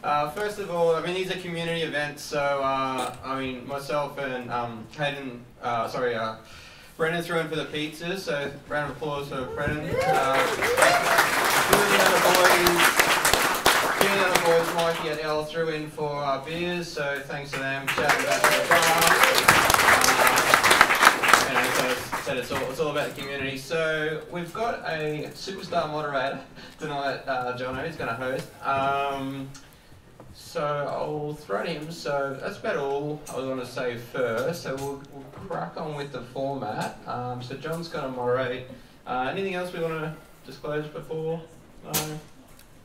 First of all, I mean, these are community events, so I mean, myself and Brendan threw in for the pizzas, so round of applause for Brendan. Julie and the boys, Mikey and Elle threw in for beers, so thanks to them. Shout out back to the bar. And so it's all about the community. So we've got a superstar moderator tonight, Jono, who's going to host. So I'll throw to him. So that's about all I was going to say first. So we'll crack on with the format. So John's going to moderate. Anything else we want to disclose before?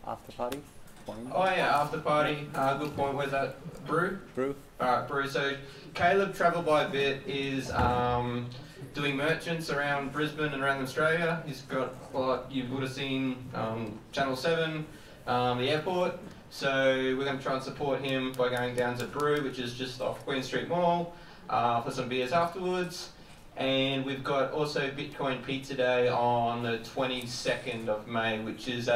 After party? Oh yeah, after party. Good point. Where's that? Brew? Brew. Alright, Brew. So Caleb, Travel by Bit, is doing merchants around Brisbane and around Australia. He's got what you would have seen Channel 7, the airport. So we're going to try and support him by going down to Brew, which is just off Queen Street Mall, for some beers afterwards. And we've got also Bitcoin Pizza Day on the 22nd of May, which is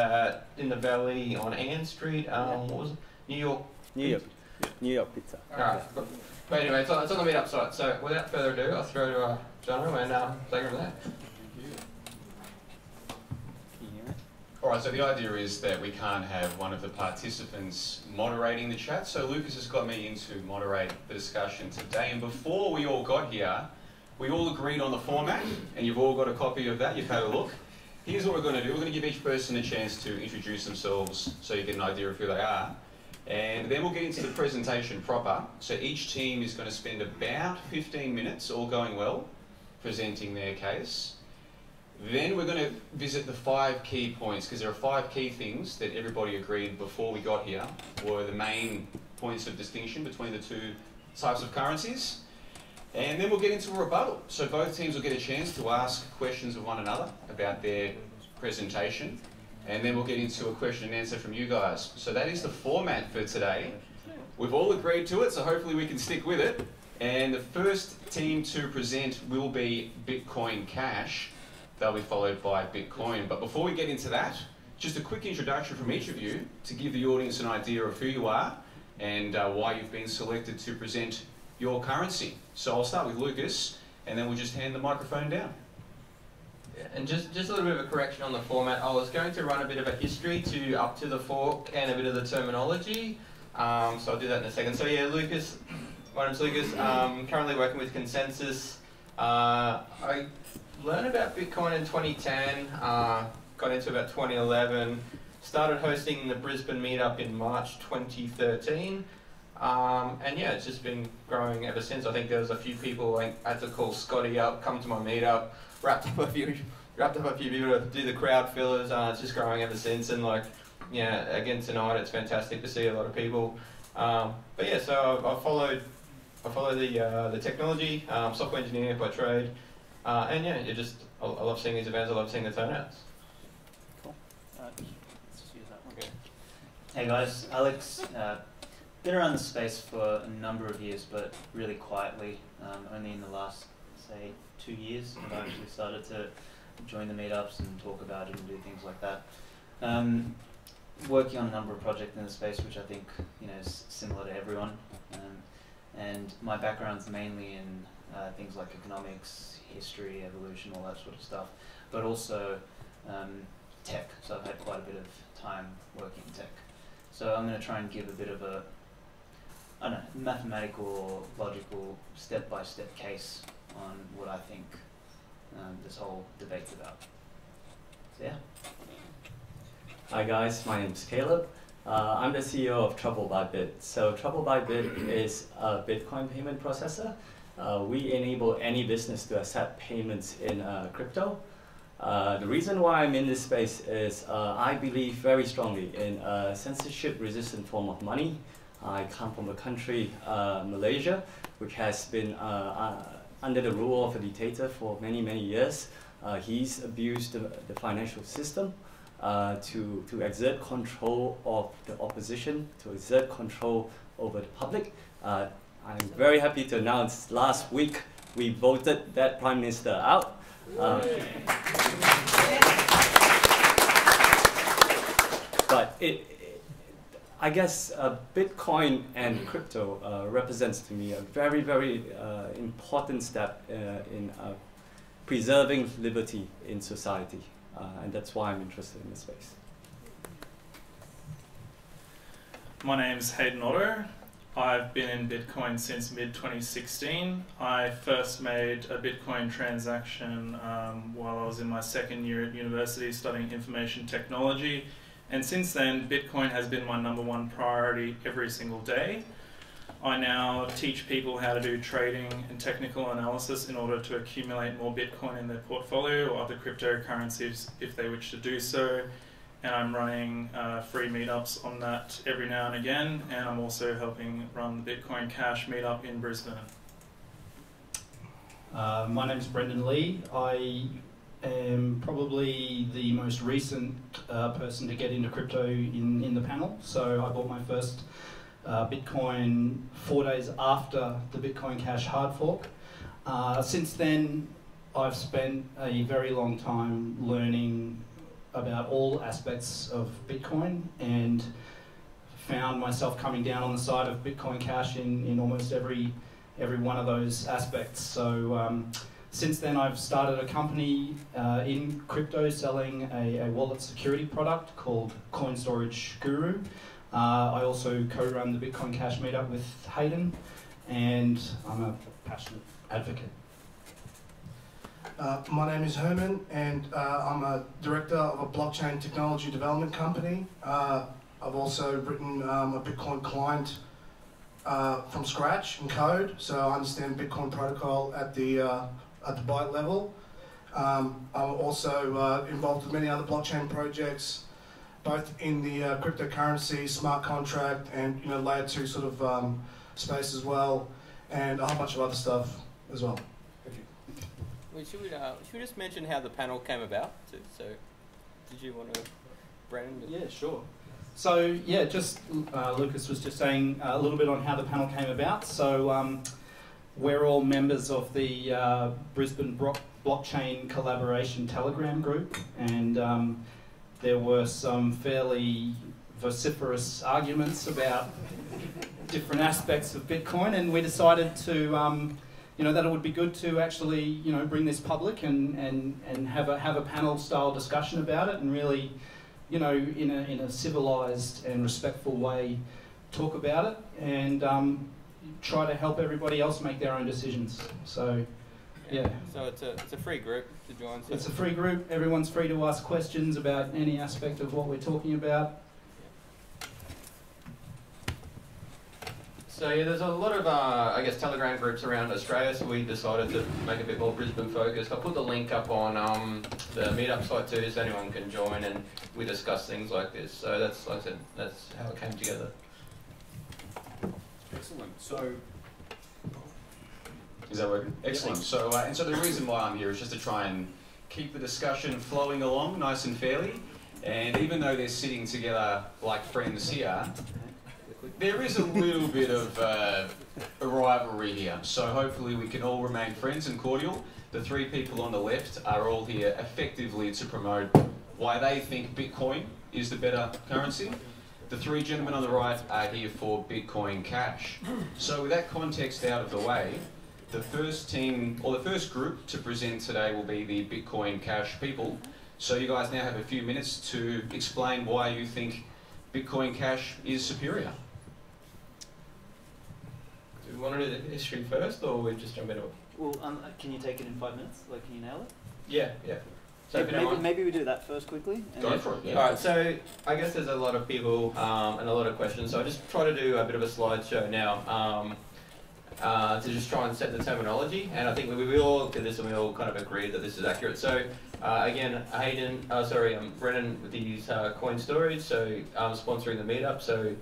in the Valley on Ann Street. What was it? New York? New York Pizza. Alright, but anyway, it's on the meetup site. So without further ado, I'll throw to Jono and take it from there. Alright, so the idea is that we can't have one of the participants moderating the chat, so Lucas has got me in to moderate the discussion today. And before we all got here, we all agreed on the format, and you've all got a copy of that, you've had a look. Here's what we're going to do. We're going to give each person a chance to introduce themselves so you get an idea of who they are. And then we'll get into the presentation proper. So each team is going to spend about 15 minutes, all going well, presenting their case. Then we're going to visit the 5 key points, because there are 5 key things that everybody agreed before we got here were the main points of distinction between the two types of currencies. And then we'll get into a rebuttal. So both teams will get a chance to ask questions of one another about their presentation. And then we'll get into a question and answer from you guys. So that is the format for today. We've all agreed to it, so hopefully we can stick with it. And the first team to present will be Bitcoin Cash. They'll be followed by Bitcoin. But before we get into that, just a quick introduction from each of you to give the audience an idea of who you are and why you've been selected to present your currency. So I'll start with Lucas, and then we'll just hand the microphone down. Yeah, and just a little bit of a correction on the format. I was going to run a bit of a history to up to the fork and a bit of the terminology. So I'll do that in a second. So yeah, Lucas, my name's Lucas. Currently working with Consensus. I learned about Bitcoin in 2010, got into about 2011, started hosting the Brisbane meetup in March 2013, and yeah, it's just been growing ever since. I think there was a few people, I had to call Scotty up, come to my meetup, wrapped up a few people to do the crowd fillers. It's just growing ever since, and like, yeah, again tonight it's fantastic to see a lot of people. But yeah, so I follow the technology, software engineer by trade. And yeah, I love seeing these events, I love seeing the turnouts. Cool. Let's just use that one. Okay. Hey guys, Alex. Been around the space for a number of years, but really quietly. Only in the last, say, 2 years have I actually started to join the meetups and talk about it and do things like that. Working on a number of projects in the space, which I think is similar to everyone. And my background's mainly in things like economics, history, evolution, all that sort of stuff, but also tech. So I've had quite a bit of time working in tech. So I'm going to try and give a bit of a, I don't know, mathematical or logical step-by-step case on what I think this whole debate's about. So yeah. Hi guys, my name is Caleb. I'm the CEO of Trouble by Bit. So Trouble by Bit is a Bitcoin payment processor. We enable any business to accept payments in crypto. The reason why I'm in this space is I believe very strongly in a censorship-resistant form of money. I come from a country, Malaysia, which has been under the rule of a dictator for many, many years. He's abused the financial system to exert control of the opposition, to exert control over the public. I'm very happy to announce last week we voted that Prime Minister out. But I guess Bitcoin and crypto represents to me a very, very important step in preserving liberty in society, and that's why I'm interested in this space. My name's Hayden Otto. I've been in Bitcoin since mid-2016. I first made a Bitcoin transaction while I was in my second year at university studying information technology. And since then, Bitcoin has been my #1 priority every single day. I now teach people how to do trading and technical analysis in order to accumulate more Bitcoin in their portfolio or other cryptocurrencies if they wish to do so. And I'm running free meetups on that every now and again, and I'm also helping run the Bitcoin Cash meetup in Brisbane. My name's Brendan Lee. I am probably the most recent person to get into crypto in the panel. So I bought my first Bitcoin 4 days after the Bitcoin Cash hard fork. Since then, I've spent a very long time learning about all aspects of Bitcoin and found myself coming down on the side of Bitcoin Cash in almost every one of those aspects. So since then I've started a company in crypto selling a wallet security product called Coin Storage Guru. I also co-run the Bitcoin Cash meetup with Hayden, and I'm a passionate advocate. My name is Herman, and I'm a director of a blockchain technology development company. I've also written a Bitcoin client from scratch in code, so I understand Bitcoin protocol at the byte level. I'm also involved with many other blockchain projects, both in the cryptocurrency, smart contract, and layer 2 sort of space as well, and a whole bunch of other stuff as well. Should we just mention how the panel came about? So, did you want to, Brendan? Yeah, sure. So, yeah, just Lucas was just saying a little bit on how the panel came about. So, we're all members of the Brisbane Blockchain Collaboration Telegram group, and there were some fairly vociferous arguments about different aspects of Bitcoin, and we decided to that it would be good to actually, bring this public and have a panel style discussion about it, and really, in a civilized and respectful way, talk about it, and try to help everybody else make their own decisions. So, yeah. So it's a free group to join. So it's a free group. Everyone's free to ask questions about any aspect of what we're talking about. So yeah, there's a lot of, Telegram groups around Australia, so we decided to make a bit more Brisbane focused. I'll put the link up on the meetup site too, so anyone can join, and we discuss things like this. So that's, like I said, that's how it came together. Excellent. So, is that working? Excellent. So, and so the reason why I'm here is just to try and keep the discussion flowing along nice and fairly. And even though they're sitting together like friends here, there is a little bit of a rivalry here, so hopefully we can all remain friends and cordial. The three people on the left are all here effectively to promote why they think Bitcoin is the better currency. The three gentlemen on the right are here for Bitcoin Cash. So with that context out of the way, the first team, or the first group to present today will be the Bitcoin Cash people. So you guys now have a few minutes to explain why you think Bitcoin Cash is superior. Do we want to do the history first, or we just jump into it? Well, can you take it in 5 minutes? Like, can you nail it? Yeah. So maybe we do that first quickly. Go for it, yeah. Alright, so I guess there's a lot of people and a lot of questions, so I just try to do a bit of a slideshow now to just try and set the terminology, and I think we all looked at this and we all kind of agreed that this is accurate. So again, Brennan with these coin storage, so sponsoring the meetup, so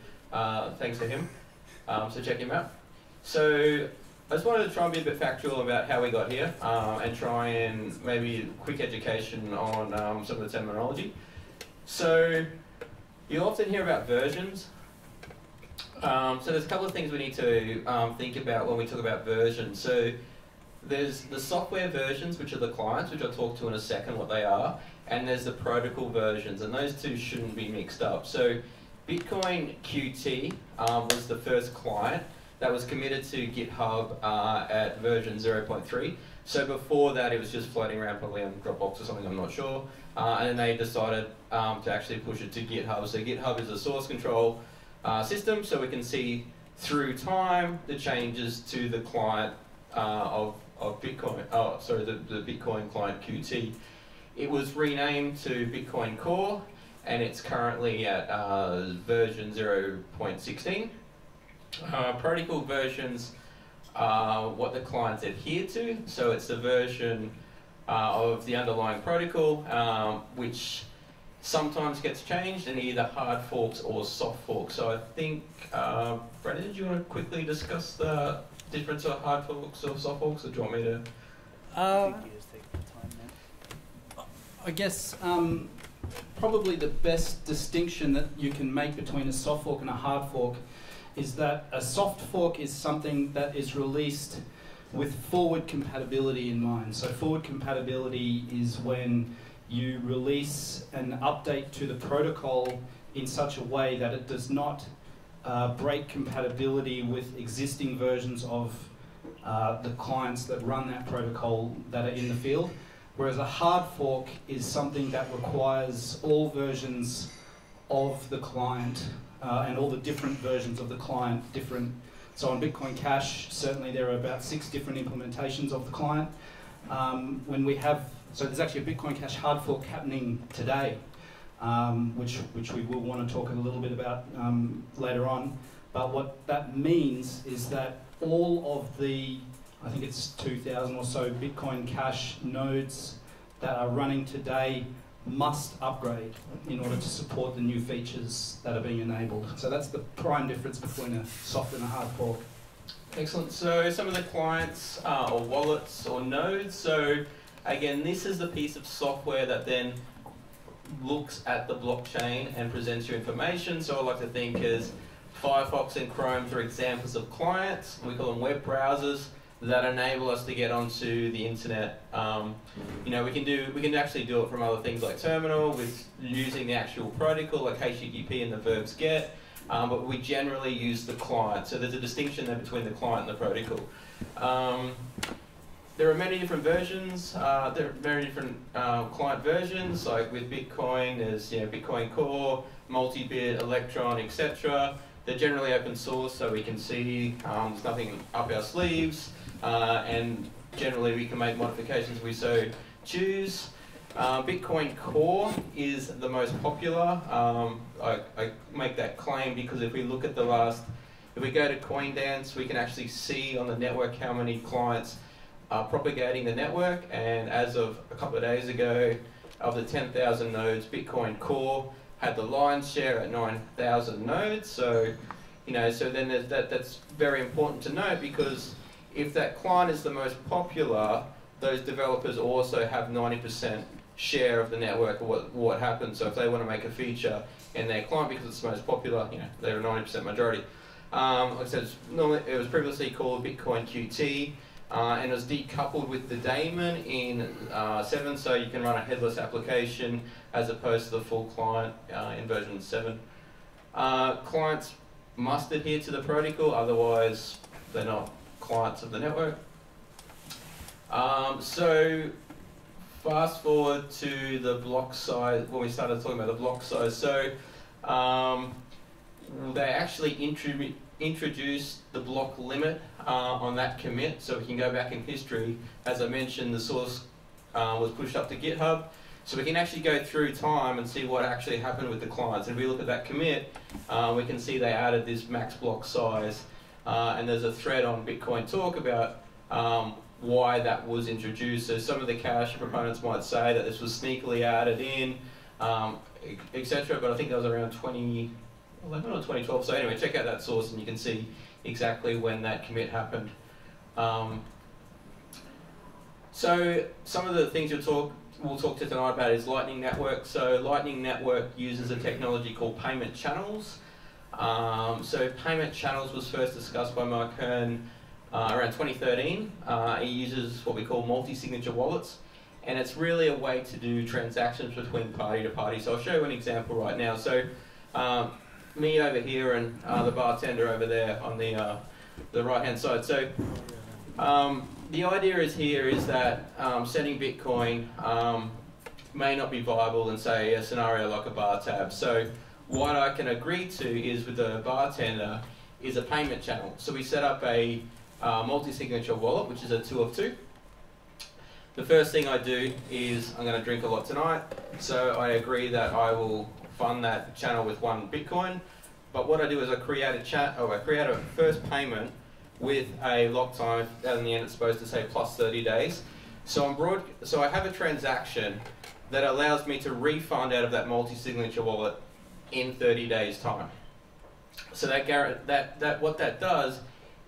thanks to him, so check him out. So I just wanted to try and be a bit factual about how we got here and try and maybe quick education on some of the terminology. So you'll often hear about versions. So there's a couple of things we need to think about when we talk about versions. So there's the software versions, which are the clients, which I'll talk to in a second what they are, and there's the protocol versions, and those two shouldn't be mixed up. So Bitcoin QT was the first client that was committed to GitHub at version 0.3. So before that, it was just floating around probably on Dropbox or something, I'm not sure. And then they decided to actually push it to GitHub. So GitHub is a source control system, so we can see through time the changes to the client of Bitcoin. Oh, sorry, the Bitcoin client QT. It was renamed to Bitcoin Core, and it's currently at version 0.16. Protocol versions are what the clients adhere to, so it's the version of the underlying protocol, which sometimes gets changed in either hard forks or soft forks. So I think, Brendan, do you want to quickly discuss the difference of hard forks or soft forks, or do you want me to? I think you just take the time now. I guess probably the best distinction that you can make between a soft fork and a hard fork is that a soft fork is something that is released with forward compatibility in mind. So forward compatibility is when you release an update to the protocol in such a way that it does not break compatibility with existing versions of the clients that run that protocol that are in the field. Whereas a hard fork is something that requires all versions of the client and all the different versions of the client different. So on Bitcoin Cash, certainly there are about 6 different implementations of the client. So there's actually a Bitcoin Cash hard fork happening today, which we will want to talk a little bit about later on. But what that means is that all of the, I think it's 2,000 or so Bitcoin Cash nodes that are running today must upgrade in order to support the new features that are being enabled. So that's the prime difference between a soft and a hard fork. Excellent. So some of the clients or wallets or nodes. So again, this is the piece of software that then looks at the blockchain and presents you information. So I like to think as Firefox and Chrome are examples of clients. We call them web browsers that enable us to get onto the internet. You know, we can actually do it from other things like Terminal with using the actual protocol like HTTP and the verbs get, but we generally use the client. So there's a distinction there between the client and the protocol. There are many different versions. There are very different client versions. Like with Bitcoin, there's Bitcoin Core, Multibit, Electron, etc. They're generally open source, so we can see there's nothing up our sleeves, and generally we can make modifications if we so choose. Bitcoin Core is the most popular. I make that claim because if we look at if we go to CoinDance, we can actually see on the network how many clients are propagating the network, and as of a couple of days ago, of the 10,000 nodes, Bitcoin Core had the lion's share at 9,000 nodes. So, so then that's very important to note, because if that client is the most popular, those developers also have 90% share of the network or what happens. So if they want to make a feature in their client because it's the most popular, they're a 90% majority. Like I said, it was previously called Bitcoin QT. And it was decoupled with the daemon in 7, so you can run a headless application as opposed to the full client in version 7. Clients must adhere to the protocol, otherwise they're not clients of the network. So fast forward to the block size, when we started talking about the block size. So they actually introduced the block limit on that commit, so we can go back in history. As I mentioned, the source was pushed up to GitHub, so we can actually go through time and see what actually happened with the clients. And if we look at that commit, we can see they added this max block size, and there's a thread on Bitcoin Talk about why that was introduced. So some of the cache proponents might say that this was sneakily added in, etc. But I think that was around 2011 or 2012. So anyway, check out that source and you can see exactly when that commit happened. So some of the things we'll talk to tonight about is Lightning Network. So Lightning Network uses a technology called payment channels. So payment channels was first discussed by Mark Hearn around 2013. He uses what we call multi-signature wallets, and it's really a way to do transactions between party to party. So I'll show you an example right now. So me over here and the bartender over there on the right-hand side. So the idea is that setting Bitcoin may not be viable in, say, a scenario like a bar tab. So what I can agree to is with the bartender is a payment channel. So we set up a multi-signature wallet, which is a 2 of 2. The first thing I do is I'm going to drink a lot tonight, so I agree that I will fund that channel with 1 Bitcoin. But what I do is I create a first payment with a lock time. In the end, it's supposed to say plus 30 days. So I have a transaction that allows me to refund out of that multi-signature wallet in 30 days' time. So what that does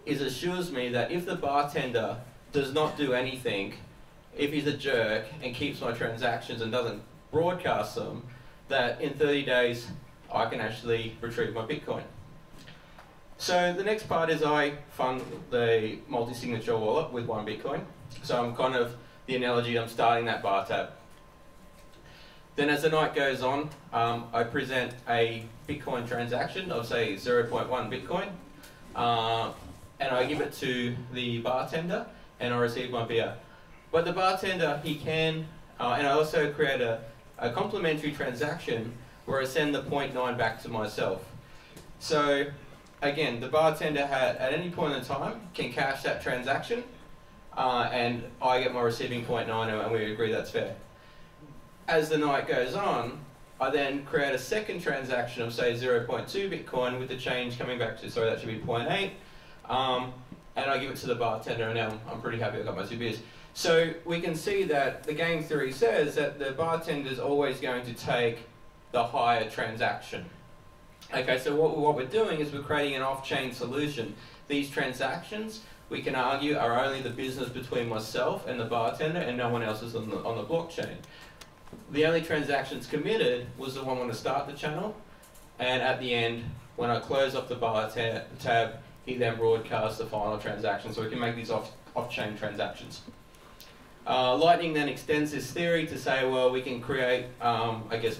is assures me that if the bartender does not do anything, if he's a jerk and keeps my transactions and doesn't broadcast them, that in 30 days I can actually retrieve my Bitcoin. So the next part is I fund the multi-signature wallet with 1 Bitcoin. So I'm kind of, the analogy, I'm starting that bar tab. Then as the night goes on, I present a Bitcoin transaction of, say, 0.1 Bitcoin, and I give it to the bartender, and I receive my beer. But the bartender, he can, and I also create a complementary transaction where I send the 0.9 back to myself. So again, the bartender at any point in time can cash that transaction, and I get my receiving 0.9, and we agree that's fair. As the night goes on, I then create a second transaction of, say, 0.2 Bitcoin with the change coming back to, sorry, that should be 0.8, and I give it to the bartender, and now I'm pretty happy I got my 2 beers. So we can see that the game theory says that the bartender is always going to take the higher transaction. Okay, so what we're doing is we're creating an off-chain solution. These transactions, we can argue, are only the business between myself and the bartender, and no one else is on the blockchain. The only transactions committed was the one when I start the channel, and at the end, when I close off the bar tab, he then broadcasts the final transaction, so we can make these off-chain transactions. Lightning then extends this theory to say, well, we can create, I guess,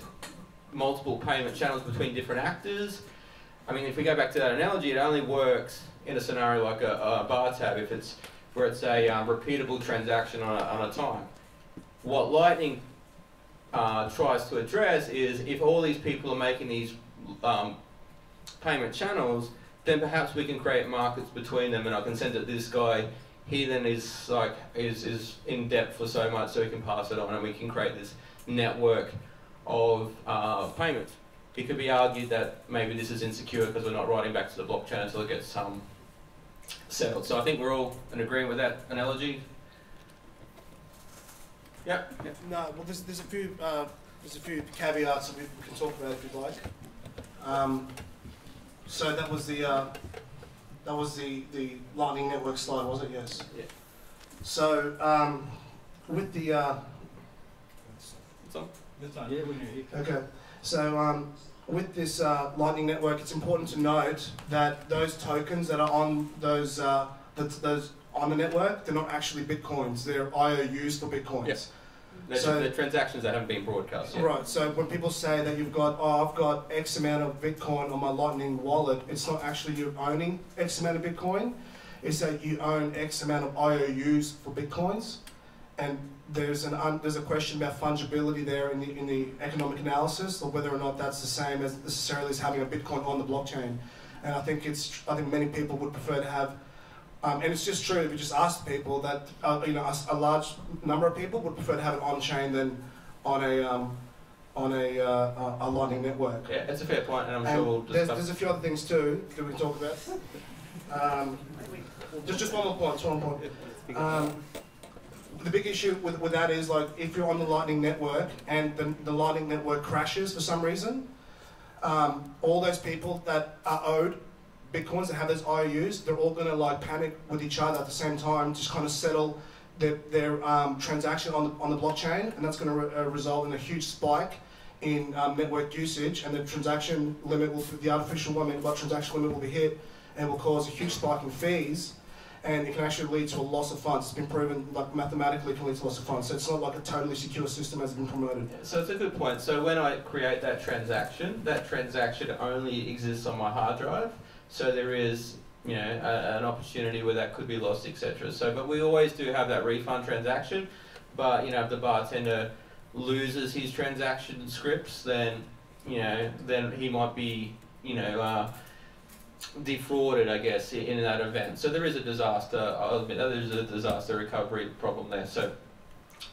multiple payment channels between different actors. I mean, if we go back to that analogy, it only works in a scenario like a bar tab if it's where it's a repeatable transaction on a time. What Lightning tries to address is if all these people are making these payment channels, then perhaps we can create markets between them, and I can send it to this guy. He then is in depth for so much, so he can pass it on, and we can create this network of payments. It could be argued that maybe this is insecure because we're not writing back to the blockchain until it gets settled. So I think we're all in agreement with that analogy. Yeah. No, well, there's a few caveats that we can talk about if you'd like. So that was the Lightning Network slide, was it? Yes. Yeah. So with the It's on. Yeah, we knew. okay. So with this Lightning Network, it's important to note that those tokens that are on those on the network, they're not actually Bitcoins. They're IOUs for Bitcoins. Yep. They're transactions that haven't been broadcast yet. Right, so when people say that you've got, I've got X amount of Bitcoin on my Lightning wallet, it's not actually you owning X amount of Bitcoin, it's that you own X amount of IOUs for Bitcoins. And there's a question about fungibility there in the economic analysis, or whether or not that's the same as necessarily as having a Bitcoin on the blockchain. And I think many people would prefer to have, and it's just true if you just ask people that a large number of people would prefer to have it on chain than on a Lightning network. Yeah, that's a fair point, and I'm sure we'll discuss. There's a few other things too that we can talk about. Just one more point. The big issue with that is, like, if you're on the Lightning network and the Lightning network crashes for some reason, all those people that are owed Bitcoins that have those IOUs, they're all going to panic with each other at the same time, just kind of settle their transaction on the blockchain, and that's going to result in a huge spike in network usage, and the transaction limit the artificial 1 megabyte transaction limit will be hit, and will cause a huge spike in fees. and it can actually lead to a loss of funds. It's been proven, like mathematically, it can lead to loss of funds. So it's not like a totally secure system as it's been promoted. So it's a good point. So when I create that transaction only exists on my hard drive. So there is, you know, an opportunity where that could be lost, etc. So, but we always do have that refund transaction. But you know, if the bartender loses his transaction scripts, then you know, then he might be, you know, defrauded, I guess, in that event. So there is a disaster. I'll admit that there is a disaster recovery problem there. So,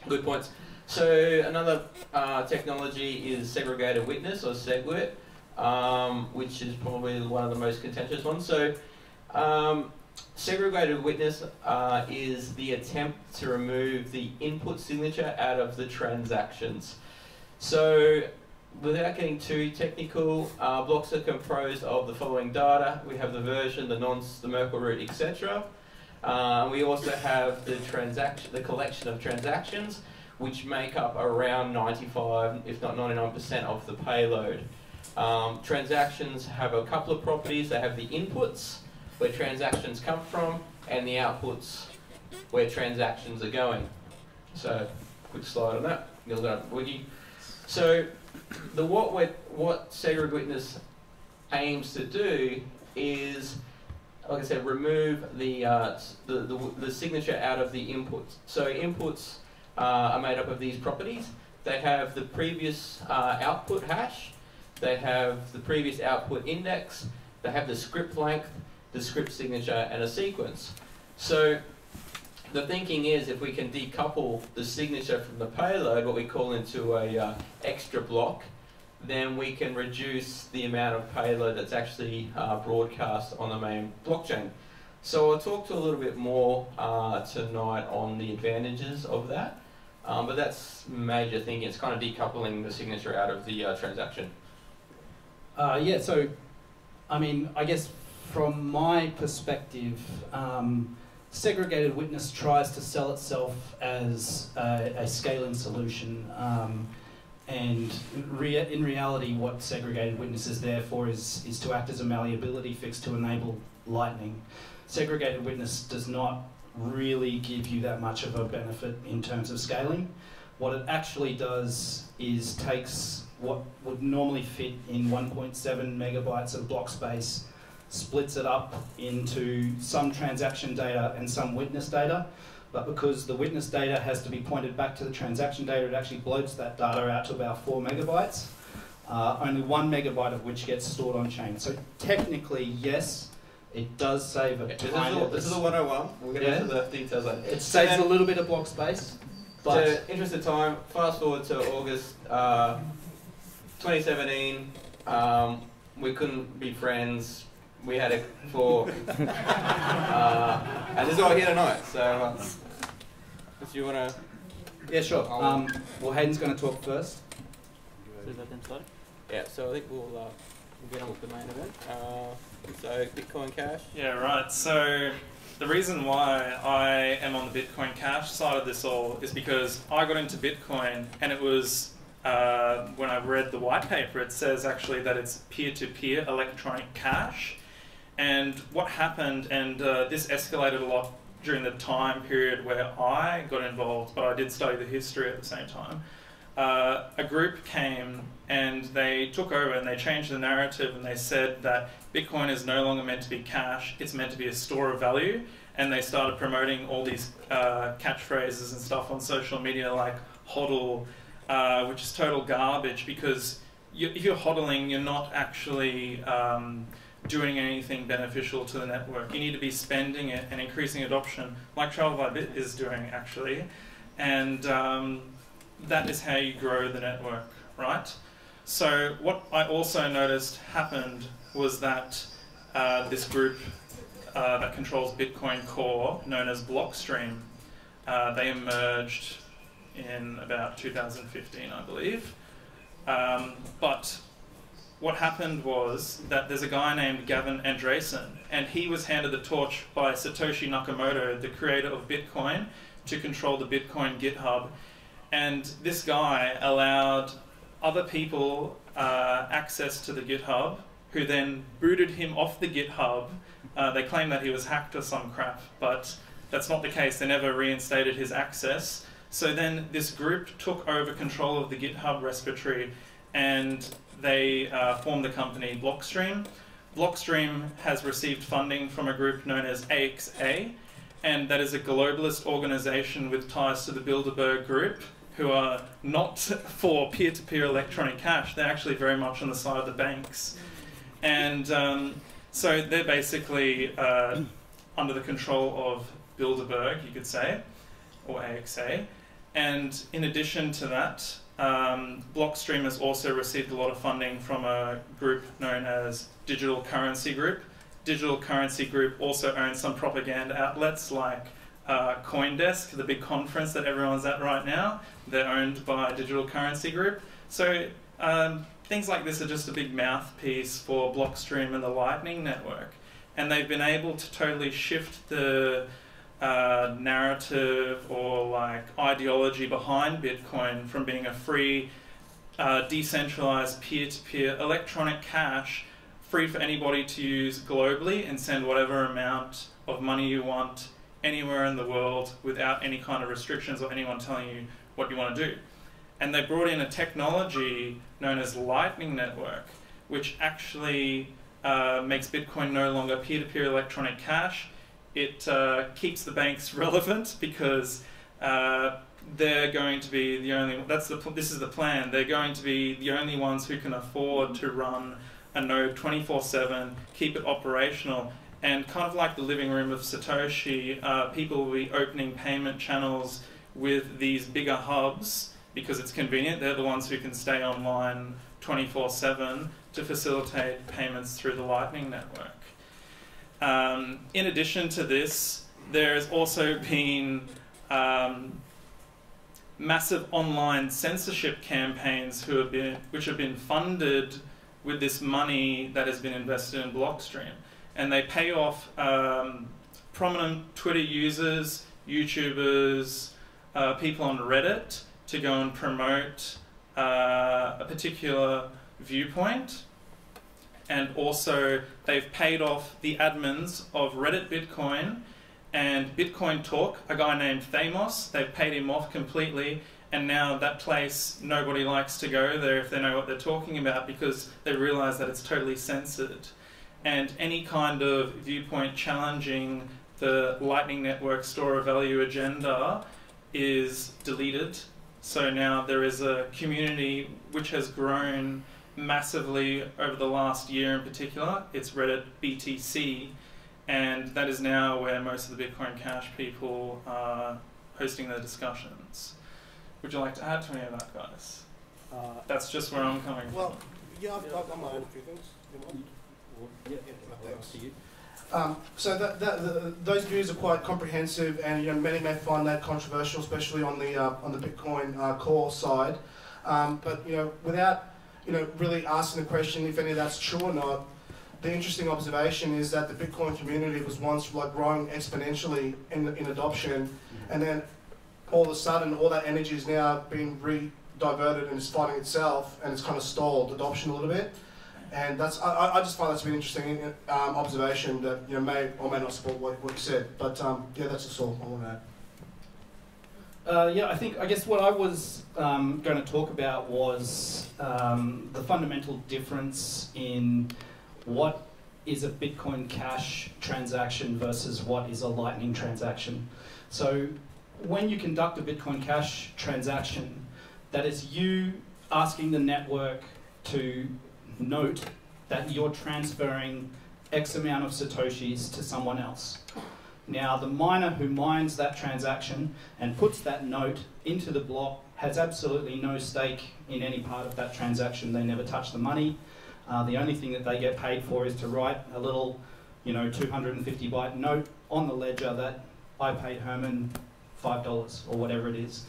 good points. So another technology is segregated witness, or SegWit, which is probably one of the most contentious ones. So segregated witness is the attempt to remove the input signature out of the transactions. So without getting too technical, blocks are composed of the following data. We have the version, the nonce, the Merkle root, etc. We also have the collection of transactions, which make up around 95, if not 99% of the payload. Transactions have a couple of properties. They have the inputs, where transactions come from, and the outputs, where transactions are going. So, quick slide on that. You'll go wiki. So, what segregated witness aims to do is, like I said, remove the signature out of the inputs. So inputs are made up of these properties. They have the previous output hash, they have the previous output index, they have the script length, the script signature, and a sequence. So the thinking is, if we can decouple the signature from the payload, what we call into a extra block, then we can reduce the amount of payload that's actually broadcast on the main blockchain. So I'll talk to a little bit more tonight on the advantages of that, but that's major thinking. It's kind of decoupling the signature out of the transaction. Yeah, so, I mean, I guess from my perspective, segregated witness tries to sell itself as a scaling solution. And in reality, what segregated witness is there for is to act as a malleability fix to enable Lightning. Segregated witness does not really give you that much of a benefit in terms of scaling. What it actually does is takes what would normally fit in 1.7 megabytes of block space, splits it up into some transaction data and some witness data. But because the witness data has to be pointed back to the transaction data, it actually bloats that data out to about 4 megabytes, only 1 megabyte of which gets stored on chain. So technically, yes, it does save a tiny bit. This is a 101. We'll get into the details later. It saves a little bit of block space. But so, interest of time, fast forward to August 2017. We couldn't be friends. We had it for, and this is all here tonight. So, if you want to, yeah, sure. Well, Hayden's going to talk first. Yeah. So I think we'll get on with the main event. So Bitcoin Cash. Yeah, right. So the reason why I am on the Bitcoin Cash side of this all is because I got into Bitcoin, and it was when I read the white paper, it says actually that it's peer-to-peer electronic cash. And what happened, and this escalated a lot during the time period where I got involved, but I did study the history at the same time. A group came and they took over and they changed the narrative, and they said that Bitcoin is no longer meant to be cash, it's meant to be a store of value. And they started promoting all these catchphrases and stuff on social media like HODL, which is total garbage, because if you're HODLing, you're not actually doing anything beneficial to the network. You need to be spending it and increasing adoption, like TravelByBit is doing actually, and that is how you grow the network, right? So what I also noticed happened was that this group that controls Bitcoin Core, known as Blockstream, they emerged in about 2015, I believe, but what happened was that there's a guy named Gavin Andresen, and he was handed the torch by Satoshi Nakamoto, the creator of Bitcoin, to control the Bitcoin GitHub. And this guy allowed other people access to the GitHub, who then booted him off the GitHub They claim that he was hacked or some crap, but that's not the case. They never reinstated his access. So then this group took over control of the GitHub repository, and they formed the company Blockstream. Blockstream has received funding from a group known as AXA, and that is a globalist organization with ties to the Bilderberg Group, who are not for peer-to-peer electronic cash. They're actually very much on the side of the banks. And so they're basically under the control of Bilderberg, you could say, or AXA. And in addition to that, Blockstream has also received a lot of funding from a group known as Digital Currency Group. Digital Currency Group also owns some propaganda outlets like CoinDesk, the big conference that everyone's at right now. They're owned by Digital Currency Group. So things like this are just a big mouthpiece for Blockstream and the Lightning Network. And they've been able to totally shift the narrative or like ideology behind Bitcoin from being a free, decentralized, peer-to-peer electronic cash, free for anybody to use globally and send whatever amount of money you want anywhere in the world without any kind of restrictions or anyone telling you what you want to do. And they brought in a technology known as Lightning Network, which actually makes Bitcoin no longer peer-to-peer electronic cash. It keeps the banks relevant because they're going to be the only. This is the plan. They're going to be the only ones who can afford to run a node 24/7, keep it operational, and kind of like the living room of Satoshi, people will be opening payment channels with these bigger hubs because it's convenient. They're the ones who can stay online 24/7 to facilitate payments through the Lightning Network. In addition to this, there's also been massive online censorship campaigns which have been funded with this money that has been invested in Blockstream. And they pay off prominent Twitter users, YouTubers, people on Reddit to go and promote a particular viewpoint. And also they've paid off the admins of Reddit Bitcoin and Bitcoin Talk, a guy named Thamos. They've paid him off completely, and now that place, nobody likes to go there if they know what they're talking about because they realize that it's totally censored. And any kind of viewpoint challenging the Lightning Network store of value agenda is deleted. So now there is a community which has grown massively over the last year in particular. It's Reddit BTC, and that is now where most of the Bitcoin Cash people are hosting their discussions. Would you like to add to any of that, guys? That's just where I'm coming from. Well, yeah, I might add a few things. So those views are quite comprehensive, and many may find that controversial, especially on the Bitcoin core side. But without really asking the question if any of that's true or not, the interesting observation is that the Bitcoin community was once like growing exponentially in adoption, and then all of a sudden all that energy is now being diverted and is fighting itself, and it's kind of stalled adoption a little bit. And that's I just find that's a really interesting observation that may or may not support what you said. But yeah, that's just all I want to add. Yeah, I guess what I was going to talk about was the fundamental difference in what is a Bitcoin Cash transaction versus what is a Lightning transaction. So when you conduct a Bitcoin Cash transaction, that is you asking the network to note that you're transferring X amount of Satoshis to someone else. Now, the miner who mines that transaction and puts that note into the block has absolutely no stake in any part of that transaction. They never touch the money. The only thing that they get paid for is to write a little, 250 byte note on the ledger that I paid Herman $5 or whatever it is.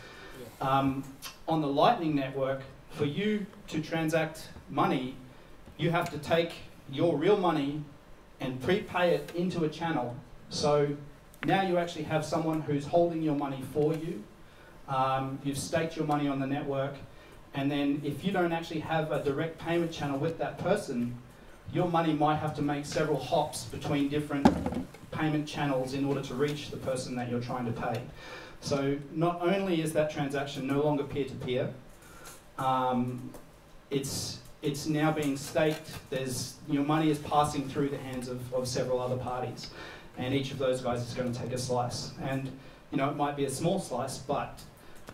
On the Lightning Network, for you to transact money, you have to take your real money and prepay it into a channel. So now you actually have someone who's holding your money for you. You've staked your money on the network, and then if you don't actually have a direct payment channel with that person, your money might have to make several hops between different payment channels in order to reach the person that you're trying to pay. So not only is that transaction no longer peer-to-peer, it's now being staked. Your money is passing through the hands of several other parties, and each of those guys is going to take a slice. And it might be a small slice, but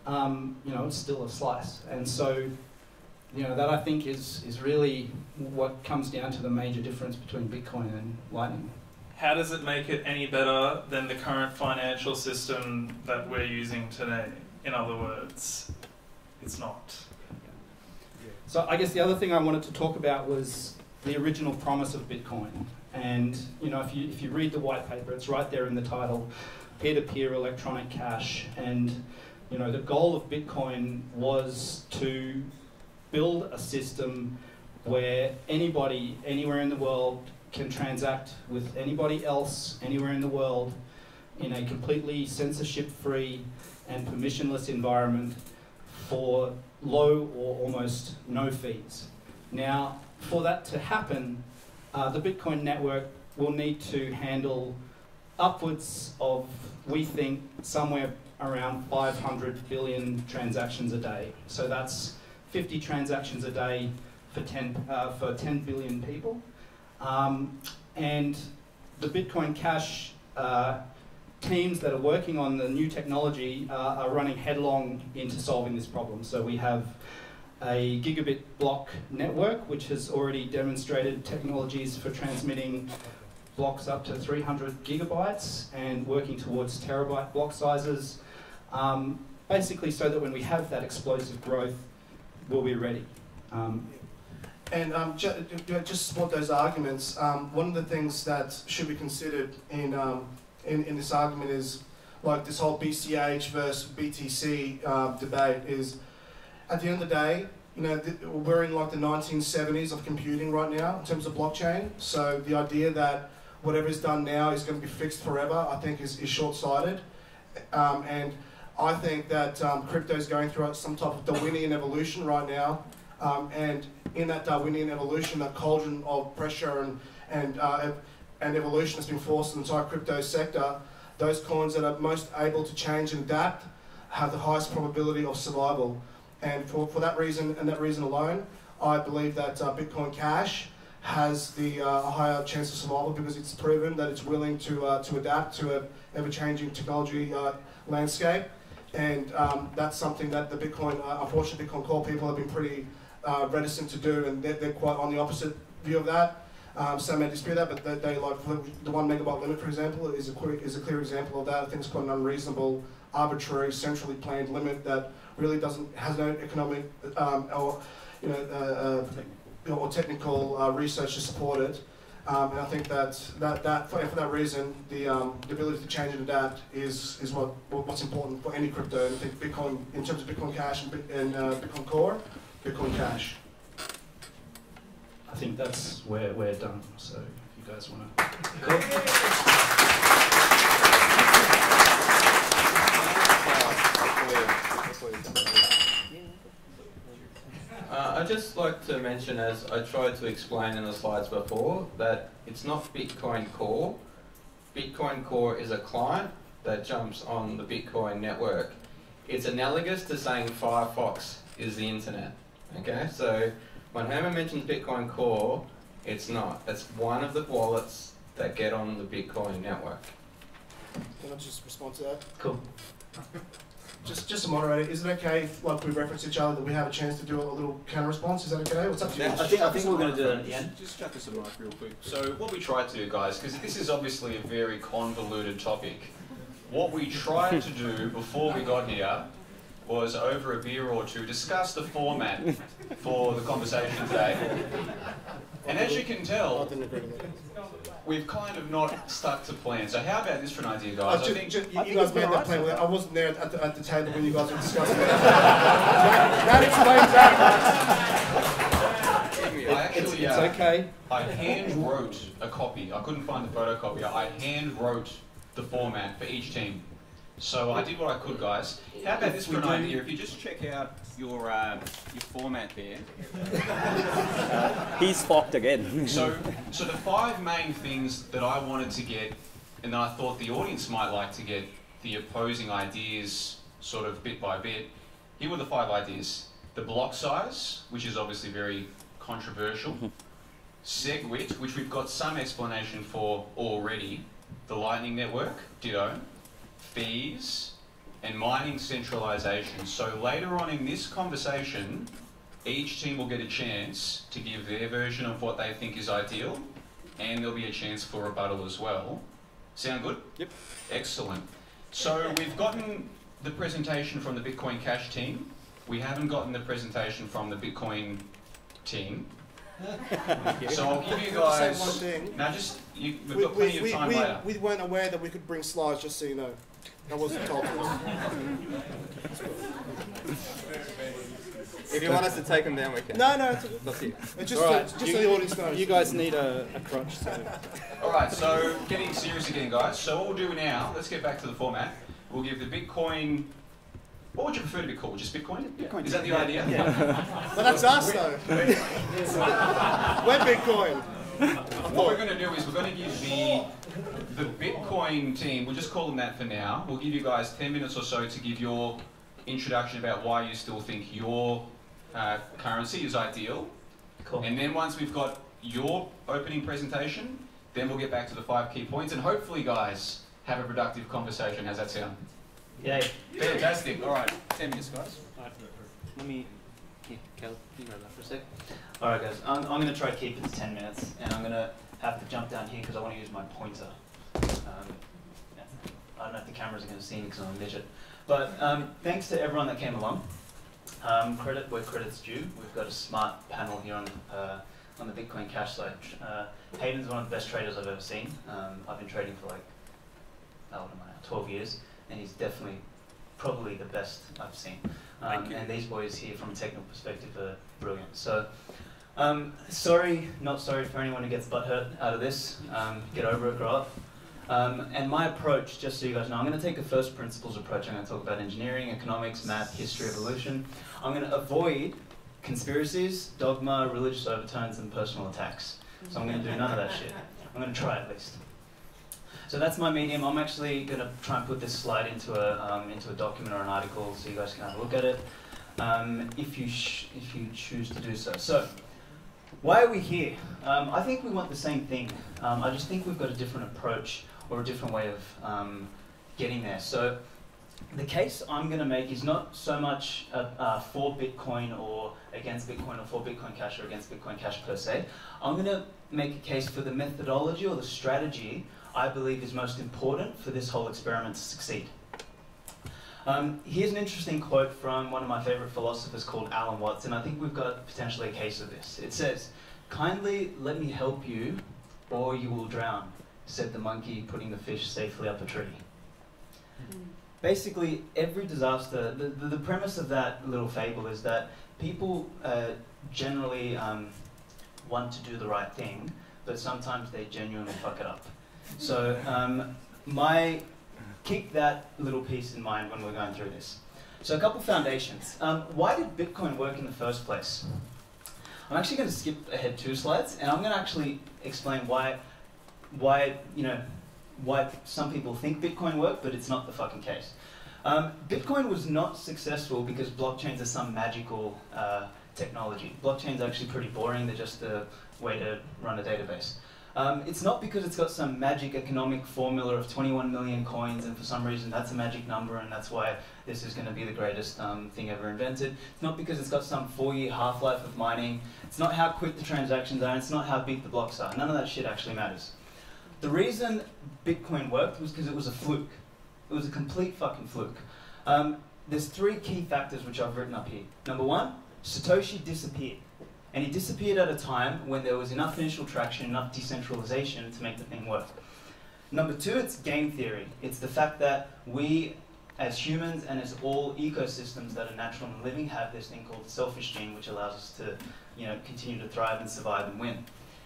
it's still a slice. And so that I think is really what comes down to the major difference between Bitcoin and Lightning. How does it make it any better than the current financial system that we're using today? In other words, it's not. So I guess the other thing I wanted to talk about was the original promise of Bitcoin. And if you read the white paper, it's right there in the title, peer-to-peer electronic cash. And the goal of Bitcoin was to build a system where anybody, anywhere in the world, can transact with anybody else, anywhere in the world, in a completely censorship-free and permissionless environment for low or almost no fees. Now, for that to happen, the Bitcoin network will need to handle upwards of, we think, somewhere around 500 billion transactions a day. So that's 50 transactions a day for 10 billion people. And the Bitcoin Cash teams that are working on the new technology are running headlong into solving this problem. So we have a gigabit block network, which has already demonstrated technologies for transmitting blocks up to 300 gigabytes and working towards terabyte block sizes, basically so that when we have that explosive growth, we'll be ready. Just to support those arguments, one of the things that should be considered in this argument is, like this whole BCH versus BTC debate is, at the end of the day, we're in like the 1970s of computing right now in terms of blockchain. So the idea that whatever is done now is going to be fixed forever, I think is short-sighted. And I think that crypto is going through some type of Darwinian evolution right now. And in that Darwinian evolution, that cauldron of pressure and evolution has been forced in the entire crypto sector. Those coins that are most able to change and adapt have the highest probability of survival. And for that reason and that reason alone, I believe that Bitcoin Cash has the higher chance of survival because it's proven that it's willing to adapt to an ever-changing technology landscape. And that's something that the Bitcoin, unfortunately, Bitcoin Core people have been pretty reticent to do, and they're quite on the opposite view of that. Some may dispute that, but they like the 1 megabyte limit, for example, is a clear example of that. I think it's quite an unreasonable, arbitrary, centrally planned limit that really has no economic or technical research to support it. And I think that for that reason, the ability to change and adapt is what's important for any crypto. And I think Bitcoin, in terms of Bitcoin Cash and Bitcoin Core, Bitcoin Cash. I think that's where we're done. So if you guys want to. I'd just like to mention, as I tried to explain in the slides before, that it's not Bitcoin Core. Bitcoin Core is a client that jumps on the Bitcoin network. It's analogous to saying Firefox is the internet. Okay, so when Herman mentions Bitcoin Core, it's not. It's one of the wallets that get on the Bitcoin network. Can I just respond to that? Cool. Just to moderate it, is it okay if, like, we reference each other, that we have a chance to do a little counter response? Is that okay? What's up to you? I think we're going to do that at the end. Just chuck us a mic real quick. So what we tried to do, guys, because this is obviously a very convoluted topic, what we tried to do before we got here was, over a beer or two, discuss the format for the conversation today. And as you can tell, we've kind of not stuck to plan. So how about this for an idea, guys? You guys made that plan. I wasn't there at the table when you guys were discussing it. That explains that. It's okay. I hand wrote a copy. I couldn't find the photocopier. I hand wrote the format for each team. So I did what I could, guys. How about this for an idea? If you just check out your format there. He's fucked again. So the 5 main things that I wanted to get, and I thought the audience might like to get the opposing ideas sort of bit by bit. Here were the 5 ideas. The block size, which is obviously very controversial. SegWit, which we've got some explanation for already. The Lightning Network, ditto. Fees, and mining centralization. So later on in this conversation, each team will get a chance to give their version of what they think is ideal, and there'll be a chance for rebuttal as well. Sound good? Yep. Excellent. So we've gotten the presentation from the Bitcoin Cash team. We haven't gotten the presentation from the Bitcoin team. So I'll give you guys... Say one thing. Now just, we've got plenty of time later. We weren't aware that we could bring slides, just so you know. That wasn't told to us. If you want us to take them down, we can. No, it's just, Right. just so the audience knows. You guys need a crutch, so... Alright, so getting serious again, guys. So what we'll do now, let's get back to the format. We'll give the Bitcoin... What would you prefer to be called? Just Bitcoin? Bitcoin. Is that the idea? But that's us, though. We're Bitcoin. What we're going to do is we're going to give the Bitcoin team, we'll just call them that for now. We'll give you guys 10 minutes or so to give your introduction about why you still think your currency is ideal. Cool. And then once we've got your opening presentation, then we'll get back to the 5 key points, and hopefully, guys, have a productive conversation. How's that sound? Yay. Fantastic. All right, 10 minutes, guys. Let me... Yeah, Caleb, you grab that for a sec. Alright guys, I'm going to try to keep it to 10 minutes, and I'm going to have to jump down here because I want to use my pointer. I don't know if the cameras are going to see me because I'm a midget. But thanks to everyone that came along. Credit where credit's due. We've got a smart panel here on the Bitcoin Cash side. Hayden's one of the best traders I've ever seen. I've been trading for like, how old am I now? 12 years, and he's definitely probably the best I've seen. And these boys here from a technical perspective are brilliant. So, sorry, not sorry for anyone who gets butt hurt out of this. Get over it, grow up. And my approach, just so you guys know, I'm going to take a first principles approach. I'm going to talk about engineering, economics, math, history, evolution. I'm going to avoid conspiracies, dogma, religious overtones, and personal attacks. So I'm going to do none of that shit. I'm going to try at least. So that's my medium. I'm actually going to try and put this slide into a document or an article so you guys can have a look at it, if you choose to do so. So, why are we here? I think we want the same thing. I just think we've got a different approach or a different way of getting there. So, the case I'm going to make is not so much for Bitcoin or against Bitcoin, or for Bitcoin Cash or against Bitcoin Cash per se. I'm going to make a case for the methodology or the strategy I believe is most important for this whole experiment to succeed. Here's an interesting quote from one of my favorite philosophers called Alan Watts, and I think we've got potentially a case of this. It says, "Kindly let me help you, or you will drown," said the monkey, putting the fish safely up a tree. Basically, every disaster, the premise of that little fable is that people generally want to do the right thing, but sometimes they genuinely fuck it up. So keep that little piece in mind when we're going through this. So a couple foundations. Why did Bitcoin work in the first place? I'm actually going to skip ahead 2 slides, and I'm going to actually explain why some people think Bitcoin worked, but it's not the fucking case. Bitcoin was not successful because blockchains are some magical technology. Blockchains are actually pretty boring. They're just a way to run a database. It's not because it's got some magic economic formula of 21 million coins, and for some reason that's a magic number and that's why this is going to be the greatest thing ever invented. It's not because it's got some 4-year half-life of mining. It's not how quick the transactions are. It's not how big the blocks are. None of that shit actually matters. The reason Bitcoin worked was because it was a fluke. It was a complete fucking fluke. There's 3 key factors which I've written up here. Number 1, Satoshi disappeared. And he disappeared at a time when there was enough initial traction, enough decentralization to make the thing work. Number 2, it's game theory. It's the fact that we, as humans and as all ecosystems that are natural and living, have this thing called the selfish gene, which allows us to, continue to thrive and survive and win.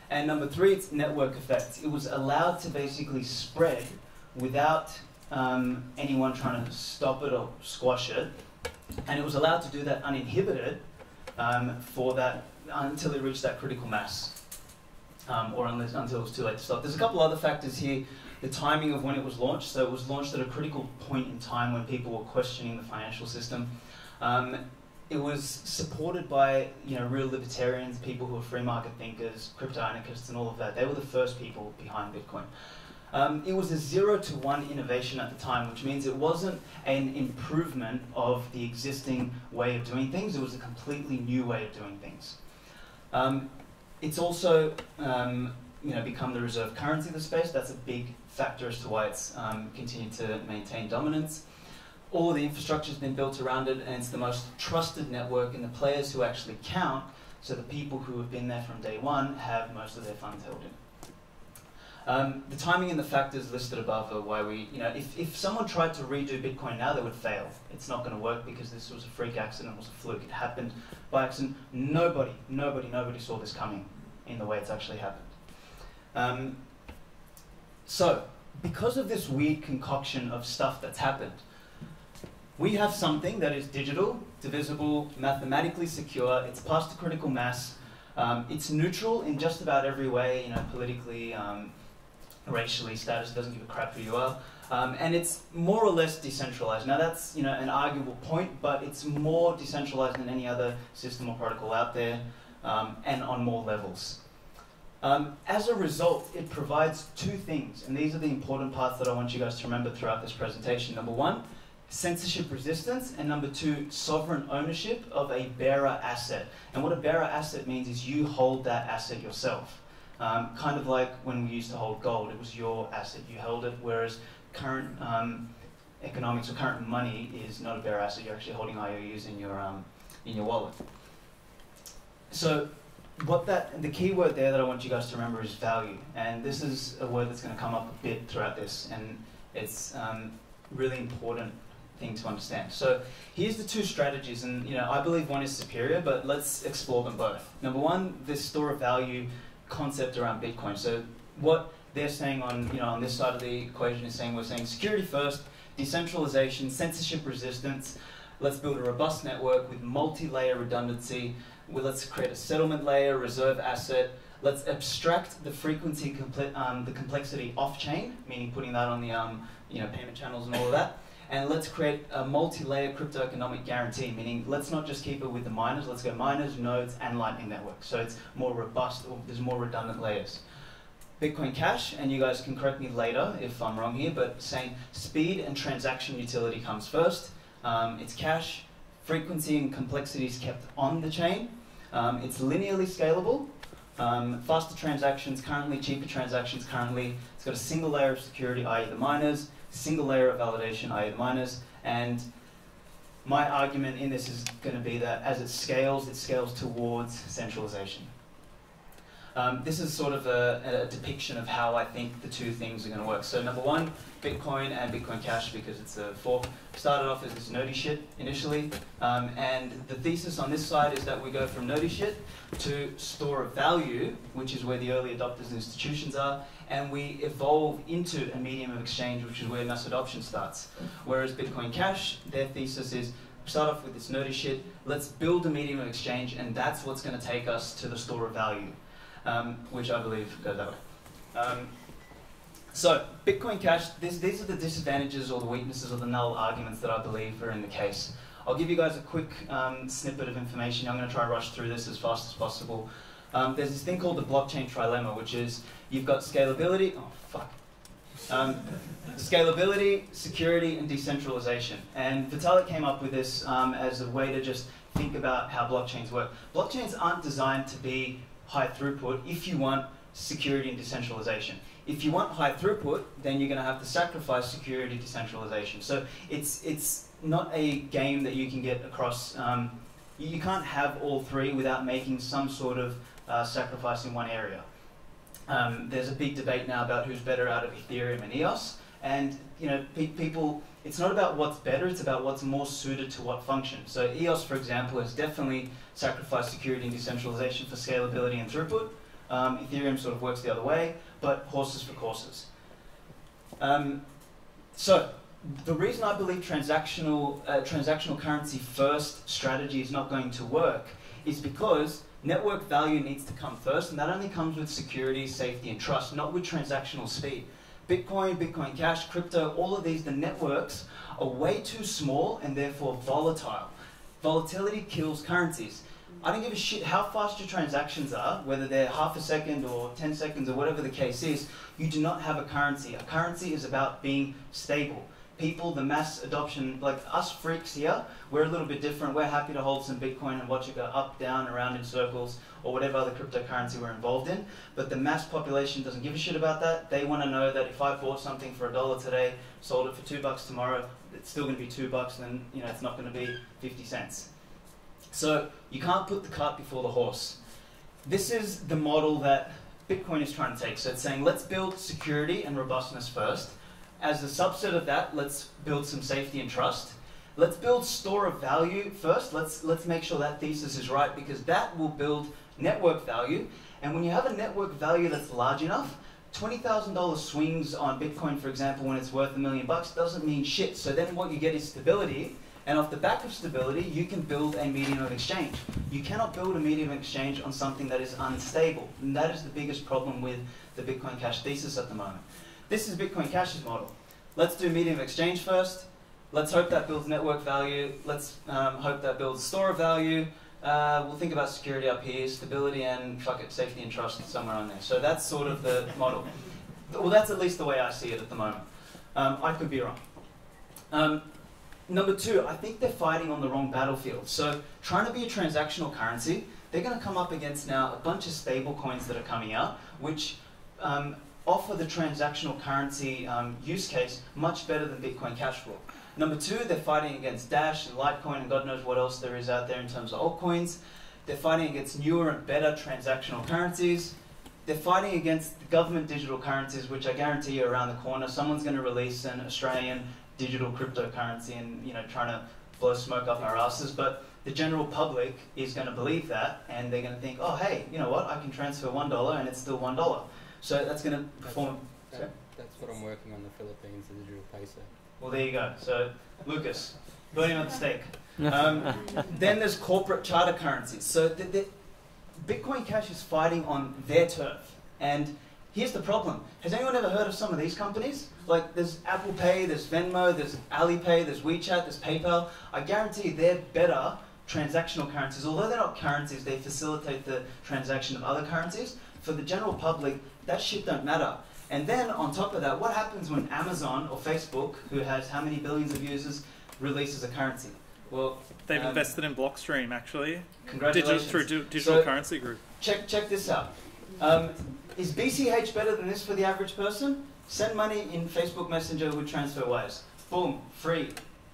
And number 3, it's network effects. It was allowed to basically spread without anyone trying to stop it or squash it, and it was allowed to do that uninhibited for that until it reached that critical mass, or until it was too late to stop. There's a couple other factors here. The timing of when it was launched. So it was launched at a critical point in time when people were questioning the financial system. It was supported by real libertarians, people who are free market thinkers, crypto anarchists, and all of that. They were the first people behind Bitcoin. It was a 0-to-1 innovation at the time, which means it wasn't an improvement of the existing way of doing things. It was a completely new way of doing things. It's also become the reserve currency of the space. That's a big factor as to why it's continued to maintain dominance. All of the infrastructure has been built around it, and it's the most trusted network, and the players who actually count, so the people who have been there from day one, have most of their funds held in. The timing and the factors listed above are why we, if someone tried to redo Bitcoin now, they would fail. It's not going to work because this was a freak accident, it was a fluke, it happened by accident. Nobody saw this coming in the way it's actually happened. So, because of this weird concoction of stuff that's happened, we have something that is digital, divisible, mathematically secure, it's past the critical mass, it's neutral in just about every way, politically, racially, status, doesn't give a crap who you are, and it's more or less decentralized. Now that's an arguable point, but it's more decentralized than any other system or protocol out there, and on more levels. As a result, it provides two things, and these are the important parts that I want you guys to remember throughout this presentation. Number one, censorship resistance, and number two, sovereign ownership of a bearer asset. And what a bearer asset means is you hold that asset yourself. Kind of like when we used to hold gold, it was your asset, you held it, whereas current economics or current money is not a bearer asset, you're actually holding IOUs in your wallet. So the key word there that I want you guys to remember is value, and this is a word that's going to come up a bit throughout this, and it's really important thing to understand. So here's the two strategies, and I believe one is superior, but let's explore them both. Number one, this store of value concept around Bitcoin. So what they're saying on this side of the equation is saying, we're saying security first, decentralization, censorship resistance, let's build a robust network with multi-layer redundancy, let's create a settlement layer, reserve asset, let's abstract the frequency, the complexity off-chain, meaning putting that on the payment channels and all of that, and let's create a multi-layer crypto economic guarantee, meaning let's not just keep it with the miners, let's go miners, nodes, and Lightning Network. So it's more robust, or there's more redundant layers. Bitcoin Cash, and you guys can correct me later if I'm wrong here, but saying speed and transaction utility comes first. It's cash, frequency and complexity is kept on the chain. It's linearly scalable. Faster transactions currently, cheaper transactions currently. It's got a single layer of security, i.e. the miners, single layer of validation, i.e. the miners, and my argument in this is going to be that as it scales towards centralization. This is sort of a depiction of how I think the two things are going to work. So number one, Bitcoin and Bitcoin Cash, because it's a fork, started off as this nerdy shit initially, and the thesis on this side is that we go from nerdy shit to store of value, which is where the early adopters and institutions are, and we evolve into a medium of exchange, which is where mass adoption starts. Whereas Bitcoin Cash, their thesis is, start off with this nerdy shit, let's build a medium of exchange, and that's what's going to take us to the store of value, which I believe goes that way. So, Bitcoin Cash, these are the disadvantages or the weaknesses or the null arguments that I believe are in the case. I'll give you guys a quick snippet of information. I'm going to try and rush through this as fast as possible. There's this thing called the blockchain trilemma, which is you've got scalability, scalability, security, and decentralization. And Vitalik came up with this as a way to just think about how blockchains work. Blockchains aren't designed to be high throughput if you want security and decentralization. If you want high throughput, then you're going to have to sacrifice security, decentralization. So it's not a game that you can get across. You can't have all three without making some sort of sacrifice in one area. There's a big debate now about who's better out of Ethereum and EOS, and people. It's not about what's better; it's about what's more suited to what function. So EOS, for example, has definitely sacrificed security and decentralization for scalability and throughput. Ethereum sort of works the other way, but horses for courses. So the reason I believe transactional currency first strategy is not going to work is because network value needs to come first, and that only comes with security, safety, and trust, not with transactional speed. Bitcoin, Bitcoin Cash, crypto, all of these, the networks are way too small and therefore volatile. Volatility kills currencies. I don't give a shit how fast your transactions are, whether they're half a second or 10 seconds or whatever the case is, you do not have a currency. A currency is about being stable. People, the mass adoption, like us freaks here, we're a little bit different. We're happy to hold some Bitcoin and watch it go up, down, around in circles, or whatever other cryptocurrency we're involved in. But the mass population doesn't give a shit about that. They want to know that if I bought something for $1 today, sold it for $2 tomorrow, it's still going to be $2, and then it's not going to be 50 cents. So you can't put the cart before the horse. This is the model that Bitcoin is trying to take. So it's saying, let's build security and robustness first. As a subset of that, let's build some safety and trust. Let's build store of value first. Let's make sure that thesis is right, because that will build network value. And when you have a network value that's large enough, $20,000 swings on Bitcoin, for example, when it's worth $1 million doesn't mean shit. So then what you get is stability. And off the back of stability, you can build a medium of exchange. You cannot build a medium of exchange on something that is unstable. And that is the biggest problem with the Bitcoin Cash thesis at the moment. This is Bitcoin Cash's model. Let's do medium of exchange first. Let's hope that builds network value. Let's hope that builds store of value. We'll think about security up here, stability and safety and trust somewhere on there. So that's sort of the model. Well, that's at least the way I see it at the moment. I could be wrong. Number two, I think they're fighting on the wrong battlefield. So trying to be a transactional currency, they're going to come up against now a bunch of stable coins that are coming out, which offer the transactional currency use case much better than Bitcoin Cash will. Number two, they're fighting against Dash and Litecoin and God knows what else there is out there in terms of altcoins. They're fighting against newer and better transactional currencies. They're fighting against the government digital currencies, which I guarantee are around the corner. Someone's going to release an Australian digital cryptocurrency and trying to blow smoke up our asses, but the general public is going to believe that, and they're going to think, oh hey, you know what, I can transfer $1 and it's still $1. So that's going to perform. That's what I'm working on, the Philippines, the digital peso. Well, there you go. So Lucas, burning on the stake. Then there's corporate charter currencies. So Bitcoin Cash is fighting on their turf, and here's the problem. Has anyone ever heard of some of these companies? Like there's Apple Pay, there's Venmo, there's Alipay, there's WeChat, there's PayPal. I guarantee they're better transactional currencies. Although they're not currencies, they facilitate the transaction of other currencies. For the general public, that shit don't matter. And then on top of that, what happens when Amazon or Facebook, who has how many billions of users, releases a currency? Well, they've invested in Blockstream, actually. Congratulations. Through Digital Currency Group. Check this out. Is BCH better than this for the average person? Send money in Facebook Messenger with TransferWise. Boom, free,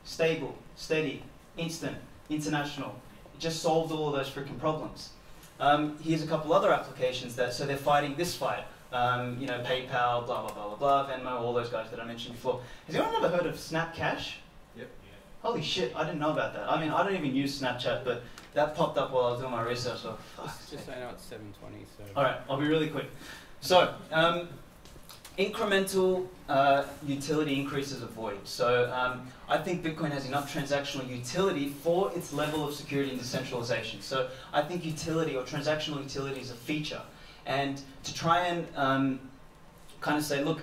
stable, steady, instant, international. It just solved all of those freaking problems. Here's a couple other applications so they're fighting this fight. PayPal, blah, blah, blah, blah, blah, Venmo, all those guys that I mentioned before. Has anyone ever heard of Snapcash? Yep. Holy shit, I didn't know about that. I mean, I don't even use Snapchat, but that popped up while I was doing my research. So, Just so I know it's 7:20, so... Alright, I'll be really quick. So, incremental utility increases a void. So I think Bitcoin has enough transactional utility for its level of security and decentralization. So I think utility or transactional utility is a feature. And to try and kind of say, look,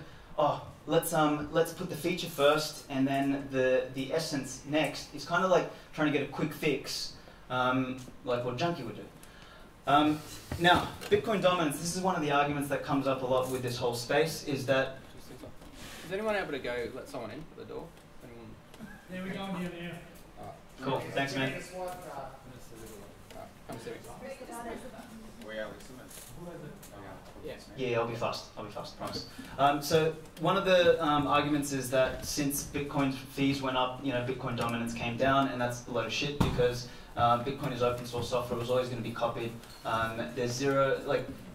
let's put the feature first and then the essence next is kind of like trying to get a quick fix, like what Junkie would do. Now, Bitcoin dominance, this is one of the arguments that comes up a lot with this whole space, is that... Is anyone able to go let someone in at the door? There we go, I'm here now. Cool, thanks man. Come see me. Yeah, I'll be fast, promise. So one of the arguments is that since Bitcoin's fees went up, Bitcoin dominance came down, and that's a load of shit because Bitcoin is open source software, it was always going to be copied. There's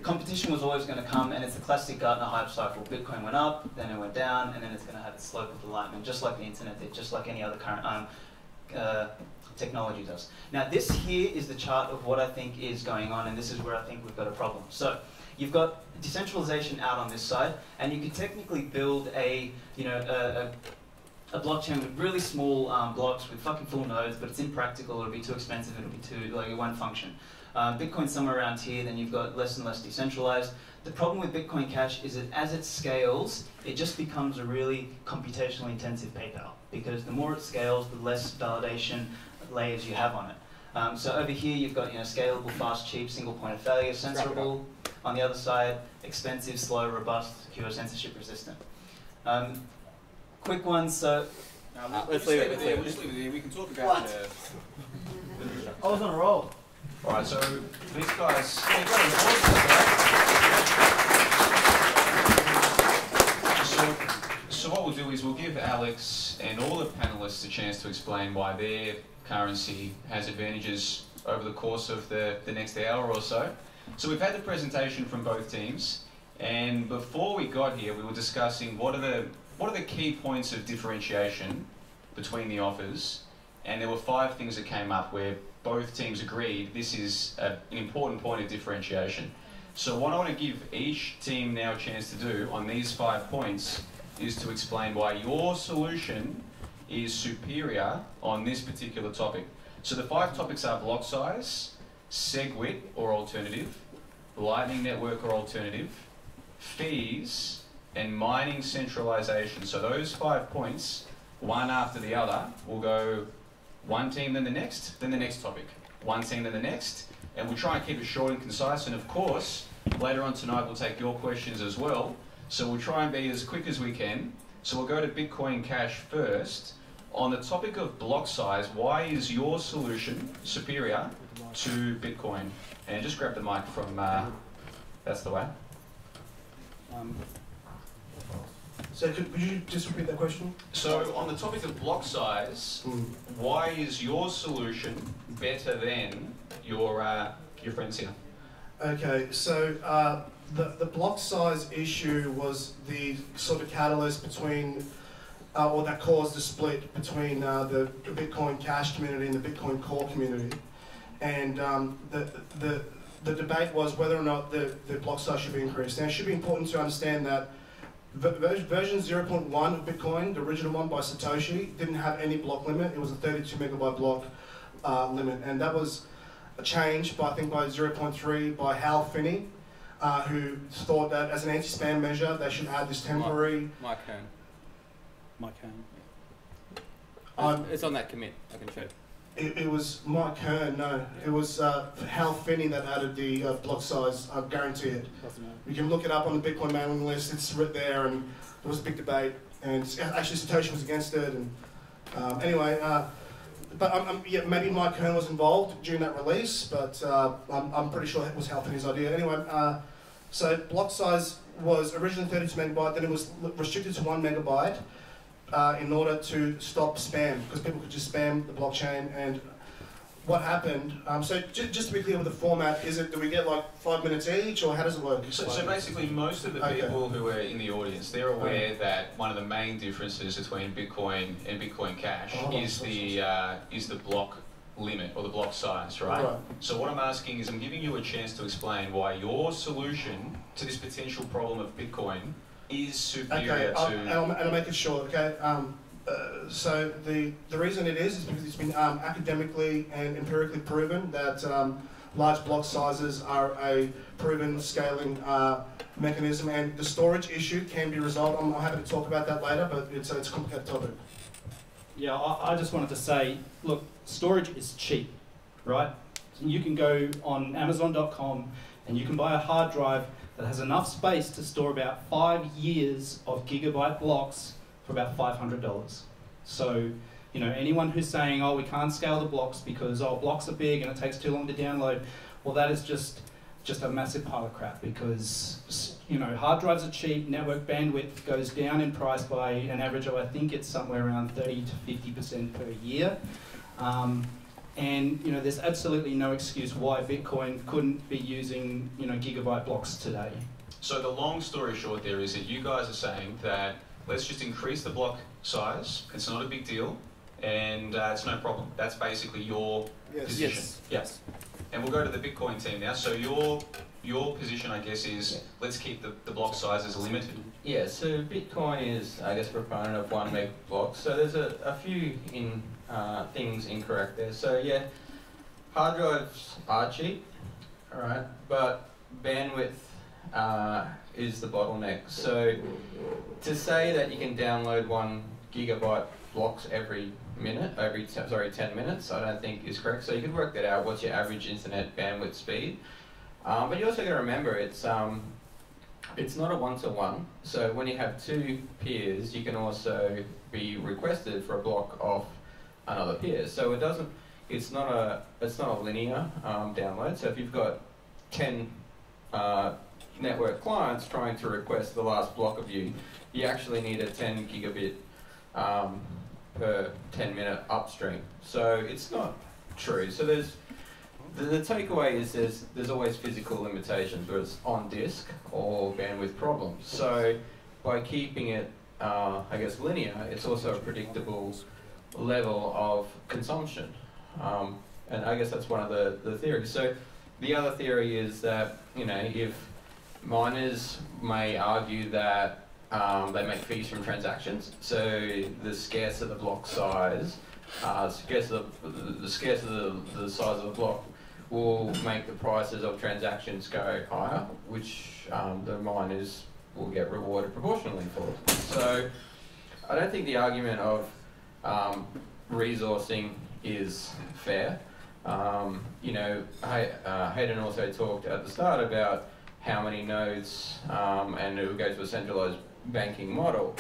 competition was always going to come, and it's a classic Gartner hype cycle. Bitcoin went up, then it went down, and then it's going to have its slope of enlightenment, just like the internet, just like any other current technology does. Now this here is the chart of what I think is going on, and this is where I think we've got a problem. So you've got decentralization out on this side, and you could technically build a a blockchain with really small blocks with fucking full nodes, but it's impractical, it'll be too expensive, it'll be too, like, it won't function. Bitcoin's somewhere around here, then you've got less and less decentralized. The problem with Bitcoin Cash is that as it scales, it just becomes a really computationally intensive PayPal, because the more it scales, the less validation layers you have on it. So over here you've got, you know, scalable, fast, cheap, single point of failure, censorable. On the other side, expensive, slow, robust, secure, censorship resistant. Quick ones, so... Let's leave it there. We can talk about What? I was on a roll. Alright, so these guys... So what we'll do is we'll give Alex and all the panelists a chance to explain why their currency has advantages over the course of the next hour or so. So we've had the presentation from both teams, and before we got here we were discussing what are the key points of differentiation between the offers, and there were 5 things that came up where both teams agreed this is an important point of differentiation. So what I want to give each team now a chance to do on these 5 points is to explain why your solution is superior on this particular topic. So the 5 topics are block size, SegWit or alternative, Lightning Network or alternative, fees, and mining centralization. So those 5 points, one after the other, will go one team then the next topic, one team then the next, and we'll try and keep it short and concise. And of course, later on tonight we'll take your questions as well. So we'll try and be as quick as we can. So we'll go to Bitcoin Cash first. On the topic of block size, why is your solution superior to Bitcoin? And just grab the mic from, that's the way. So could you just repeat that question? So on the topic of block size, why is your solution better than your friends here? Okay, so the block size issue was the sort of catalyst between, or that caused the split between the Bitcoin Cash community and the Bitcoin Core community. And the debate was whether or not the block size should be increased. Now it should be important to understand that version 0.1 of Bitcoin, the original one by Satoshi, didn't have any block limit. It was a 32 megabyte block limit, and that was changed by, I think, by 0.3 by Hal Finney, who thought that as an anti-spam measure they should add this temporary... Mike Hearn. It's on that commit, I can show you. It was Mike Hearn, no. It was Hal Finney that added the block size, I guarantee it. You can look it up on the Bitcoin mailing list, it's written there, and there was a big debate, and actually Satoshi was against it, and anyway, but yeah, maybe Mike Hearn was involved during that release, but I'm pretty sure it was Hal Finney's idea. Anyway, so block size was originally 32 megabyte, then it was restricted to 1 megabyte, in order to stop spam, because people could just spam the blockchain. And what happened, so just to be clear with the format, is it, do we get like 5 minutes each, or how does it work? So basically most of the people who are in the audience, they're aware that one of the main differences between Bitcoin and Bitcoin Cash is the block limit, or the block size, right? So what I'm asking is, I'm giving you a chance to explain why your solution to this potential problem of Bitcoin is superior to... and I'll make it short, okay? So the reason it is because it's been academically and empirically proven that large block sizes are a proven scaling mechanism, and the storage issue can be resolved. I'm happy to talk about that later, but it's a complicated topic. Yeah, I just wanted to say, look, storage is cheap, right? You can go on Amazon.com and you can buy a hard drive that has enough space to store about 5 years of gigabyte blocks for about $500. So, you know, anyone who's saying, oh, we can't scale the blocks because, oh, blocks are big and it takes too long to download, well, that is just a massive pile of crap, because, you know, hard drives are cheap, network bandwidth goes down in price by an average of, I think it's somewhere around 30 to 50% per year. And you know, there's absolutely no excuse why Bitcoin couldn't be using, you know, gigabyte blocks today. So the long story short there is that you guys are saying that let's just increase the block size, it's not a big deal, and it's no problem. That's basically your position. Yes. And we'll go to the Bitcoin team now. So your your position, I guess, is let's keep the block sizes limited. Yeah, so Bitcoin is, I guess, a proponent of 1 meg blocks. So there's a few things incorrect there. So yeah, hard drives are cheap, all right, but bandwidth is the bottleneck. So to say that you can download 1 gigabyte blocks every minute, 10 minutes, I don't think is correct. So you could work that out. What's your average internet bandwidth speed? But you also got to remember it's not a one-to-one. So when you have 2 peers, you can also be requested for a block off another peer. So it's not a linear download. So if you've got 10 network clients trying to request the last block of you, you actually need a 10 gigabit per 10-minute upstream. So it's not true. So the takeaway is there's always physical limitations, whether it's on disk or bandwidth problems. So by keeping it, I guess, linear, it's also a predictable level of consumption. And I guess that's one of the theories. So the other theory is that, if miners may argue that they make fees from transactions, so the scarcer the block size, the scarcer the size of the block will make the prices of transactions go higher, which the miners will get rewarded proportionally for. So I don't think the argument of resourcing is fair. Hayden also talked at the start about how many nodes, and it will go to a centralized banking model,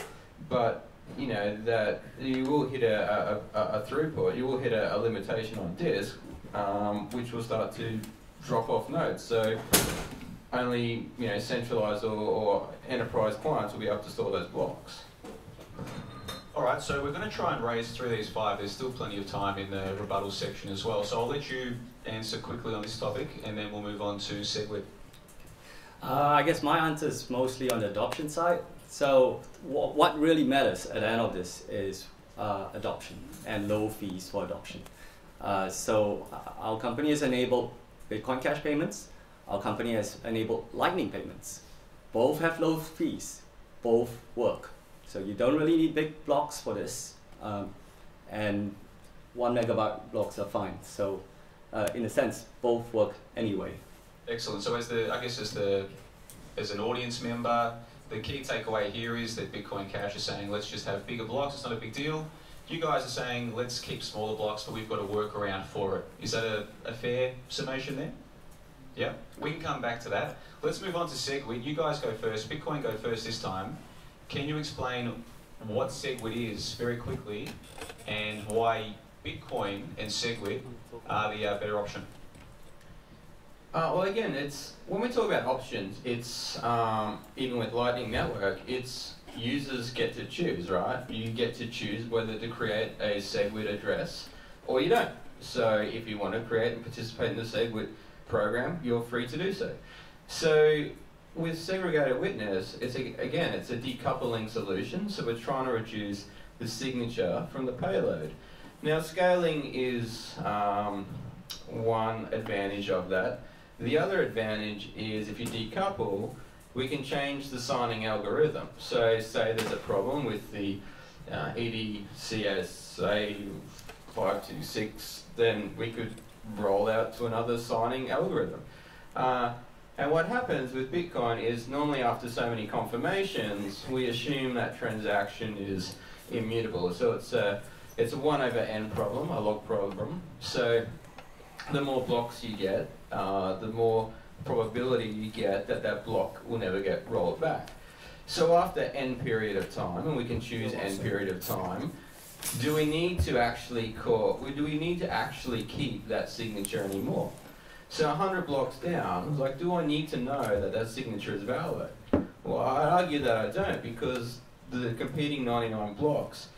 but that you will hit a throughput, you will hit a limitation on disk, which will start to drop off nodes. So only centralized or enterprise clients will be able to store those blocks. All right, so we're going to try and race through these 5. There's still plenty of time in the rebuttal section as well. So I'll let you answer quickly on this topic, and then we'll move on to SegWit. I guess my answer is mostly on the adoption side. So what really matters at the end of this is adoption and low fees for adoption. So our company has enabled Bitcoin Cash payments. Our company has enabled Lightning payments. Both have low fees. Both work. So you don't really need big blocks for this. And 1 megabyte blocks are fine. So in a sense, both work anyway. Excellent. So as an audience member, the key takeaway here is that Bitcoin Cash is saying, let's just have bigger blocks, it's not a big deal. You guys are saying, let's keep smaller blocks, but we've got to work around for it. Is that a fair summation there? Yeah, we can come back to that. Let's move on to SegWit. You guys go first. Bitcoin go first this time. Can you explain what SegWit is very quickly and why Bitcoin and SegWit are the better option? Well, again, when we talk about options, it's even with Lightning Network, it's users get to choose, right? You get to choose whether to create a SegWit address or you don't. So if you want to create and participate in the SegWit program, you're free to do so. So with segregated witness, it's a decoupling solution. So we're trying to reduce the signature from the payload. Now, scaling is one advantage of that. The other advantage is if you decouple, we can change the signing algorithm. So say there's a problem with the EDCSA 526, then we could roll out to another signing algorithm. And what happens with Bitcoin is normally after so many confirmations, we assume that transaction is immutable. So it's a 1/n problem, a log problem. So the more blocks you get, the more probability you get that that block will never get rolled back. So after n period of time, and we can choose n period of time, do we need to actually keep that signature anymore? So 100 blocks down, like, do I need to know that that signature is valid? Well, I argue that I don't, because the competing 99 blocks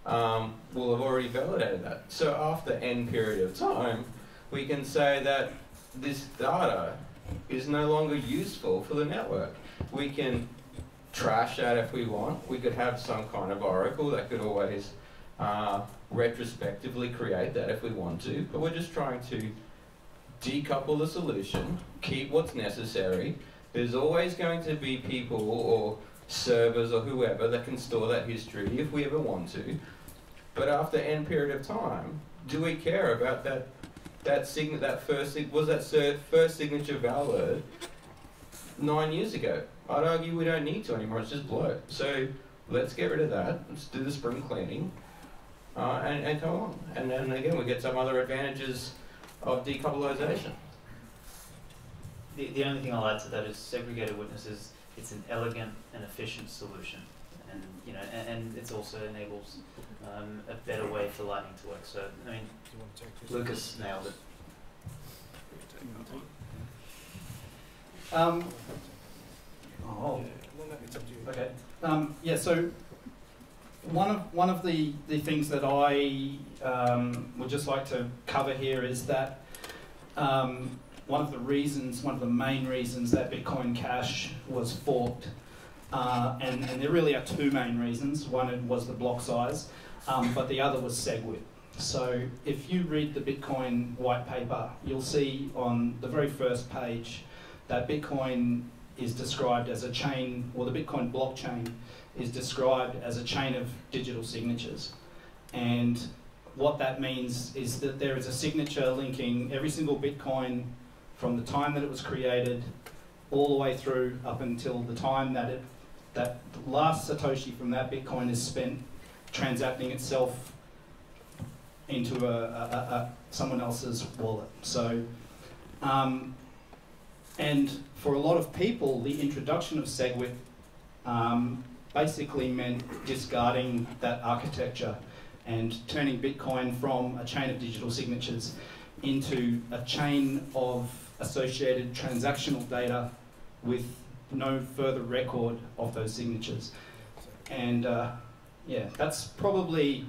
will have already validated that. So after n period of time, we can say that this data is no longer useful for the network. We can trash that if we want. We could have some kind of oracle that could always retrospectively create that if we want to, but we're just trying to decouple the solution, keep what's necessary. There's always going to be people or servers or whoever that can store that history if we ever want to. But after n period of time, do we care about was that first signature valid 9 years ago? I'd argue we don't need to anymore. It's just bloat. So let's get rid of that. Let's do the spring cleaning, and come on. And then again, we get some other advantages of decouplisation. The only thing I'll add to that is segregated witnesses. It's an elegant and efficient solution, and and it also enables a better way for Lightning to work. So I mean, Lucas nailed it. Okay. Yeah. So one of the things that I would just like to cover here is that one of the main reasons that Bitcoin Cash was forked, and there really are two main reasons. One was the block size, but the other was SegWit. So if you read the Bitcoin white paper, you'll see on the very first page that Bitcoin is described as a chain, or the Bitcoin blockchain is described as a chain of digital signatures. And what that means is that there is a signature linking every single Bitcoin from the time that it was created all the way through up until the time that that last Satoshi from that Bitcoin is spent transacting itself into someone else's wallet. So, and for a lot of people, the introduction of SegWit basically meant discarding that architecture and turning Bitcoin from a chain of digital signatures into a chain of associated transactional data with no further record of those signatures. And yeah, that's probably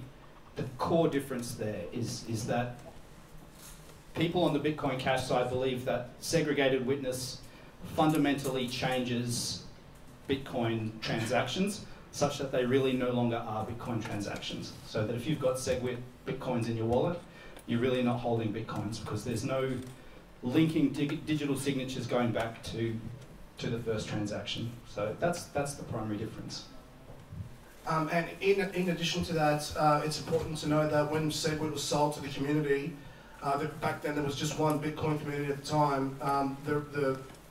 the core difference there, is that people on the Bitcoin Cash side believe that segregated witness fundamentally changes Bitcoin transactions such that they really no longer are Bitcoin transactions. So that if you've got SegWit Bitcoins in your wallet, you're really not holding Bitcoins because there's no linking digital signatures going back to the first transaction. So that's the primary difference. And in addition to that, it's important to know that when SegWit was sold to the community, back then there was just one Bitcoin community at the time,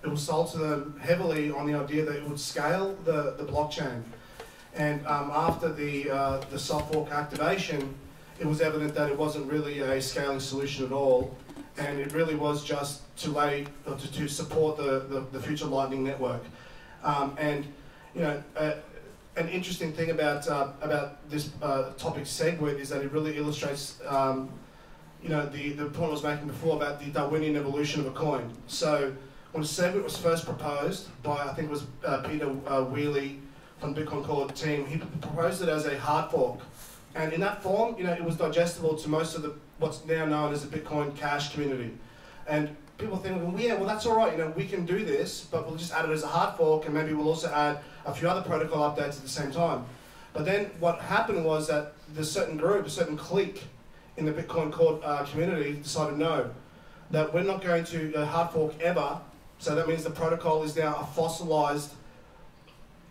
it was sold to them heavily on the idea that it would scale the blockchain. And after the soft fork activation, it was evident that it wasn't really a scaling solution at all, and it really was just to support the future Lightning Network. And you know, an interesting thing about this topic SegWit is that it really illustrates you know, the point I was making before about the Darwinian evolution of a coin. So when SegWit was first proposed by, I think it was Peter Wheely from the Bitcoin Core team, he proposed it as a hard fork. And in that form, you know, it was digestible to most of what's now known as the Bitcoin Cash community. And people think, well, yeah, well, that's all right, you know, we can do this, but we'll just add it as a hard fork, and maybe we'll also add a few other protocol updates at the same time. But then what happened was that there's a certain group, a certain clique in the Bitcoin Core community decided no, that we're not going to hard fork ever. So that means the protocol is now a fossilized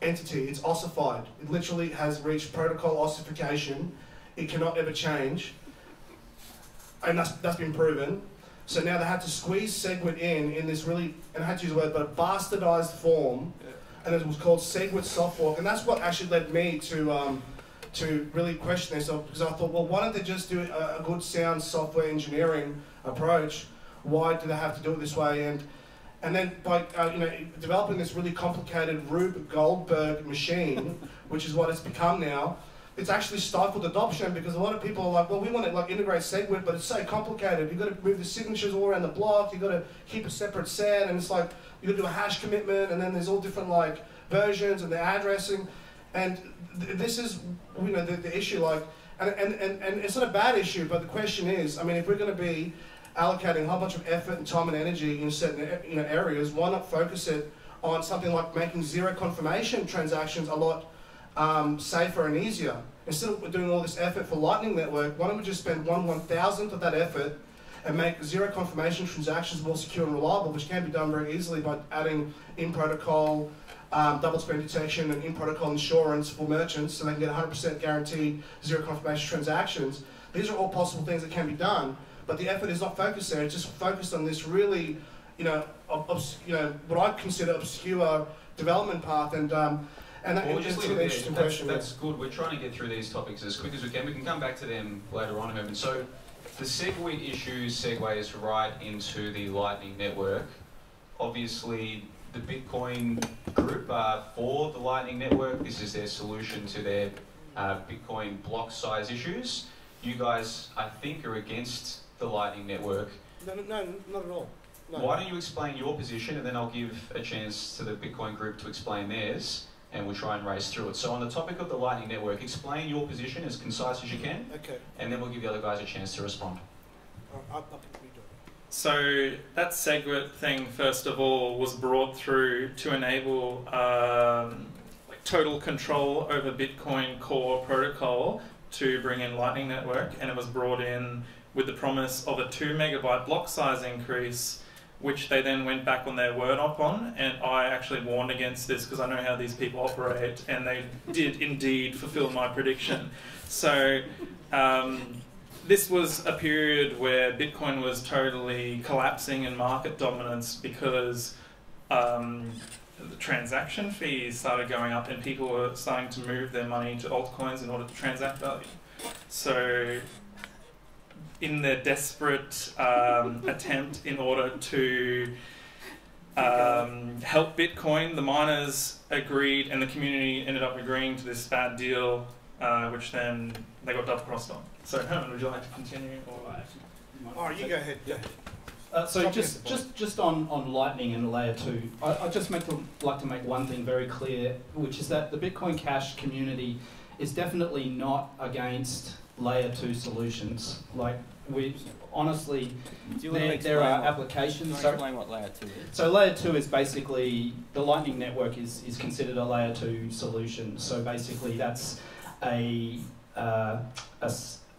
entity. It's ossified. It literally has reached protocol ossification. It cannot ever change, and that's been proven. So now they had to squeeze SegWit in this really, and I had to use the word, but bastardized form, and it was called SegWit soft fork, and that's what actually led me to really question this, because I thought, well, why don't they just do a good sound software engineering approach? Why do they have to do it this way? And then by you know, developing this really complicated Rube Goldberg machine, which is what it's become now, it's actually stifled adoption, because a lot of people are like, well, we want to like integrate SegWit, but it's so complicated. You've got to move the signatures all around the block. You've got to keep a separate set, and it's like you've got to do a hash commitment, and then there's all different like versions and the addressing, and this is, you know, the issue. Like, and it's not a bad issue, but the question is, I mean, if we're going to be allocating a whole bunch of effort and time and energy in certain areas, why not focus it on something like making zero confirmation transactions a lot safer and easier? Instead of doing all this effort for Lightning Network, why don't we just spend 1/1000th of that effort and make zero confirmation transactions more secure and reliable, which can be done very easily by adding in-protocol double spend detection and in-protocol insurance for merchants so they can get 100% guaranteed zero confirmation transactions. These are all possible things that can be done, but the effort is not focused there. It's just focused on this really, what I consider obscure development path, and that Well, is just an leave it there. interesting question. That's good. We're trying to get through these topics as quick as we can. We can come back to them later on, Herman. So the Segwit issue segues right into the Lightning Network. Obviously, the Bitcoin group are for the Lightning Network. This is their solution to their Bitcoin block size issues. You guys, I think, are against the Lightning Network. No, not at all. No. Why don't you explain your position, and then I'll give a chance to the Bitcoin group to explain theirs, and we'll try and race through it. So on the topic of the Lightning Network, explain your position as concise as you can, Okay. and then we'll give the other guys a chance to respond. I'll redo it. So that Segwit thing, first of all, was brought through to enable total control over Bitcoin Core protocol to bring in Lightning Network, and it was brought in with the promise of a 2 megabyte block size increase, which they then went back on their word upon, and I actually warned against this because I know how these people operate, and they did indeed fulfill my prediction. So this was a period where Bitcoin was totally collapsing in market dominance because the transaction fees started going up and people were starting to move their money to altcoins in order to transact value. So in their desperate attempt in order to help Bitcoin, the miners agreed and the community ended up agreeing to this bad deal, which then they got double-crossed on. So Herman, would you like to continue? All right, you go ahead. Go ahead. So just on Lightning and Layer 2, I just like to make one thing very clear, which is that the Bitcoin Cash community is definitely not against Layer 2 solutions. Like, we honestly, there are applications. So explain what Layer 2 is. So Layer 2 is basically, the Lightning Network is considered a Layer 2 solution. So basically that's a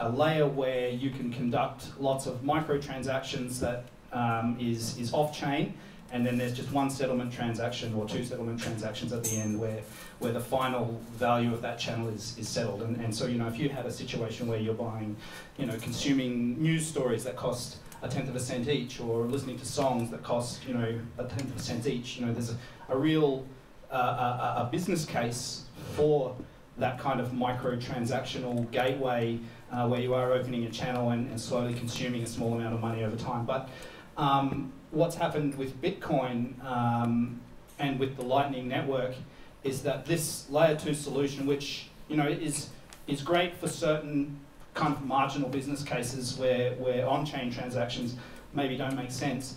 layer where you can conduct lots of microtransactions that is off-chain, and then there's just one settlement transaction or two settlement transactions at the end where the final value of that channel is settled. And so, if you have a situation where you're buying, consuming news stories that cost 1/10 of a cent each, or listening to songs that cost, 1/10 of a cent each, there's a real a business case for that kind of micro-transactional gateway where you are opening a channel and slowly consuming a small amount of money over time. But what's happened with Bitcoin and with the Lightning Network is that this Layer 2 solution, which is great for certain kind of marginal business cases where on-chain transactions maybe don't make sense,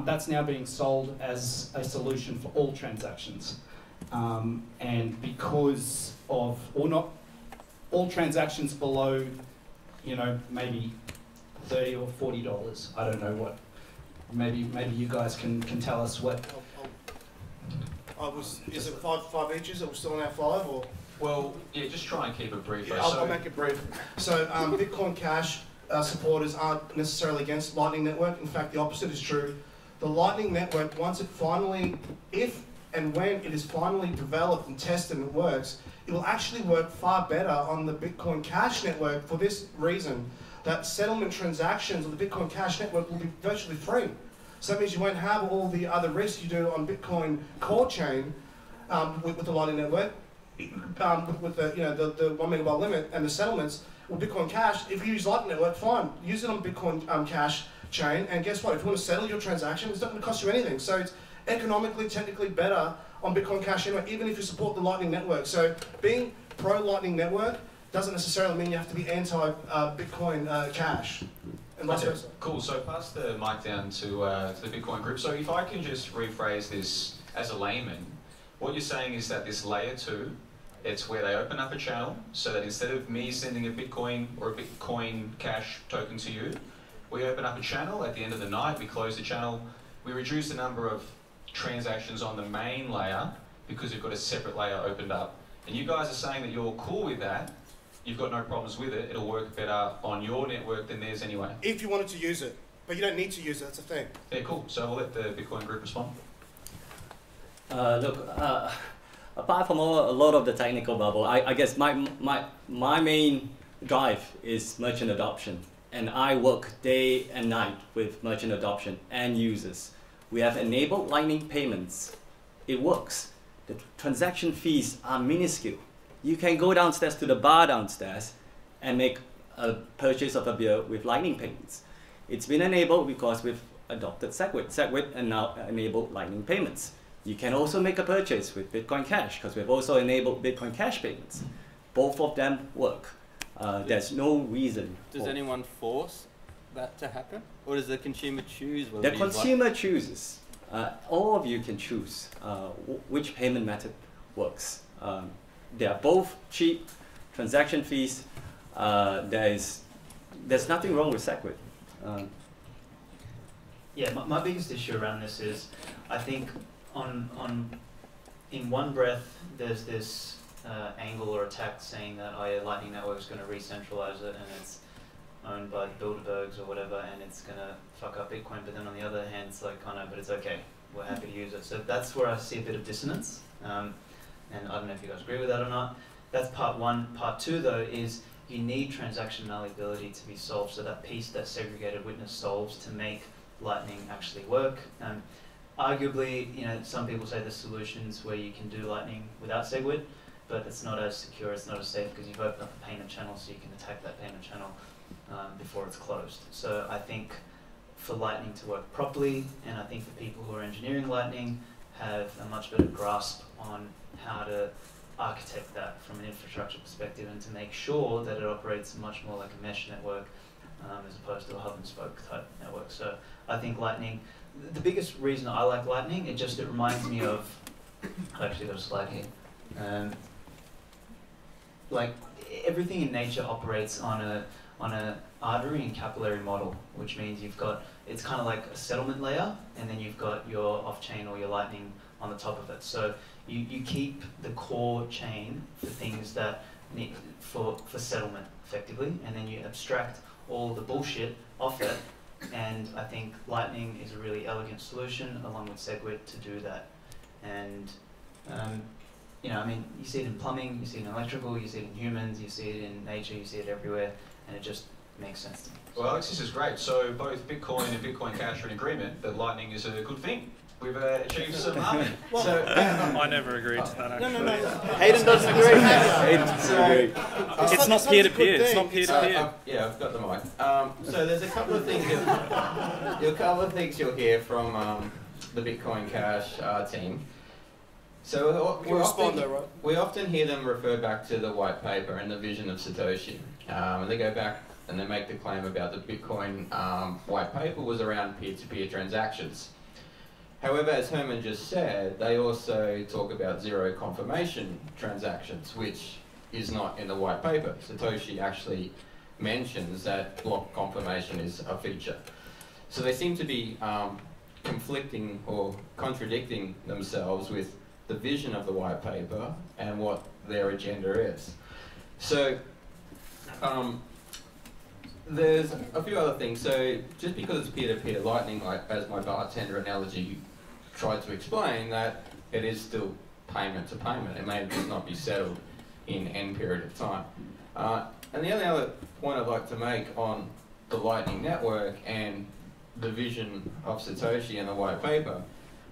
that's now being sold as a solution for all transactions. And because of, or not all transactions below, maybe $30 or $40. I don't know what. Maybe you guys can tell us what. Is it five each? Is it still on our 5 or? Well, yeah, just try and keep it brief. Yeah, I'll make it brief. So Bitcoin Cash supporters aren't necessarily against Lightning Network. In fact, the opposite is true. The Lightning Network, once it finally, if and when it is finally developed and tested and works, it will actually work far better on the Bitcoin Cash network for this reason, that settlement transactions on the Bitcoin Cash network will be virtually free. So that means you won't have all the other risks you do on Bitcoin core chain with the Lightning Network, with the 1 megabyte limit and the settlements. With Bitcoin Cash, if you use Lightning Network, fine, use it on Bitcoin Cash chain, and guess what? If you want to settle your transaction, it's not going to cost you anything. So it's economically, technically better on Bitcoin Cash anyway, even if you support the Lightning Network. So being pro-Lightning Network doesn't necessarily mean you have to be anti-Bitcoin Cash. And vice versa. Cool, so pass the mic down to the Bitcoin group. So if I can just rephrase this as a layman, what you're saying is that this Layer 2, it's where they open up a channel so that instead of me sending a Bitcoin or a Bitcoin Cash token to you, we open up a channel. At the end of the night, we close the channel. We reduce the number of transactions on the main layer because we've got a separate layer opened up. And you guys are saying that you're cool with that. You've got no problems with it. It'll work better on your network than theirs anyway. If you wanted to use it. But you don't need to use it, that's the thing. Yeah, cool. So we'll let the Bitcoin group respond. Look, apart from a lot of the technical bubble, I guess my main drive is merchant adoption. And I work day and night with merchant adoption and users. We have enabled Lightning payments. It works. The transaction fees are minuscule. You can go downstairs to the bar downstairs and make a purchase of a beer with Lightning payments. It's been enabled because we've adopted SegWit. SegWit and now enabled Lightning payments. You can also make a purchase with Bitcoin Cash because we've also enabled Bitcoin Cash payments. Both of them work. There's no reason. Does anyone force that to happen? Or does the consumer choose whether The to use consumer chooses. All of you can choose which payment method works. They are both cheap, transaction fees. There's nothing wrong with SegWit. Yeah, my biggest issue around this is, I think in one breath, there's this angle or attack saying that Lightning Network is going to re-centralize it and it's owned by the Bilderbergs or whatever and it's going to fuck up Bitcoin. But then on the other hand, it's like, oh no, but it's okay. We're happy to use it. So that's where I see a bit of dissonance. And I don't know if you guys agree with that or not. That's part one. Part two, though, is you need transaction malleability to be solved. So that piece that segregated witness solves to make Lightning actually work. Arguably, you know, some people say there's solutions where you can do Lightning without SegWit, but it's not as secure, it's not as safe because you've opened up a payment channel so you can attack that payment channel before it's closed. So I think for Lightning to work properly, and I think the people who are engineering Lightning have a much better grasp on how to architect that from an infrastructure perspective and to make sure that it operates much more like a mesh network as opposed to a hub and spoke type network. So I think Lightning, the biggest reason I like Lightning, it reminds me of, I've actually got a slide here. Like everything in nature operates on a artery and capillary model, which means you've got, it's kind of like a settlement layer, and then you've got your off-chain or your Lightning on the top of it. So you keep the core chain for things that need for settlement effectively, and then you abstract all the bullshit off it. And I think Lightning is a really elegant solution along with SegWit to do that. And you know, I mean, you see it in plumbing, you see it in electrical, you see it in humans, you see it in nature, you see it everywhere, and it just makes sense to me. Well, Alex, this is great. So both Bitcoin and Bitcoin Cash are in agreement that Lightning is a good thing. We've achieved some harmony. So, I never agreed to that, actually. No. Hayden doesn't agree. It's not peer-to-peer. It's not peer-to-peer. Yeah, I've got the mic. So there's a couple of things you'll hear from the Bitcoin Cash team. So we often hear them refer back to the white paper and the vision of Satoshi. And they go back and they make the claim about the Bitcoin white paper was around peer-to-peer transactions. However, as Herman just said, they also talk about zero confirmation transactions, which is not in the white paper. Satoshi actually mentions that block confirmation is a feature. So they seem to be conflicting or contradicting themselves with the vision of the white paper and what their agenda is. So there's a few other things. So just because it's peer-to-peer, Lightning, like as my bartender analogy tried to explain, that it is still payment to payment. It may just not be settled in N period of time. And the only other point I'd like to make on the Lightning Network and the vision of Satoshi and the white paper,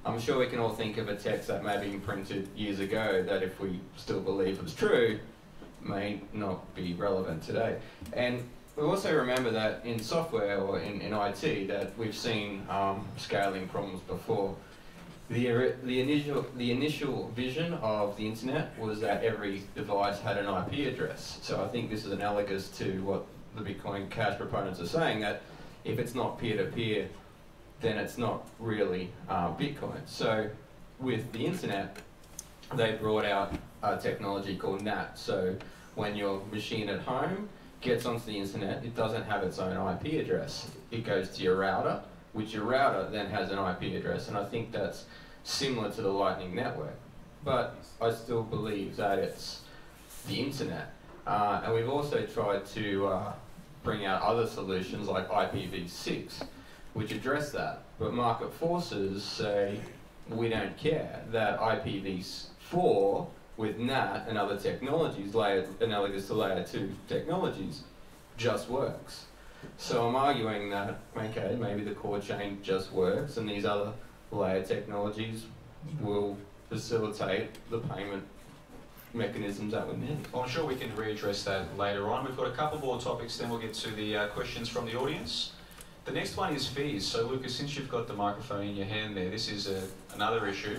I'm sure we can all think of a text that may have been printed years ago that if we still believe was true, may not be relevant today. And we also remember that in software or in IT that we've seen scaling problems before. The initial vision of the internet was that every device had an IP address. So I think this is analogous to what the Bitcoin Cash proponents are saying, that if it's not peer-to-peer, then it's not really Bitcoin. So with the internet, they brought out a technology called NAT. So when your machine at home gets onto the internet, it doesn't have its own IP address. It goes to your router, which your router then has an IP address, and I think that's similar to the Lightning Network. But I still believe that it's the internet. And we've also tried to bring out other solutions like IPv6, which address that. But market forces say, we don't care, that IPv4 with NAT and other technologies, analogous to layer 2 technologies, just works. So I'm arguing that, okay, maybe the core chain just works and these other layer technologies will facilitate the payment mechanisms that we need. Well, I'm sure we can readdress that later on. We've got a couple more topics, then we'll get to the questions from the audience. The next one is fees. So Lucas, since you've got the microphone in your hand there, this is another issue.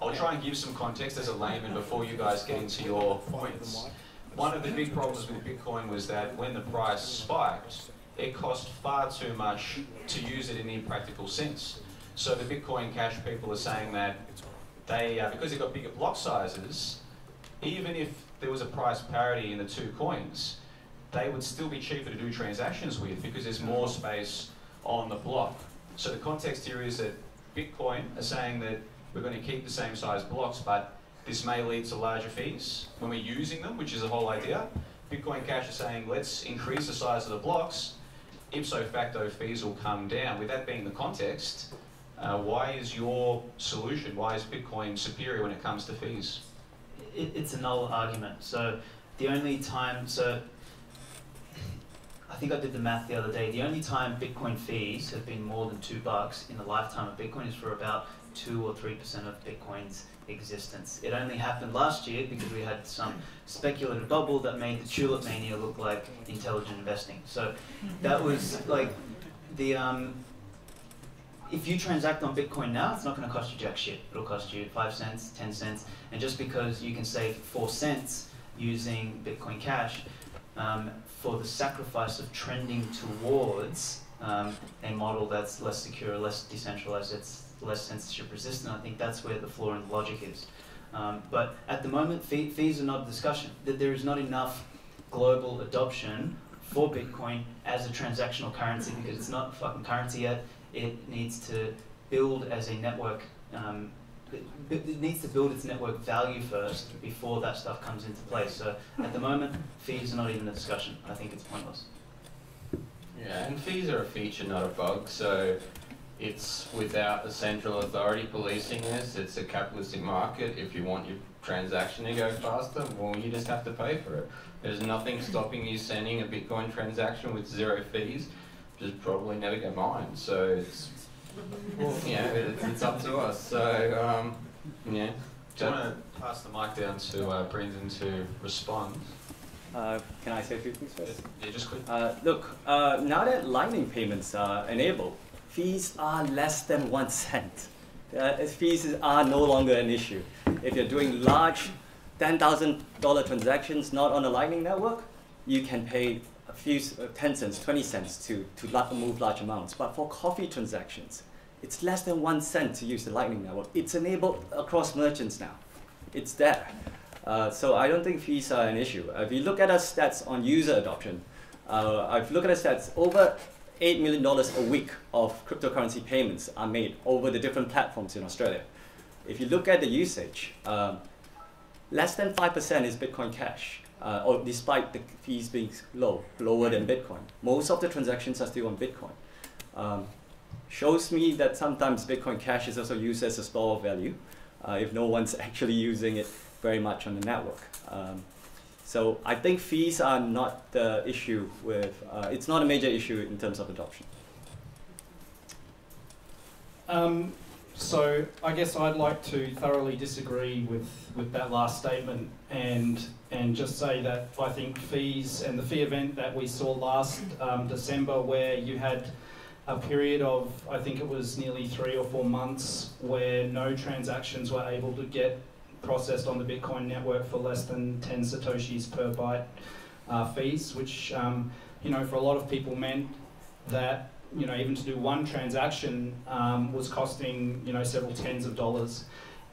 I'll try and give some context as a layman before you guys get into your points. One of the big problems with Bitcoin was that when the price spiked, it cost far too much to use it in any practical sense. So the Bitcoin Cash people are saying that they, because they've got bigger block sizes, even if there was a price parity in the two coins, they would still be cheaper to do transactions with because there's more space on the block. So the context here is that Bitcoin are saying that we're going to keep the same size blocks, but this may lead to larger fees when we're using them, which is the whole idea. Bitcoin Cash is saying, let's increase the size of the blocks. Ipso facto, fees will come down. With that being the context, why is your solution, why is Bitcoin superior when it comes to fees? It's a null argument. So the only time, I think I did the math the other day, the only time Bitcoin fees have been more than $2 in the lifetime of Bitcoin is for about 2 or 3% of Bitcoin's existence. It only happened last year because we had some speculative bubble that made the tulip mania look like intelligent investing. So that was like the, if you transact on Bitcoin now, it's not going to cost you jack shit. It'll cost you 5 cents, 10 cents, and just because you can save 4 cents using Bitcoin Cash, for the sacrifice of trending towards a model that's less secure, less decentralized, it's less censorship resistant, I think that's where the flaw in the logic is. But at the moment, fees are not a discussion. There is not enough global adoption for Bitcoin as a transactional currency because it's not a fucking currency yet. It needs to build as a network. It needs to build its network value first before that stuff comes into place. So at the moment, fees are not even a discussion. I think it's pointless. Yeah, and fees are a feature, not a bug. So it's without a central authority policing this. It's a capitalistic market. If you want your transaction to go faster, well, you just have to pay for it. There's nothing stopping you sending a Bitcoin transaction with 0 fees, which is probably never get mined. So it's, yeah, it's up to us. So, yeah. Do you want to pass the mic down to Brendan to respond? Can I say a few things first? Yeah, just quick. Look, now that Lightning payments are enabled, fees are less than 1 cent. Fees are no longer an issue. If you're doing large $10,000 transactions not on a Lightning network, you can pay a few 10 cents, 20 cents to move large amounts. But for coffee transactions, it's less than 1 cent to use the Lightning network. It's enabled across merchants now. It's there. So I don't think fees are an issue. If you look at our stats on user adoption, I've looked at the stats. Over $8 million a week of cryptocurrency payments are made over the different platforms in Australia. If you look at the usage, less than 5% is Bitcoin Cash, or despite the fees being lower than Bitcoin. Most of the transactions are still on Bitcoin. Shows me that sometimes Bitcoin Cash is also used as a store of value, if no one's actually using it very much on the network. So I think fees are not the issue with, it's not a major issue in terms of adoption. So I guess I'd like to thoroughly disagree with that last statement and just say that I think fees and the fee event that we saw last December, where you had a period of, I think it was nearly 3 or 4 months, where no transactions were able to get processed on the Bitcoin network for less than 10 Satoshis per byte fees, which you know, for a lot of people meant that, you know, even to do one transaction was costing, you know, several tens of dollars.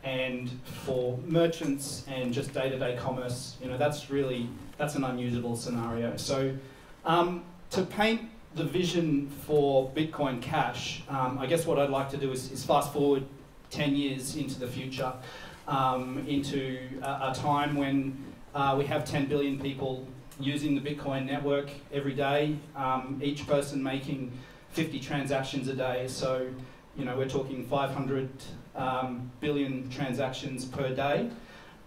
And for merchants and just day-to-day commerce, you know, that's an unusable scenario. So to paint the vision for Bitcoin Cash, I guess what I'd like to do is fast forward 10 years into the future, into a time when we have 10 billion people using the Bitcoin network every day, each person making 50 transactions a day. So, you know, we're talking 500 billion transactions per day.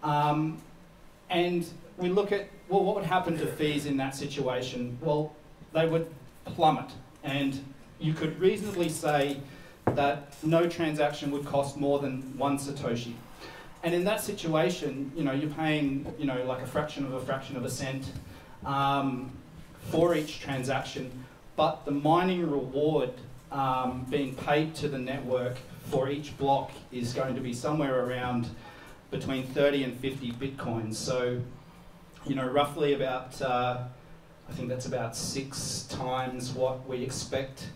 And we look at, well, what would happen to fees in that situation? Well, they would plummet. And you could reasonably say that no transaction would cost more than 1 Satoshi. And in that situation, you know, you're paying, you know, like a fraction of a cent for each transaction, but the mining reward being paid to the network for each block is going to be somewhere around between 30 and 50 Bitcoins. So, you know, roughly about, I think that's about 6 times what we expect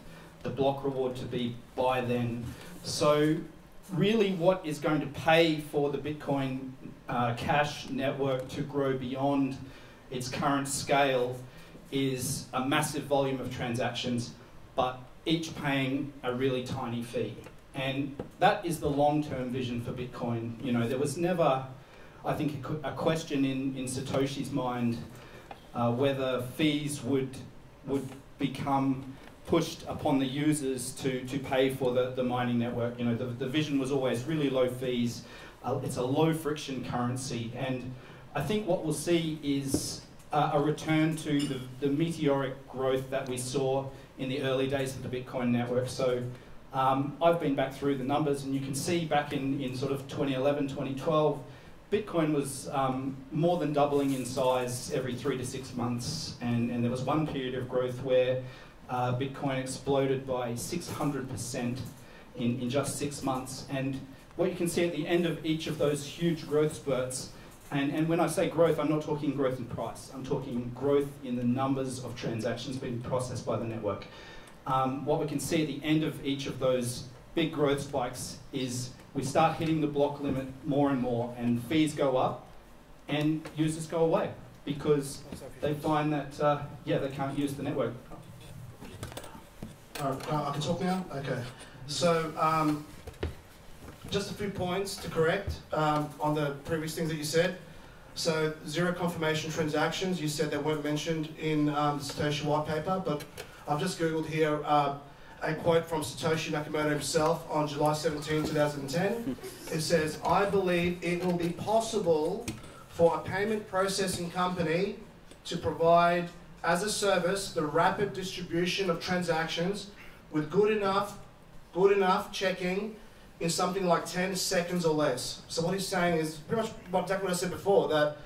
the block reward to be by then. So really what is going to pay for the Bitcoin Cash network to grow beyond its current scale is a massive volume of transactions, but each paying a really tiny fee. And that is the long-term vision for Bitcoin. You know, there was never, I think, a question in Satoshi's mind whether fees would become pushed upon the users to pay for the mining network. You know, the vision was always really low fees. It's a low friction currency. And I think what we'll see is a return to the meteoric growth that we saw in the early days of the Bitcoin network. So I've been back through the numbers, and you can see back in sort of 2011, 2012, Bitcoin was more than doubling in size every 3 to 6 months. And there was one period of growth where Bitcoin exploded by 600% in just 6 months. And what you can see at the end of each of those huge growth spurts, and when I say growth, I'm not talking growth in price, I'm talking growth in the numbers of transactions being processed by the network. What we can see at the end of each of those big growth spikes is we start hitting the block limit more and more, and fees go up and users go away because they find that, yeah, they can't use the network. Alright, I can talk now? Okay. So, just a few points to correct on the previous things that you said. So, zero confirmation transactions, you said they weren't mentioned in the Satoshi white paper, but I've just Googled here a quote from Satoshi Nakamoto himself on July 17, 2010. It says, "I believe it will be possible for a payment processing company to provide as a service the rapid distribution of transactions with good enough checking in something like 10 seconds or less." So what he's saying is pretty much exactly what I said before, that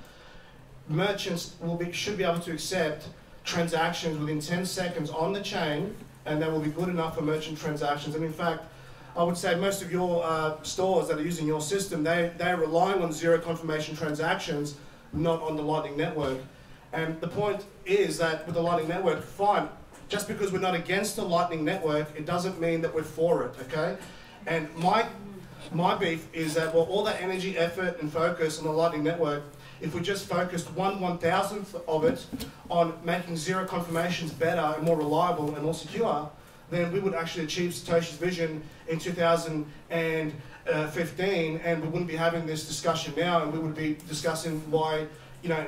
merchants should be able to accept transactions within 10 seconds on the chain, and that will be good enough for merchant transactions. And in fact, I would say most of your stores that are using your system, they're relying on zero confirmation transactions, not on the Lightning Network. And the point is that with the Lightning Network, fine, just because we're not against the Lightning Network, it doesn't mean that we're for it, okay? And my beef is that, well, all that energy, effort, and focus on the Lightning Network, if we just focused 1/1000th of it on making zero confirmations better and more reliable and more secure, then we would actually achieve Satoshi's vision in 2015, and we wouldn't be having this discussion now, and we would be discussing why, you know,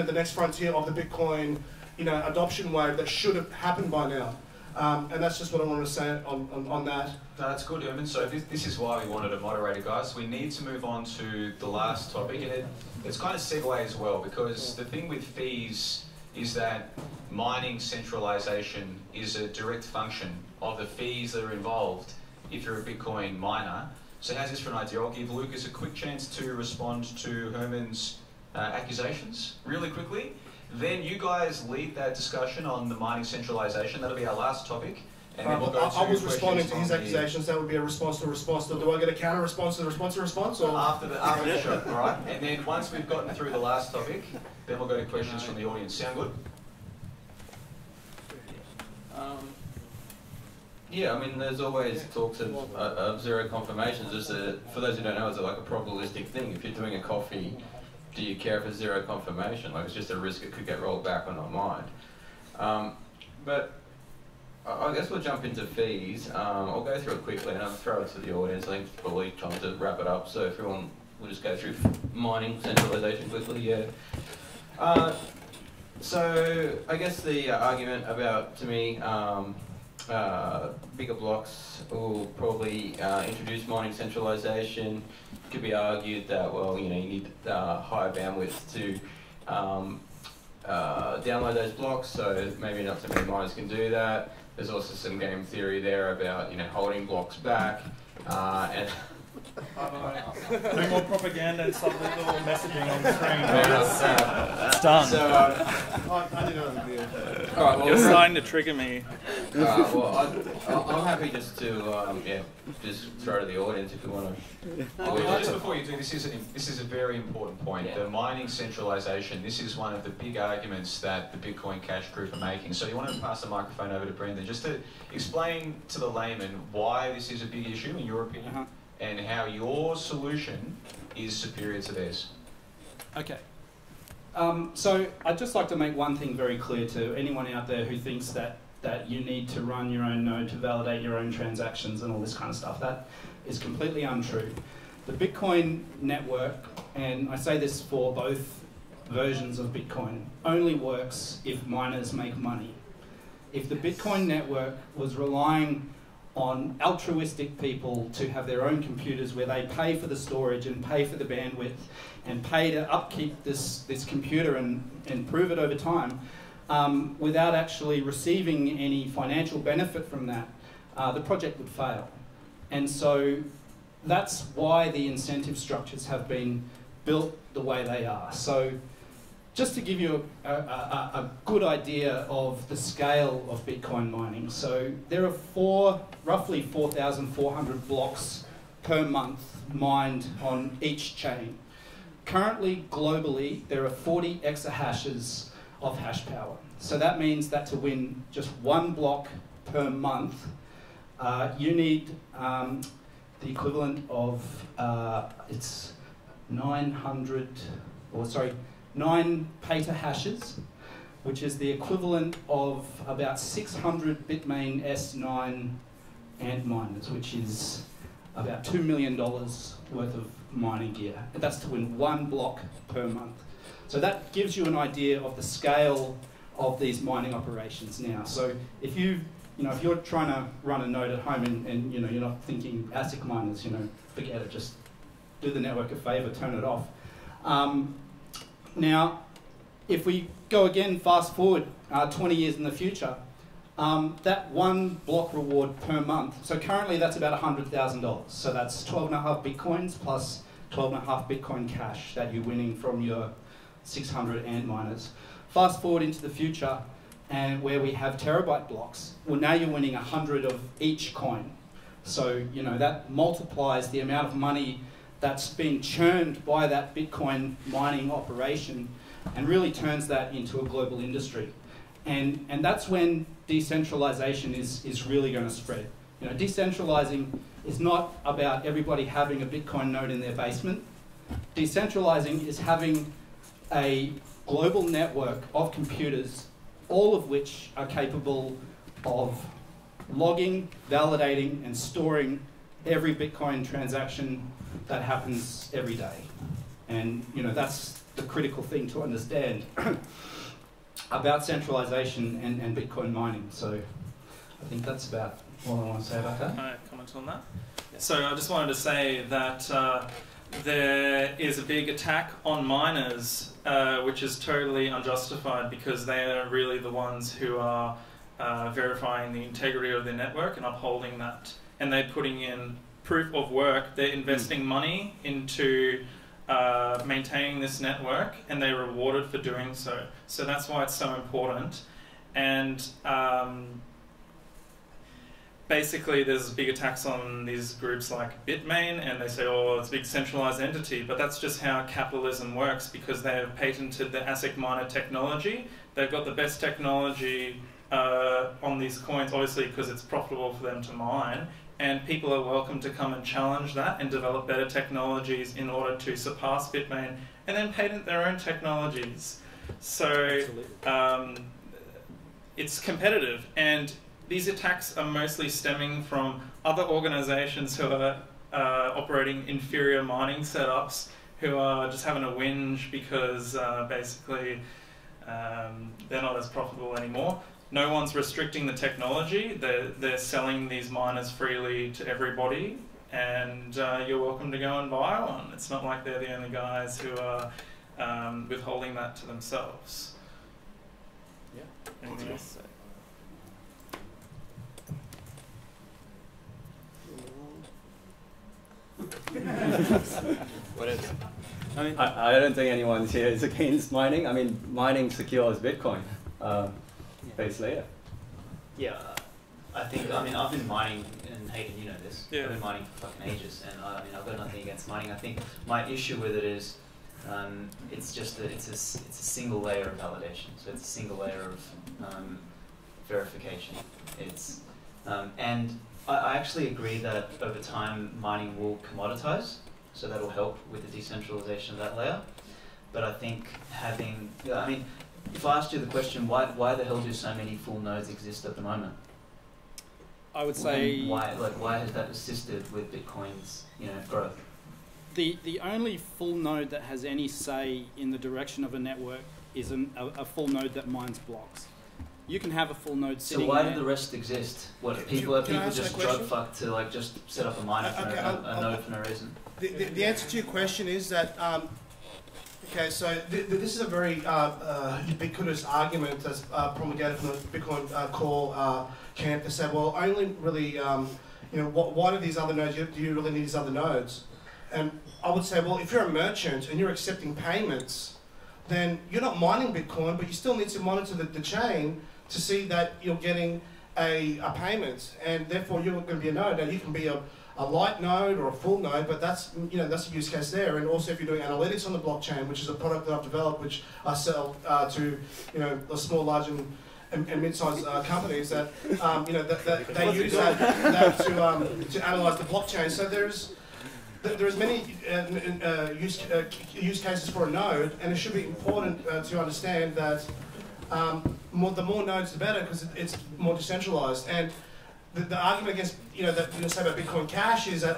the next frontier of the Bitcoin, adoption wave that should have happened by now. And that's just what I wanted to say on that. No, that's good, Ermin. So this is why we wanted a moderator, guys. We need to move on to the last topic, and it's kind of segue as well, because the thing with fees is that mining centralization is a direct function of the fees that are involved if you're a Bitcoin miner. So how's this for an idea? I'll give Lucas a quick chance to respond to Herman's accusations really quickly. Then you guys lead that discussion on the mining centralization. That'll be our last topic. And then we'll go I was to responding to his accusations. That would be a response to a response. So do I get a counter response to the response to response? Or? After the show, all right? And then once we've gotten through the last topic, then we'll go to questions from the audience. Sound good? Yeah, I mean, there's always talks of zero confirmations. Just for those who don't know, it's like a probabilistic thing. If you're doing a coffee, do you care if it's zero confirmation? Like, it's just a risk it could get rolled back or not mined. But I guess we'll jump into fees. I'll go through it quickly and I'll throw it to the audience. I think it's probably time to wrap it up. So if everyone will just go through mining centralization quickly, yeah. So I guess the argument about, to me, bigger blocks will probably introduce mining centralization. It could be argued that, well, you need higher bandwidth to download those blocks, so maybe not so many miners can do that. There's also some game theory there about holding blocks back, and No more propaganda and subliminal messaging on the screen. it's done. So, I didn't know that. all right, well, You're starting to trigger me. well, I'm happy just to just throw to the audience if you want to. Just before you do, this is a very important point. The mining centralization, this is one of the big arguments that the Bitcoin Cash group are making. So you want to pass the microphone over to Brendan just to explain to the layman why this is a big issue in your opinion and how your solution is superior to theirs. Okay. So I'd just like to make one thing very clear to anyone out there who thinks that you need to run your own node to validate your own transactions and all this kind of stuff. That is completely untrue. The Bitcoin network, and I say this for both versions of Bitcoin, only works if miners make money. If the Bitcoin network was relying on altruistic people to have their own computers where they pay for the storage and pay for the bandwidth and pay to upkeep this computer and improve it over time, without actually receiving any financial benefit from that, the project would fail. And so that's why the incentive structures have been built the way they are. So just to give you a good idea of the scale of Bitcoin mining, so there are roughly 4,400 blocks per month mined on each chain. Currently, globally, there are 40 exahashes of hash power. So that means that to win just one block per month, you need the equivalent of, it's 9 petahashes, which is the equivalent of about 600 Bitmain S9 Antminers, which is about $2 million worth of mining gear. And that's to win one block per month. So that gives you an idea of the scale of these mining operations now. So if if you're trying to run a node at home and you're not thinking ASIC miners, forget it, just do the network a favor, turn it off. Now, if we go again, fast forward 20 years in the future, that one block reward per month, so currently that's about $100,000. So that's 12.5 Bitcoins plus 12.5 Bitcoin Cash that you're winning from your 600 Antminers. Fast forward into the future, and where we have terabyte blocks, well, now you're winning 100 of each coin. So, that multiplies the amount of money that's being churned by that Bitcoin mining operation and really turns that into a global industry. And that's when decentralization is really going to spread. Decentralizing is not about everybody having a Bitcoin node in their basement. Decentralizing is having a global network of computers, all of which are capable of logging, validating, and storing every Bitcoin transaction that happens every day. And that's the critical thing to understand about centralization and Bitcoin mining. So I think that's about all I want to say about that. Can I comment on that? So I just wanted to say that there is a big attack on miners, which is totally unjustified because they are really the ones who are verifying the integrity of their network and upholding that. And they're putting in proof of work. They're investing money into maintaining this network, and they're rewarded for doing so. So that's why it's so important. And basically, there's big attacks on these groups like Bitmain, and they say, oh, it's a big centralized entity. But that's just how capitalism works, because they have patented the ASIC miner technology. They've got the best technology on these coins, obviously, because it's profitable for them to mine. And people are welcome to come and challenge that and develop better technologies in order to surpass Bitmain and then patent their own technologies. So it's competitive, and these attacks are mostly stemming from other organizations who are operating inferior mining setups, who are just having a whinge because basically they're not as profitable anymore. no one's restricting the technology. They're selling these miners freely to everybody, and you're welcome to go and buy one. It's not like they're the only guys who are withholding that to themselves. Yeah. Anyway. What else? I don't think anyone here is against mining. I mean, mining secures Bitcoin base layer. Yeah, I think, I mean, I've been mining, and Hayden, you know this, Yeah. I've been mining for fucking ages, and I mean, I've got nothing against mining. I think my issue with it is, it's just that it's a single layer of validation, so it's a single layer of verification. It's, and I actually agree that over time mining will commoditize, so that'll help with the decentralization of that layer. But I think having, I mean, if I asked you the question, why the hell do so many full nodes exist at the moment? I would say why has that assisted with Bitcoin's growth? the only full node that has any say in the direction of a network is a full node that mines blocks. You can have a full node sitting So why there. do the rest exist? What people Can I answer just that drug question? fuck to like just set up a miner for a node for no reason? The answer to your question is that, okay, so this is a very ubiquitous argument that's promulgated from the Bitcoin core camp to say, well, only really, why do these other nodes, do you really need these other nodes? And I would say, well, if you're a merchant and you're accepting payments, then you're not mining Bitcoin, but you still need to monitor the chain to see that you're getting a payment, and therefore you're going to be a node. Now you can be a light node or a full node, but that's that's a use case there. And also if you're doing analytics on the blockchain, which is a product that I've developed, which I sell to the small, large, and mid-sized companies that that they use that to analyze the blockchain. So there's many use cases for a node, and it should be important to understand that the more nodes the better, because it's more decentralized. And the argument against that say about Bitcoin Cash is that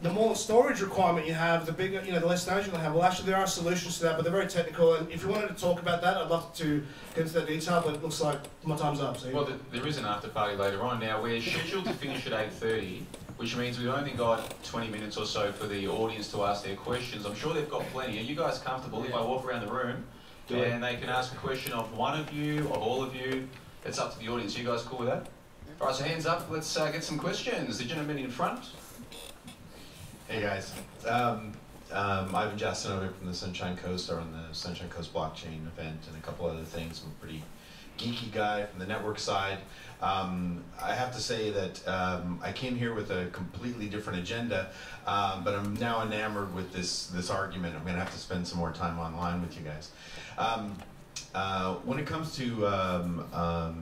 the more storage requirement you have, the bigger the less nodes you're going to have. Well, actually there are solutions to that, but they're very technical. And if you wanted to talk about that, I'd love to get into that detail. But it looks like my time's up. So well, there is an after party later on. Now we're scheduled to finish at 8:30. Which means we've only got 20 minutes or so for the audience to ask their questions. I'm sure they've got plenty. Are you guys comfortable if I walk around the room and they can ask a question of one of you, of all of you? It's up to the audience. You guys cool with that? All right, so hands up. Let's get some questions. The gentleman in front. Hey guys. I'm Justin over from the Sunshine Coast, or on the Sunshine Coast blockchain event and a couple other things. I'm a pretty geeky guy from the network side. I have to say that I came here with a completely different agenda, but I'm now enamored with this argument. I'm going to have to spend some more time online with you guys. When it comes to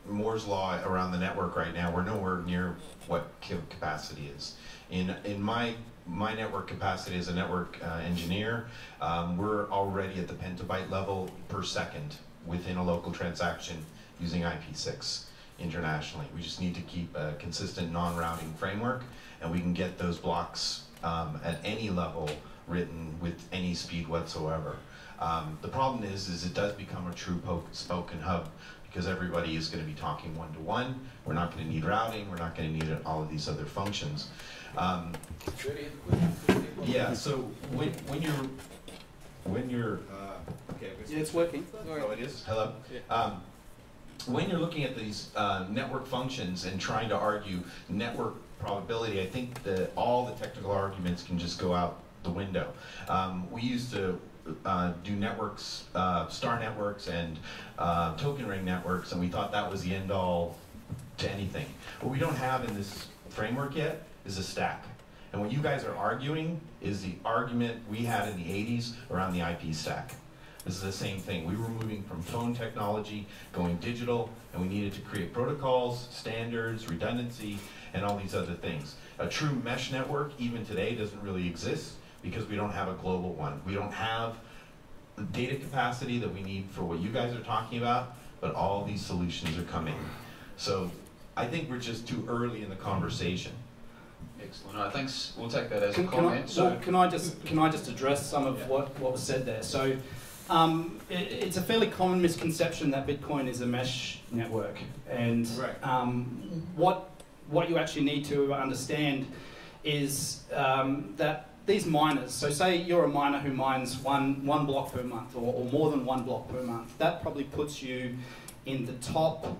Moore's Law around the network right now, we're nowhere near what capacity is. In my network capacity as a network engineer, we're already at the petabyte level per second within a local transaction using IP6 internationally. We just need to keep a consistent non-routing framework, and we can get those blocks at any level written with any speed whatsoever. The problem is it does become a true spoken hub, because everybody is going to be talking one-to-one. We're not going to need routing. We're not going to need all of these other functions. Yeah. So when you're okay, yeah, it's working. Oh, it is. Hello. Yeah. When you're looking at these network functions and trying to argue network probability, I think that all the technical arguments can just go out the window. We used to do networks, star networks and token ring networks, and we thought that was the end all to anything. What we don't have in this framework yet is a stack. And what you guys are arguing is the argument we had in the 80s around the IP stack. This is the same thing. We were moving from phone technology, going digital, and we needed to create protocols, standards, redundancy, and all these other things. A true mesh network, even today, doesn't really exist because we don't have a global one. We don't have the data capacity that we need for what you guys are talking about, but all these solutions are coming. So I think we're just too early in the conversation. Excellent. All right, thanks. We'll take that as a Can comment. I just address some of what was said there? So It's a fairly common misconception that Bitcoin is a mesh network, and what you actually need to understand is that these miners, so say you're a miner who mines one block per month, or more than one block per month, that probably puts you in the top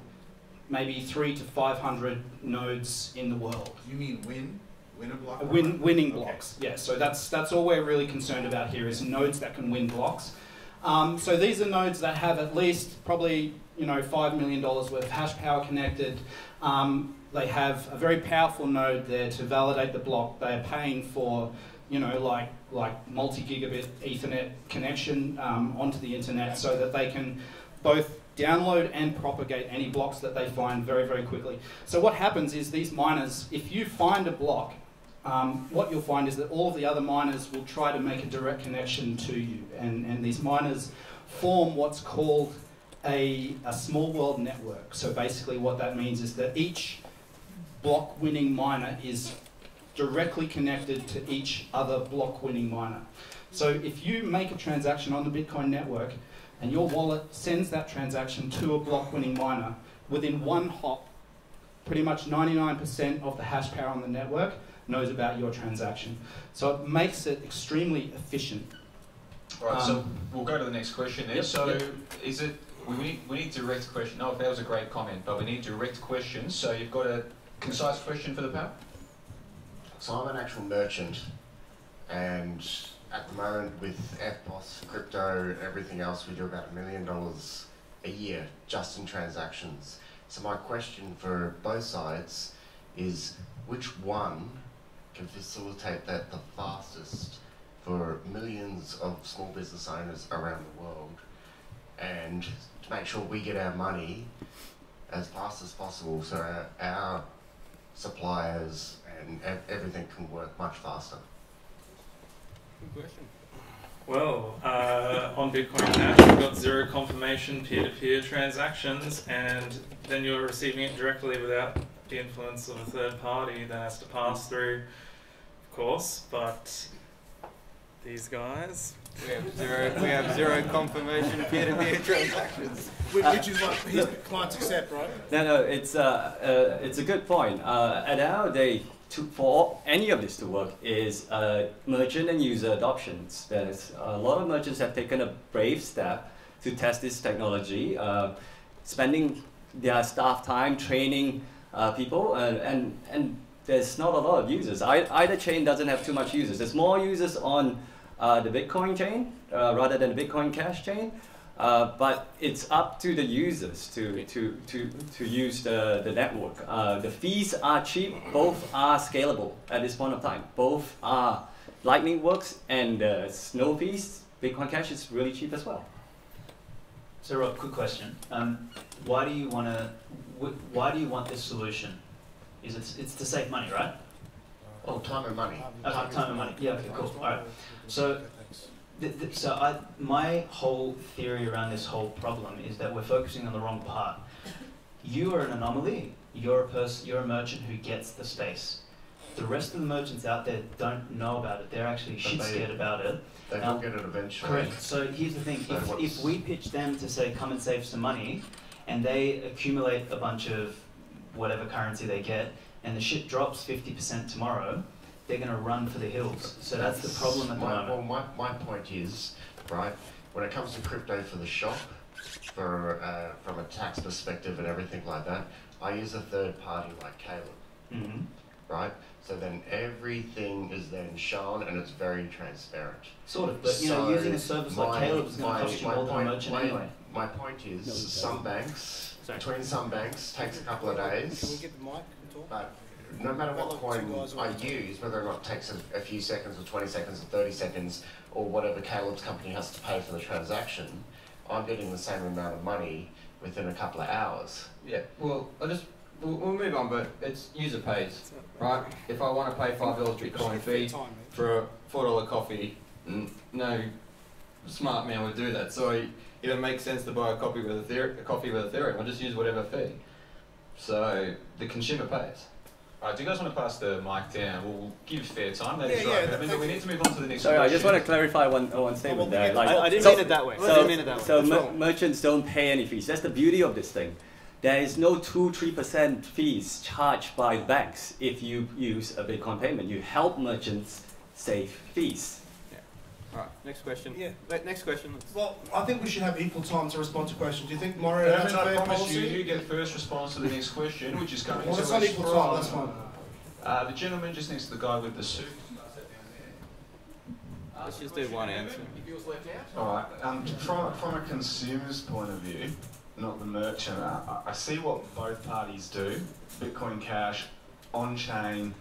maybe 300 to 500 nodes in the world. You mean win a block? Winning blocks, yeah. So that's all we're really concerned about here is nodes that can win blocks. So these are nodes that have at least probably $5 million worth of hash power connected. They have a very powerful node there to validate the block. They are paying for like multi-gigabit Ethernet connection onto the internet so that they can both download and propagate any blocks that they find very, very quickly. So what happens is these miners, if you find a block, what you'll find is that all of the other miners will try to make a direct connection to you. And these miners form what's called a small world network. So basically what that means is that each block winning miner is directly connected to each other block winning miner. So if you make a transaction on the Bitcoin network and your wallet sends that transaction to a block winning miner, within one hop, pretty much 99% of the hash power on the network knows about your transaction. So it makes it extremely efficient. All right, so we'll go to the next question then. Is it, we need direct question. Oh, that was a great comment, but we need direct questions. So you've got a concise question for the panel? So I'm an actual merchant, and at the moment with FPOS, crypto, everything else, we do about $1 million a year just in transactions. So my question for both sides is, which one can facilitate that the fastest for millions of small business owners around the world, and to make sure we get our money as fast as possible so our suppliers and everything can work much faster? Good question. Well, on Bitcoin Cash, you've got zero confirmation peer-to-peer transactions, and then you're receiving it directly without the influence of a third party that has to pass through, of course, but these guys... We have zero confirmation peer-to-peer transactions. Which is what his clients accept, right? No, it's a good point. At our day, for any of this to work is merchant and user adoptions. There's a lot of merchants have taken a brave step to test this technology, spending their staff time training people, and there's not a lot of users. Either chain doesn't have too much users. There's more users on the Bitcoin chain rather than the Bitcoin Cash chain, but it's up to the users to use the network. The fees are cheap, both are scalable at this point of time. Both are Lightning works and no fees. Bitcoin Cash is really cheap as well. So Rob, quick question. Why do you want this solution? It's to save money, right? Oh, time and money. Okay, time and money. Yeah, okay, cool. All right. So, my whole theory around this whole problem is that we're focusing on the wrong part. You are an anomaly. You're a merchant who gets the space. The rest of the merchants out there don't know about it. They're actually shit scared about it. They will get it eventually. Correct. So here's the thing. If we pitch them to say, come and save some money, and they accumulate a bunch of whatever currency they get, and the shit drops 50% tomorrow, they're going to run for the hills. So that's the problem at the moment. Well, my point is, right, when it comes to crypto for the shop, from a tax perspective and everything like that, I use a third party like Caleb, right? So then everything is then shown and it's very transparent. Sort of, but using a service like Caleb is going to cost you more than a merchant anyway. My point is, some banks, between some banks, takes a couple of days. Can we get the mic and talk? But no matter what coin I use, whether or not it takes a few seconds or 20 seconds or 30 seconds or whatever Caleb's company has to pay for the transaction, I'm getting the same amount of money within a couple of hours. Yeah, well, we'll move on, but it's user pays, right? If I want to pay $5 Bitcoin fee for a $4 coffee, no smart man would do that. So if it makes sense to buy a coffee with Ethereum, I'll just use whatever fee. So the consumer pays. Do you guys want to pass the mic down? We'll give fair time. That is Yeah, right. yeah, I mean, we need to move on to the next Sorry, I just question. want to clarify one statement there. Like, I didn't mean it that way. I didn't mean it that way. So What's wrong? merchants don't pay any fees. That's the beauty of this thing. There is no 2-3% fees charged by banks if you use a Bitcoin payment. You help merchants save fees. All right, next question. Yeah. Next question. Well, I think we should have equal time to respond to questions. Do you think, Mario, that's a I fair promise policy? you get first response to the next question, which is coming Well, to that's us not equal from, time, that's fine. the gentleman just next to the guy with the suit. Let's just do one answer. All right. From a consumer's point of view, not the merchant, I see what both parties do. Bitcoin Cash, on-chain,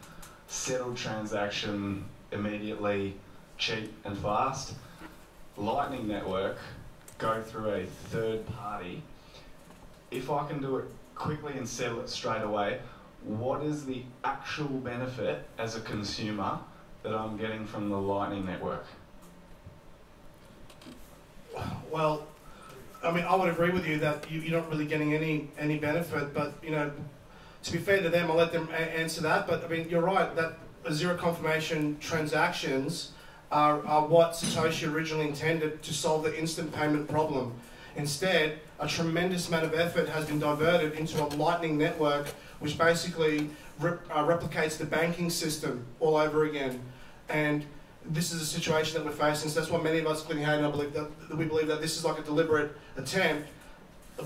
settled transaction immediately, cheap and fast. Lightning Network, go through a third party. If I can do it quickly and settle it straight away, what is the actual benefit as a consumer that I'm getting from the Lightning Network? Well, I mean, I would agree with you that you're not really getting any benefit, but, you know, to be fair to them, I'll let them answer that. But, I mean, you're right, that zero confirmation transactions are what Satoshi originally intended to solve the instant payment problem. Instead, a tremendous amount of effort has been diverted into a Lightning Network, which basically replicates the banking system all over again. And this is a situation that we're facing, so that's why many of us, including Hayden, we believe that this is like a deliberate attempt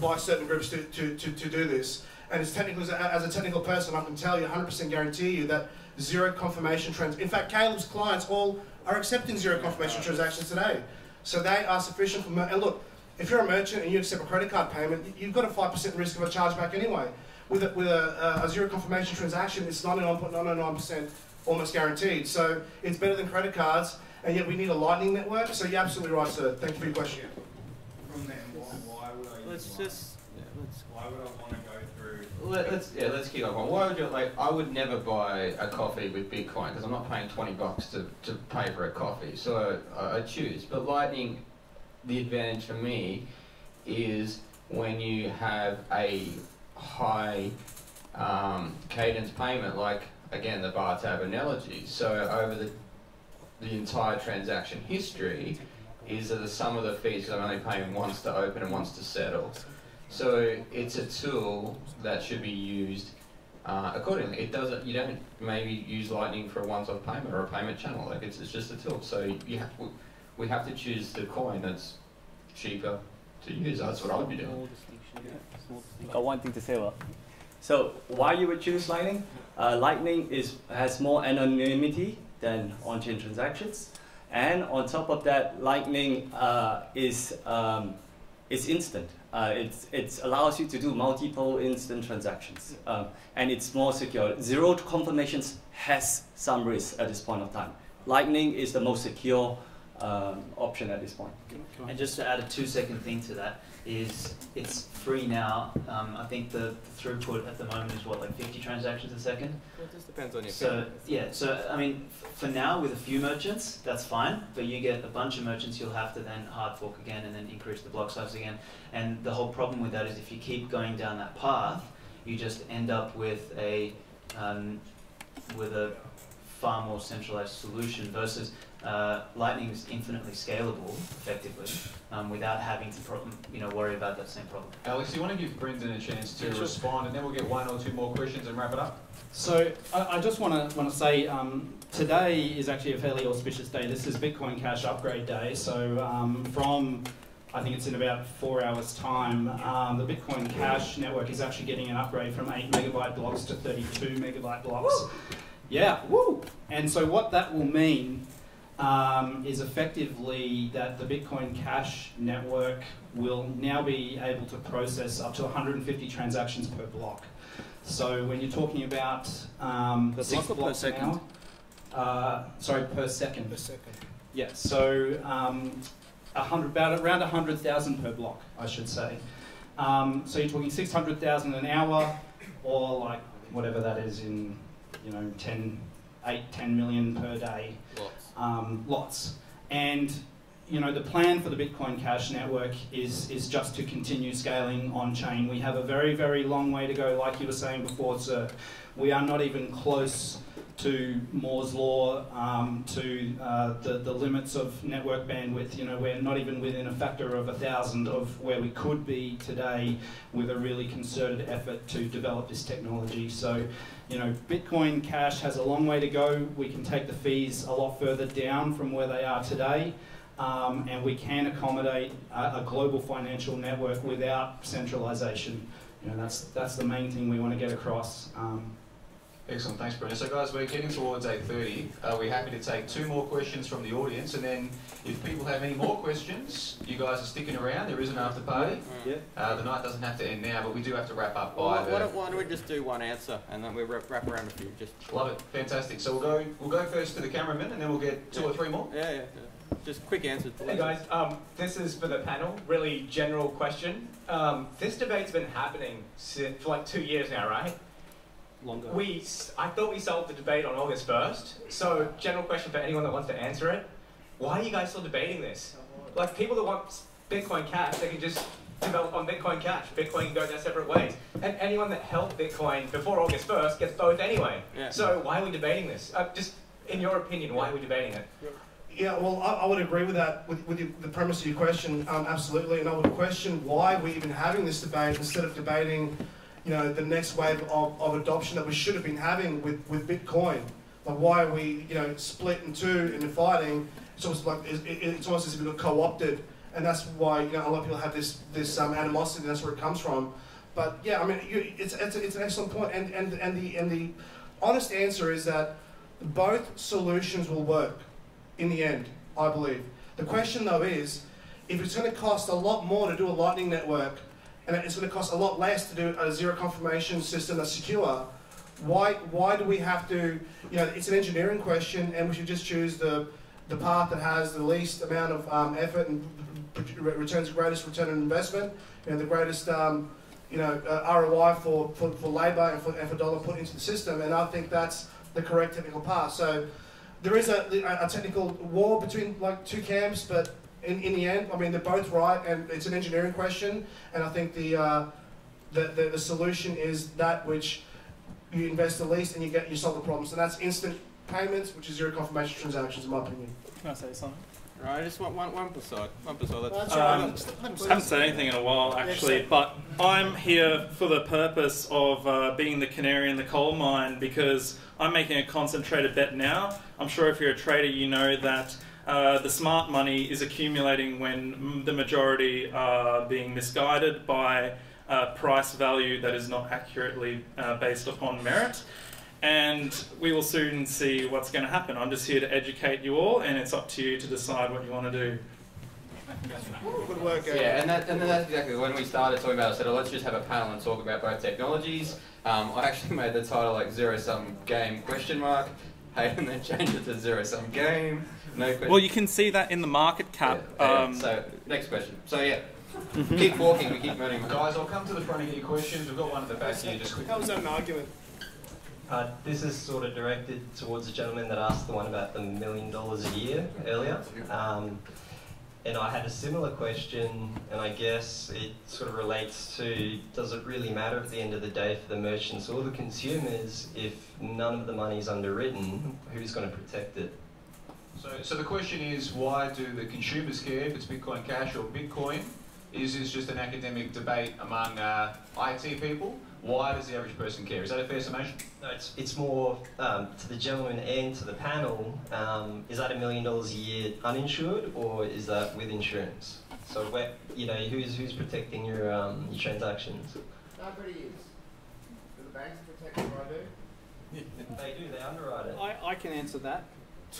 by certain groups to do this. And as a technical person, I can tell you, 100% guarantee you that zero confirmation in fact, Caleb's clients all are accepting zero confirmation transactions today. So they are sufficient for, and look, if you're a merchant and you accept a credit card payment, you've got a 5% risk of a chargeback anyway. With a zero confirmation transaction, it's 99.99% almost guaranteed. So it's better than credit cards, and yet we need a Lightning Network. So you're absolutely right, sir. Thank you for your question. From there, why would I? Why would I want to go through? Let's kick off on. Why would you I would never buy a coffee with Bitcoin because I'm not paying $20 to pay for a coffee. So I choose. But Lightning, the advantage for me is when you have a high cadence payment, like again the bar tab analogy. So over the entire transaction history is the sum of the fees because I'm only paying once to open and once to settle. So it's a tool that should be used accordingly. It doesn't. You don't maybe use Lightning for a once-off payment or a payment channel. Like it's just a tool. So we have to choose the coin that's cheaper to use. That's what I would be doing. Got one thing to say about. So why you would choose Lightning? Lightning has more anonymity than on-chain transactions, and on top of that, Lightning is instant. It allows you to do multiple instant transactions, and it's more secure. Zero confirmations has some risk at this point of time. Lightning is the most secure option at this point. And just to add a 2-second thing to that is it's free now. I think the throughput at the moment is what, like 50 transactions a second? Well, it just depends on your So I mean, for now with a few merchants, that's fine, but you get a bunch of merchants, you'll have to then hard fork again and then increase the block size again. And the whole problem with that is if you keep going down that path, you just end up with a far more centralized solution versus Lightning is infinitely scalable, effectively, without having to worry about that same problem. Alex, do you want to give Brendan a chance to respond, and then we'll get one or two more questions and wrap it up? So I just want to say today is actually a fairly auspicious day. This is Bitcoin Cash Upgrade Day. So from I think it's in about 4 hours' time, the Bitcoin Cash network is actually getting an upgrade from 8 megabyte blocks to 32 megabyte blocks. Woo! Yeah, woo! And so what that will mean is effectively that the Bitcoin Cash network will now be able to process up to 150 transactions per block. So when you're talking about 6 blocks an hour, sorry, per second. Per second. Yeah, so around 100,000 per block, I should say. So you're talking 600,000 an hour, or like whatever that is in, 10 million per day. Lots. Lots. And you know, the plan for the Bitcoin Cash network is just to continue scaling on-chain. We have a very, very long way to go, like you were saying before, sir. We are not even close to Moore's Law, to the limits of network bandwidth. You know, we're not even within a factor of 1,000 of where we could be today with a really concerted effort to develop this technology. So, you know, Bitcoin Cash has a long way to go. We can take the fees a lot further down from where they are today. And we can accommodate a global financial network without centralization. You know, that's the main thing we want to get across. Excellent, thanks Brendan. So guys, we're getting towards 8:30. We're happy to take 2 more questions from the audience, and then if people have any more questions, you guys are sticking around. There is an after party. The night doesn't have to end now, but we do have to wrap up by why don't we just do one answer and then we wrap around a few? Just love it, fantastic. So we'll go first to the cameraman, and then we'll get 2 or 3 more. Yeah. Just quick answers. Hey guys, this is for the panel. Really general question. This debate's been happening for like 2 years now, right? Longer. I thought we solved the debate on August 1st. So, general question for anyone that wants to answer it. Why are you guys still debating this? Like, people that want Bitcoin Cash, they can just develop on Bitcoin Cash. Bitcoin can go their separate ways. And anyone that held Bitcoin before August 1st gets both anyway. Yeah. So, why are we debating this? Just, in your opinion, why are we debating it? Yeah, well, I would agree with that, with the premise of your question, absolutely. And I would question why we're even having this debate instead of debating, you know, the next wave of adoption that we should have been having with Bitcoin. Like, why are we, you know, split in two and fighting? It's almost like it's almost as if we got co-opted, and that's why, you know, a lot of people have this animosity. That's where it comes from. But yeah, I mean, it's an excellent point, and the honest answer is that both solutions will work in the end, I believe. The question though is, if it's going to cost a lot more to do a Lightning network, and it's going to cost a lot less to do a zero confirmation system that's secure, why do we have to, you know, it's an engineering question, and we should just choose the path that has the least amount of effort and returns the greatest return on investment, you know, the greatest ROI for labour and for dollar put into the system, and I think that's the correct technical path. So there is a technical war between like two camps, but in the end, I mean, they're both right, and it's an engineering question, and I think the solution is that which you invest the least and you solve the problems, and that's instant payments, which is zero confirmation transactions, in my opinion. Can I say something? Right, I just want one per side. I haven't said anything in a while, actually, but I'm here for the purpose of being the canary in the coal mine, because I'm making a concentrated bet now. I'm sure if you're a trader, you know that the smart money is accumulating when the majority are being misguided by price value that is not accurately based upon merit. And we will soon see what's going to happen. I'm just here to educate you all, and it's up to you to decide what you want to do. Good work, yeah, and that's exactly when we started talking about it. I said, oh, let's just have a panel and talk about both technologies. I actually made the title like zero-sum game ? Hayden then changed it to zero-sum game. No question. Well, you can see that in the market cap. Yeah, so next question. So yeah. Keep walking, we keep running. Guys, I'll come to the front and get your questions. We've got one at the back here, just quickly. That was an argument. This is sort of directed towards the gentleman that asked the one about the $1 million a year earlier. And I had a similar question, and I guess it sort of relates to, does it really matter at the end of the day for the merchants or the consumers if none of the money is underwritten? Who's going to protect it? So the question is, why do the consumers care if it's Bitcoin Cash or Bitcoin? Is this just an academic debate among IT people? Why does the average person care? Is that a fair summation? No, it's more to the gentleman and to the panel. Is that $1 million a year uninsured, or is that with insurance? So where, you know, who's protecting your transactions? Nobody is. Do the banks protect what I do? They do. They underwrite it. I can answer that.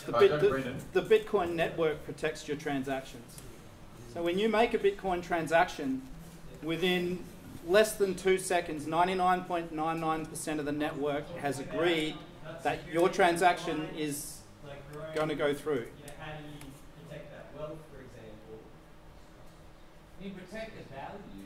The Bitcoin network protects your transactions. So when you make a Bitcoin transaction, within less than 2 seconds, 99.99% of the network has agreed that your transaction is going to go through. How do you protect that wealth, for example? You protect the value.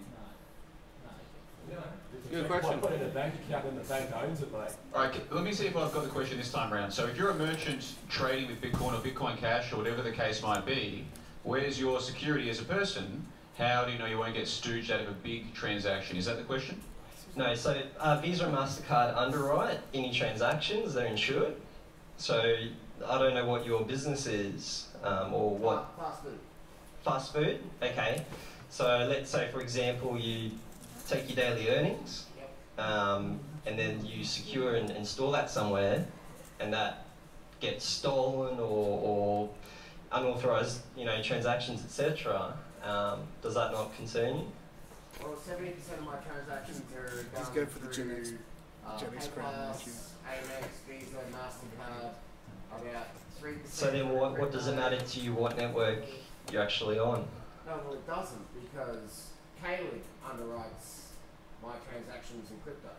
Good question. Put it in a bank account and the bank owns it, mate. Alright, let me see if I've got the question this time around. So if you're a merchant trading with Bitcoin or Bitcoin Cash or whatever the case might be, where's your security as a person? How do you know you won't get stooged out of a big transaction? Is that the question? No, so Visa and MasterCard underwrite any transactions, they're insured. So I don't know what your business is or what... Fast food. Fast food, okay. So let's say, for example, you take your daily earnings and then you secure and store that somewhere, and that gets stolen or unauthorized, transactions, etc. Does that not concern you? Well, 70% of my transactions are Let's done go for the through Gen X crowd. Amex, Visa, MasterCard, about 3%. So then what does it matter to you what network you're actually on? No, well it doesn't, because Caleb underwrites my transactions in crypto.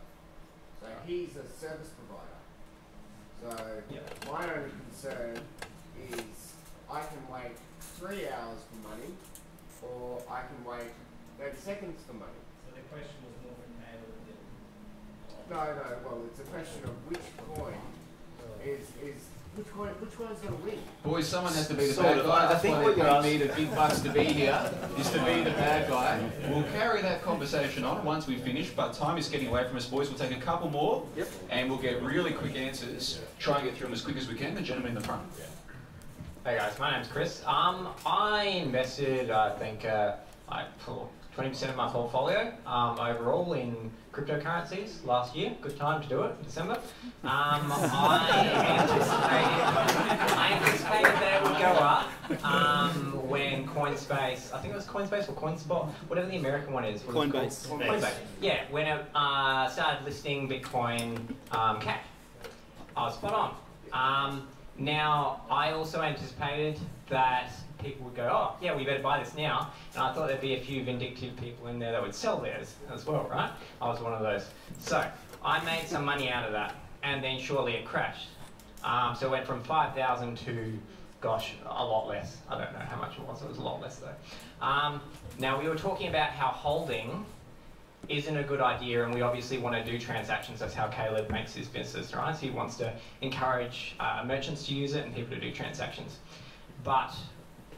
So he's a service provider. So my only concern is I can wait 3 hours for money, or I can wait 30 seconds for money. So the question was more from Caleb than... No, well it's a question of which coin which one's going to win? Boys, someone has to be the Sort bad of. guy. I That's think why what they you're pay me the big bucks to be here, is to be the bad guy. We'll carry that conversation on once we finish, but time is getting away from us, boys. We'll take a couple more, and we'll get really quick answers. Try and get through them as quick as we can. The gentleman in the front. Hey guys, my name's Chris. I invested, I think, like 20% of my portfolio overall in cryptocurrencies last year. Good time to do it, December. I anticipated that it would go up when Coinspace, I think it was Coinspace or Coinspot, whatever the American one is. Coinbase. Coinbase. Yeah, when it started listing Bitcoin Cash. I was spot on. Now, I also anticipated that people would go, oh, yeah, we better buy this now. And I thought there'd be a few vindictive people in there that would sell theirs as well, right? I was one of those. So, I made some money out of that, and then surely it crashed. So it went from 5,000 to, gosh, a lot less. I don't know how much it was a lot less though. Now, we were talking about how holding isn't a good idea, and we obviously want to do transactions. That's how Caleb makes his business, right? So he wants to encourage merchants to use it and people to do transactions. But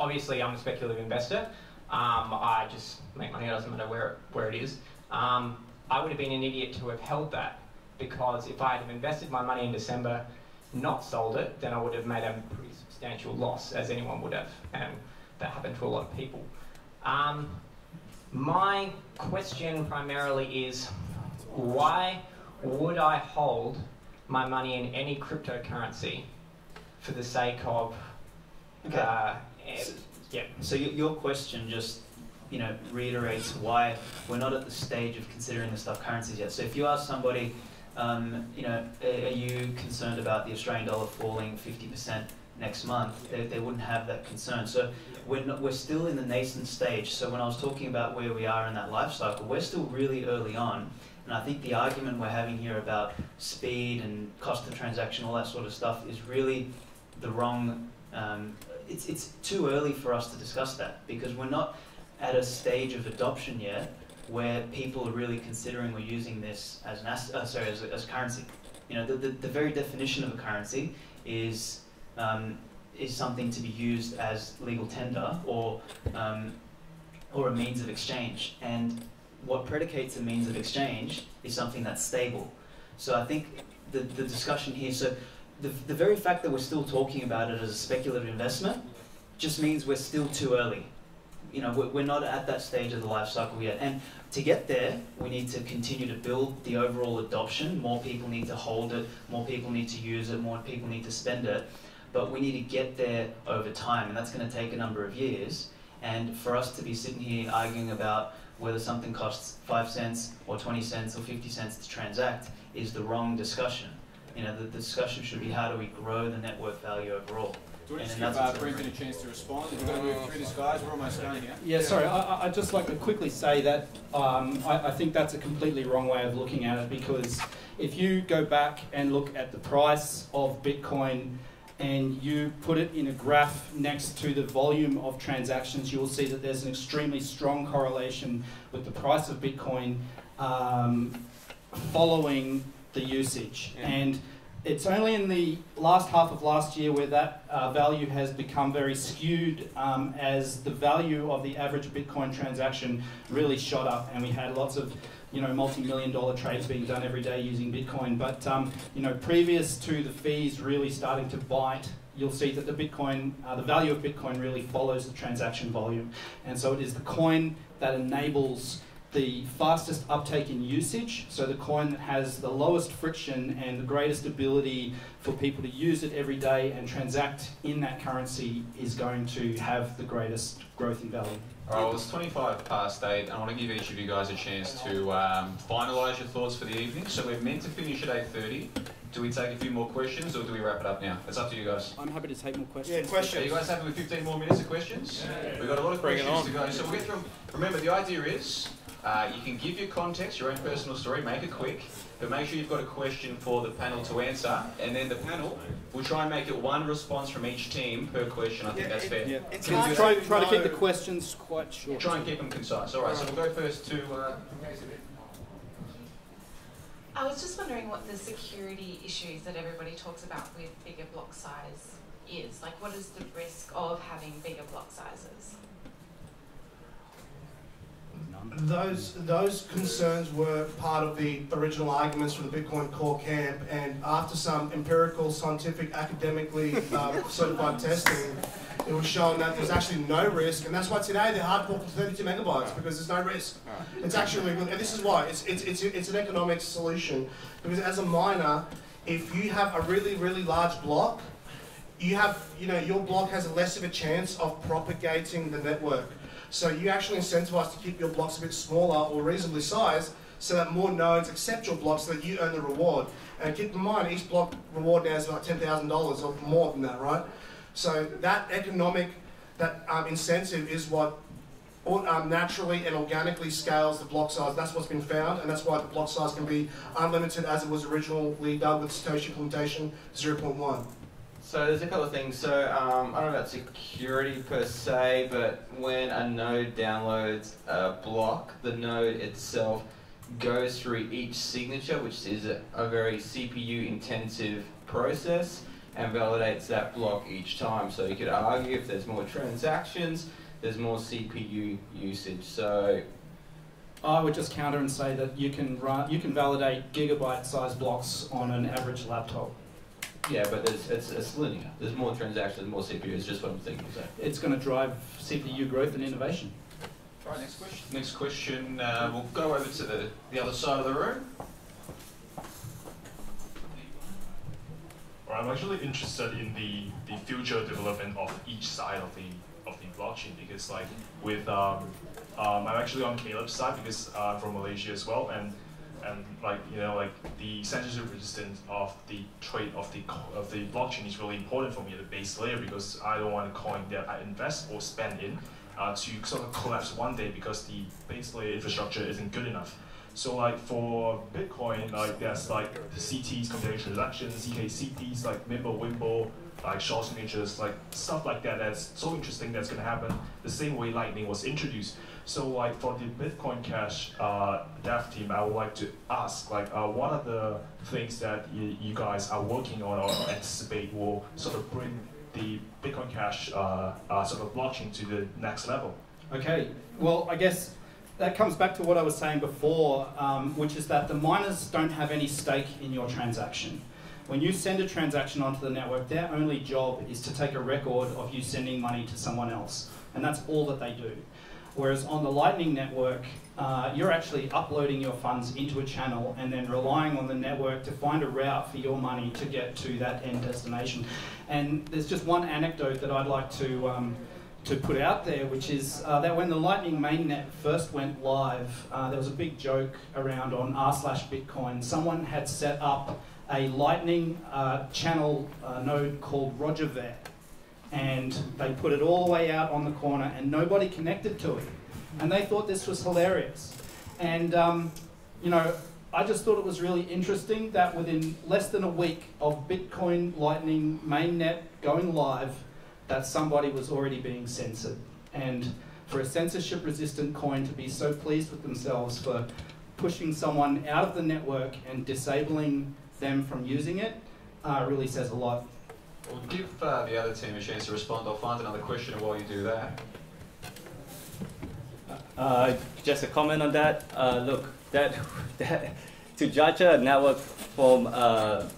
obviously, I'm a speculative investor. I just make money. It doesn't matter where it is. I would have been an idiot to have held that, because if I had invested my money in December, not sold it, then I would have made a pretty substantial loss, as anyone would have, and that happened to a lot of people. My question primarily is, why would I hold my money in any cryptocurrency for the sake of So your question just, reiterates why we're not at the stage of considering the stuff currencies yet. So if you ask somebody, are you concerned about the Australian dollar falling 50% next month? They wouldn't have that concern. So we're still in the nascent stage. So when I was talking about where we are in that life cycle, we're still really early on. And I think the argument we're having here about speed and cost of transaction, all that sort of stuff, is really the wrong. It's too early for us to discuss that, because we're not at a stage of adoption yet where people are really considering or using this as an as currency. The very definition of a currency is something to be used as legal tender or a means of exchange. And what predicates a means of exchange is something that's stable. So I think the discussion here, the very fact that we're still talking about it as a speculative investment just means we're still too early. We're not at that stage of the life cycle yet. And to get there, we need to continue to build the overall adoption. More people need to hold it, more people need to use it, more people need to spend it. But we need to get there over time, and that's going to take a number of years. And for us to be sitting here arguing about whether something costs 5 cents or 20 cents or 50 cents to transact is the wrong discussion. The discussion should be, how do we grow the network value overall? Do you want to give Brendan a chance to respond? We've got to move through this, guys. We're almost done here. Yeah, sorry. I'd just like to quickly say that I think that's a completely wrong way of looking at it, because if you go back and look at the price of Bitcoin and you put it in a graph next to the volume of transactions, you will see that there's an extremely strong correlation with the price of Bitcoin following the usage. And It's only in the last half of last year where that value has become very skewed as the value of the average Bitcoin transaction really shot up, and we had lots of multi-million-dollar trades being done every day using Bitcoin. But previous to the fees really starting to bite, you'll see that the value of Bitcoin really follows the transaction volume, and so it is the coin that enables the fastest uptake in usage, so the coin that has the lowest friction and the greatest ability for people to use it every day and transact in that currency is going to have the greatest growth in value. All right, well, it's 25 past 8, and I want to give each of you guys a chance to finalise your thoughts for the evening. So we're meant to finish at 8:30. Do we take a few more questions, or do we wrap it up now? It's up to you guys. I'm happy to take more questions. Yeah, questions. Are you guys happy with 15 more minutes of questions? Yeah. We've got a lot of questions to go, so we'll get through them. Remember, the idea is you can give your context, your own personal story, make it quick, but make sure you've got a question for the panel to answer, and then the panel will try and make it one response from each team per question. I think that's fair. Yeah. Try to keep the questions quite short. Try and keep them concise. All right, so we'll go first to... I was just wondering what the security issues that everybody talks about with bigger block size is. Like, what is the risk of having bigger block sizes? Those concerns were part of the original arguments from the Bitcoin Core camp, and after some empirical, scientific, academically certified testing, it was shown that there's actually no risk, and that's why today they're hardcore for 32 megabytes, because there's no risk. It's actually, and this is why, it's an economic solution, because as a miner, if you have a really, really large block, your block has less of a chance of propagating the network. So you actually incentivize to keep your blocks a bit smaller or reasonably sized so that more nodes accept your blocks so that you earn the reward. And keep in mind, each block reward now is about $10,000 or more than that, right? So that economic, incentive is what naturally and organically scales the block size. That's what's been found, and that's why the block size can be unlimited as it was originally done with Satoshi implementation 0.1. So there's a couple of things. So I don't know about security per se, but when a node downloads a block, the node itself goes through each signature, which is a very CPU intensive process, and validates that block each time. So you could argue if there's more transactions, there's more CPU usage. So I would just counter and say that you can validate gigabyte-sized blocks on an average laptop. Yeah, but it's linear. There's more transactions, more CPU. It's just what I'm thinking. So it's going to drive CPU growth and innovation. All right, next question. Next question. We'll go over to the other side of the room. Well, I'm actually interested in the future development of each side of the blockchain, because like with I'm actually on Caleb's side because I'm from Malaysia as well, and like the censorship resistance of the trade of the blockchain is really important for me at the base layer, because I don't want a coin that I invest or spend in to sort of collapse one day because the base layer infrastructure isn't good enough. So like for Bitcoin, like there's like the CTs, computational transactions, CKCTs, like Mimble, Wimble, like short signatures, like stuff like that. That's so interesting. That's gonna happen the same way Lightning was introduced. So like for the Bitcoin Cash dev team, I would like to ask like what are the things that you guys are working on or anticipate will sort of bring the Bitcoin Cash sort of blockchain to the next level? Okay, well I guess that comes back to what I was saying before, which is that the miners don't have any stake in your transaction. When you send a transaction onto the network, their only job is to take a record of you sending money to someone else, and that's all that they do. Whereas on the Lightning Network, you're actually uploading your funds into a channel and then relying on the network to find a route for your money to get to that end destination. And there's just one anecdote that I'd like to put out there, which is that when the Lightning mainnet first went live, there was a big joke around on r/Bitcoin. Someone had set up a Lightning channel node called RogerVer, and they put it all the way out on the corner and nobody connected to it. And they thought this was hilarious. And I just thought it was really interesting that within less than a week of Bitcoin Lightning mainnet going live, that somebody was already being censored. And for a censorship-resistant coin to be so pleased with themselves for pushing someone out of the network and disabling them from using it, really says a lot. We'll give the other team a chance to respond. I'll find another question while you do that. Just a comment on that. Look, that to judge a network from a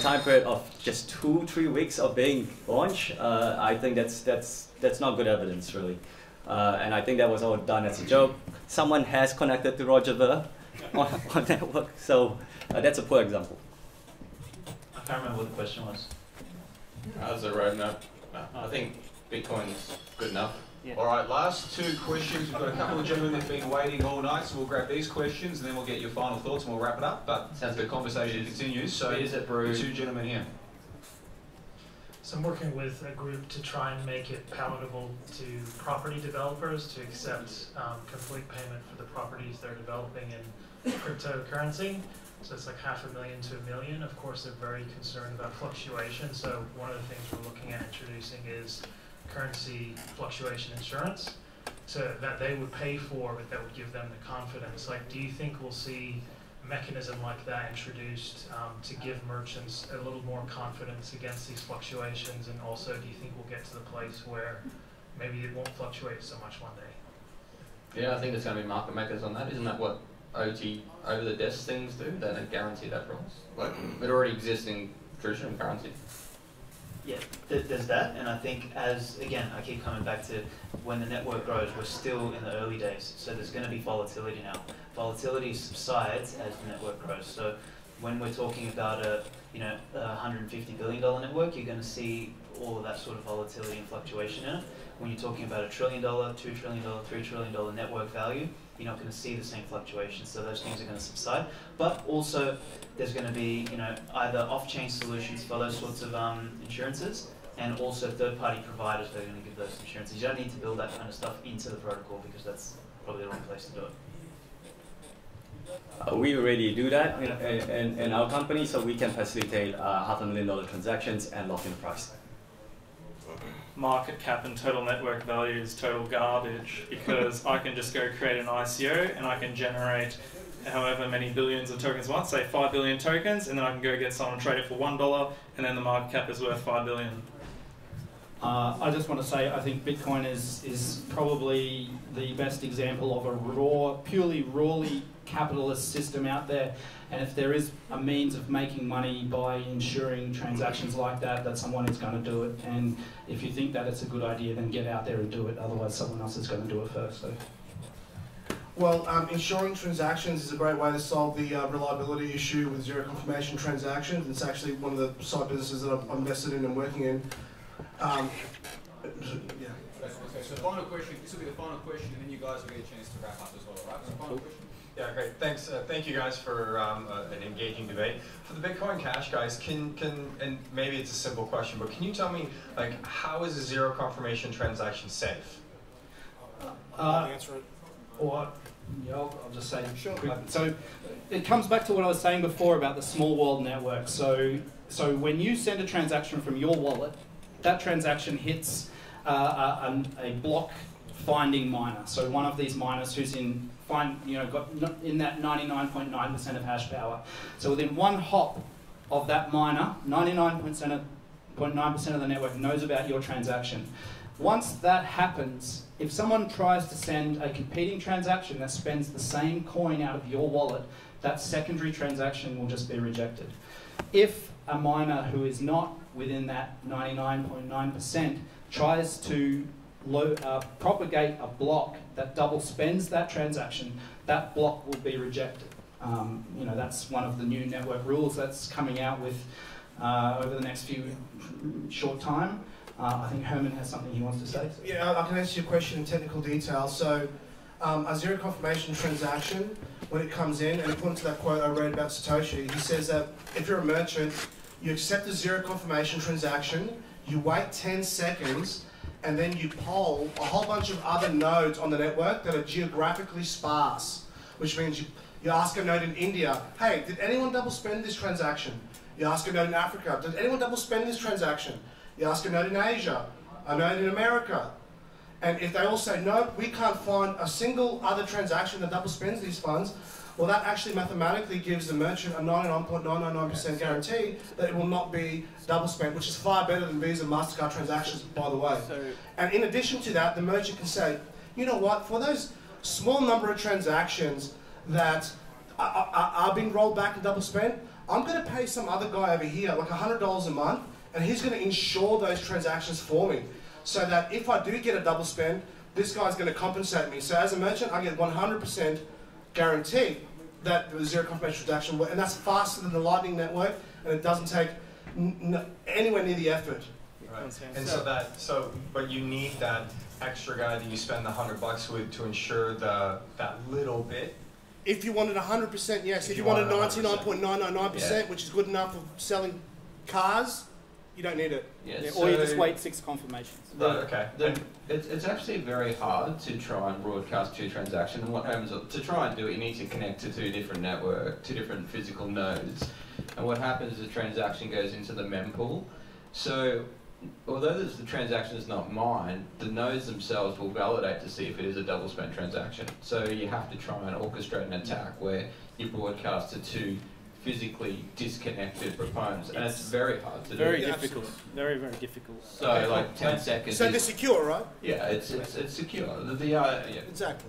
time period of just 2-3 weeks of being launched, I think that's not good evidence, really. And I think that was all done as a joke. Someone has connected to Roger Ver on network, so that's a poor example. I can't remember what the question was. As a roadmap, no, I think Bitcoin's good enough. Yeah. All right, last two questions. We've got a couple of gentlemen that have been waiting all night, so we'll grab these questions and then we'll get your final thoughts and we'll wrap it up. But the conversation continues. So, the two gentlemen here. So I'm working with a group to try and make it palatable to property developers to accept complete payment for the properties they're developing in cryptocurrency. So it's like $500,000 to $1 million. Of course, they're very concerned about fluctuation. So one of the things we're looking at introducing is currency fluctuation insurance, so that they would pay for, but that would give them the confidence. Like, do you think we'll see a mechanism like that introduced to give merchants a little more confidence against these fluctuations? And also, do you think we'll get to the place where maybe it won't fluctuate so much one day? Yeah, I think there's going to be market makers on that. Isn't that what OT, over-the-desk things do? They don't guarantee that price. Like, it already exists in traditional currency. Yeah, there's that, and I think again, I keep coming back to when the network grows, we're still in the early days, so there's going to be volatility now. Volatility subsides as the network grows. So when we're talking about a $150 billion network, you're going to see all of that sort of volatility and fluctuation in it. When you're talking about $1 trillion, $2 trillion, $3 trillion network value, you're not going to see the same fluctuations, so those things are going to subside. But also, there's going to be either off-chain solutions for those sorts of insurances, and also third-party providers that are going to give those insurances. You don't need to build that kind of stuff into the protocol because that's probably the wrong place to do it. We already do that in our company, so we can facilitate $500,000 transactions and lock in the price. Market cap and total network value is total garbage, because I can just go create an ICO and I can generate however many billions of tokens once, say 5 billion tokens, and then I can go get someone to trade it for $1, and then the market cap is worth 5 billion. I just want to say I think Bitcoin is probably the best example of a purely rawly capitalist system out there. And if there is a means of making money by ensuring transactions like that someone is going to do it. And if you think that it's a good idea, then get out there and do it. Otherwise, someone else is going to do it first. So. Well, ensuring transactions is a great way to solve the reliability issue with zero confirmation transactions. It's actually one of the side businesses that I'm invested in and working in. Yeah. Okay, so final question. This will be the final question, and then you guys will get a chance to wrap up as well, right? So final question. Yeah, great. Thanks. Thank you guys for an engaging debate. For the Bitcoin Cash guys, and maybe it's a simple question, but can you tell me, like, how is a zero confirmation transaction safe? Answer it. Or, yeah, I'll just say. Sure. So it comes back to what I was saying before about the small world network. So when you send a transaction from your wallet, that transaction hits a block finding miner. So one of these miners who's got in that 99.9% of hash power. So within one hop of that miner, 99.9% of the network knows about your transaction. Once that happens, if someone tries to send a competing transaction that spends the same coin out of your wallet, that secondary transaction will just be rejected. If a miner who is not within that 99.9% tries to propagate a block that double spends that transaction, that block will be rejected. That's one of the new network rules that's coming out with over the next short time. I think Herman has something he wants to say. Yeah, I can answer your question in technical detail. So, a zero confirmation transaction, when it comes in, and according to that quote I read about Satoshi, he says that if you're a merchant, you accept a zero confirmation transaction, you wait 10 seconds, and then you poll a whole bunch of other nodes on the network that are geographically sparse, which means you ask a node in India, hey, did anyone double spend this transaction? You ask a node in Africa, did anyone double spend this transaction? You ask a node in Asia, a node in America. And if they all say, no, we can't find a single other transaction that double spends these funds, well, that actually mathematically gives the merchant a 99.999% guarantee that it will not be double spent, which is far better than Visa and MasterCard transactions, by the way. And in addition to that, the merchant can say, you know what, for those small number of transactions that are being rolled back and double spent, I'm going to pay some other guy over here like $100 a month, and he's going to insure those transactions for me, so that if I do get a double spend, this guy's going to compensate me. So as a merchant, I get 100% guarantee that the zero confirmation transaction will, and that's faster than the Lightning Network, and it doesn't take anywhere near the effort. Right. And but you need that extra guy that you spend the $100 with to ensure that little bit. If you wanted 100%, yes. If you wanted 99.999%, which is good enough for selling cars, you don't need it. Yeah, or you just wait 6 confirmations. It's actually very hard to try and broadcast 2 transactions. And what happens to try and do it, you need to connect to 2 different networks, 2 different physical nodes. And what happens is the transaction goes into the mempool. So although the transaction is not mine, the nodes themselves will validate to see if it is a double spent transaction. So you have to try and orchestrate an attack where you broadcast to 2 physically disconnected proponents, and it's very hard to do. Very difficult. Very, very difficult. So like 10 seconds. So they're secure, right? Yeah, it's secure. Exactly.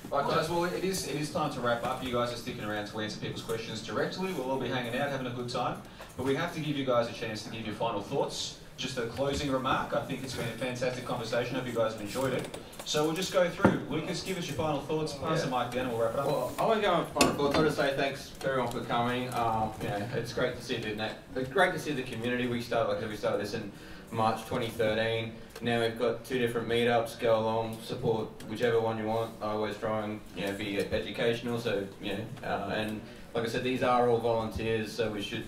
Right, guys. Well, it is time to wrap up. You guys are sticking around to answer people's questions directly. We'll all be hanging out, having a good time. But we have to give you guys a chance to give your final thoughts. Just a closing remark. I think it's been a fantastic conversation. I hope you guys have enjoyed it. So we'll just go through. Lucas, give us your final thoughts. Pass the mic down and we'll wrap it up. Well, I want to go on final thoughts. I want to say thanks to everyone for coming. It's great to see the community. We started this in March 2013. Now we've got 2 different meetups. Go along, support whichever one you want. I always try and be educational. So and like I said, these are all volunteers. So we should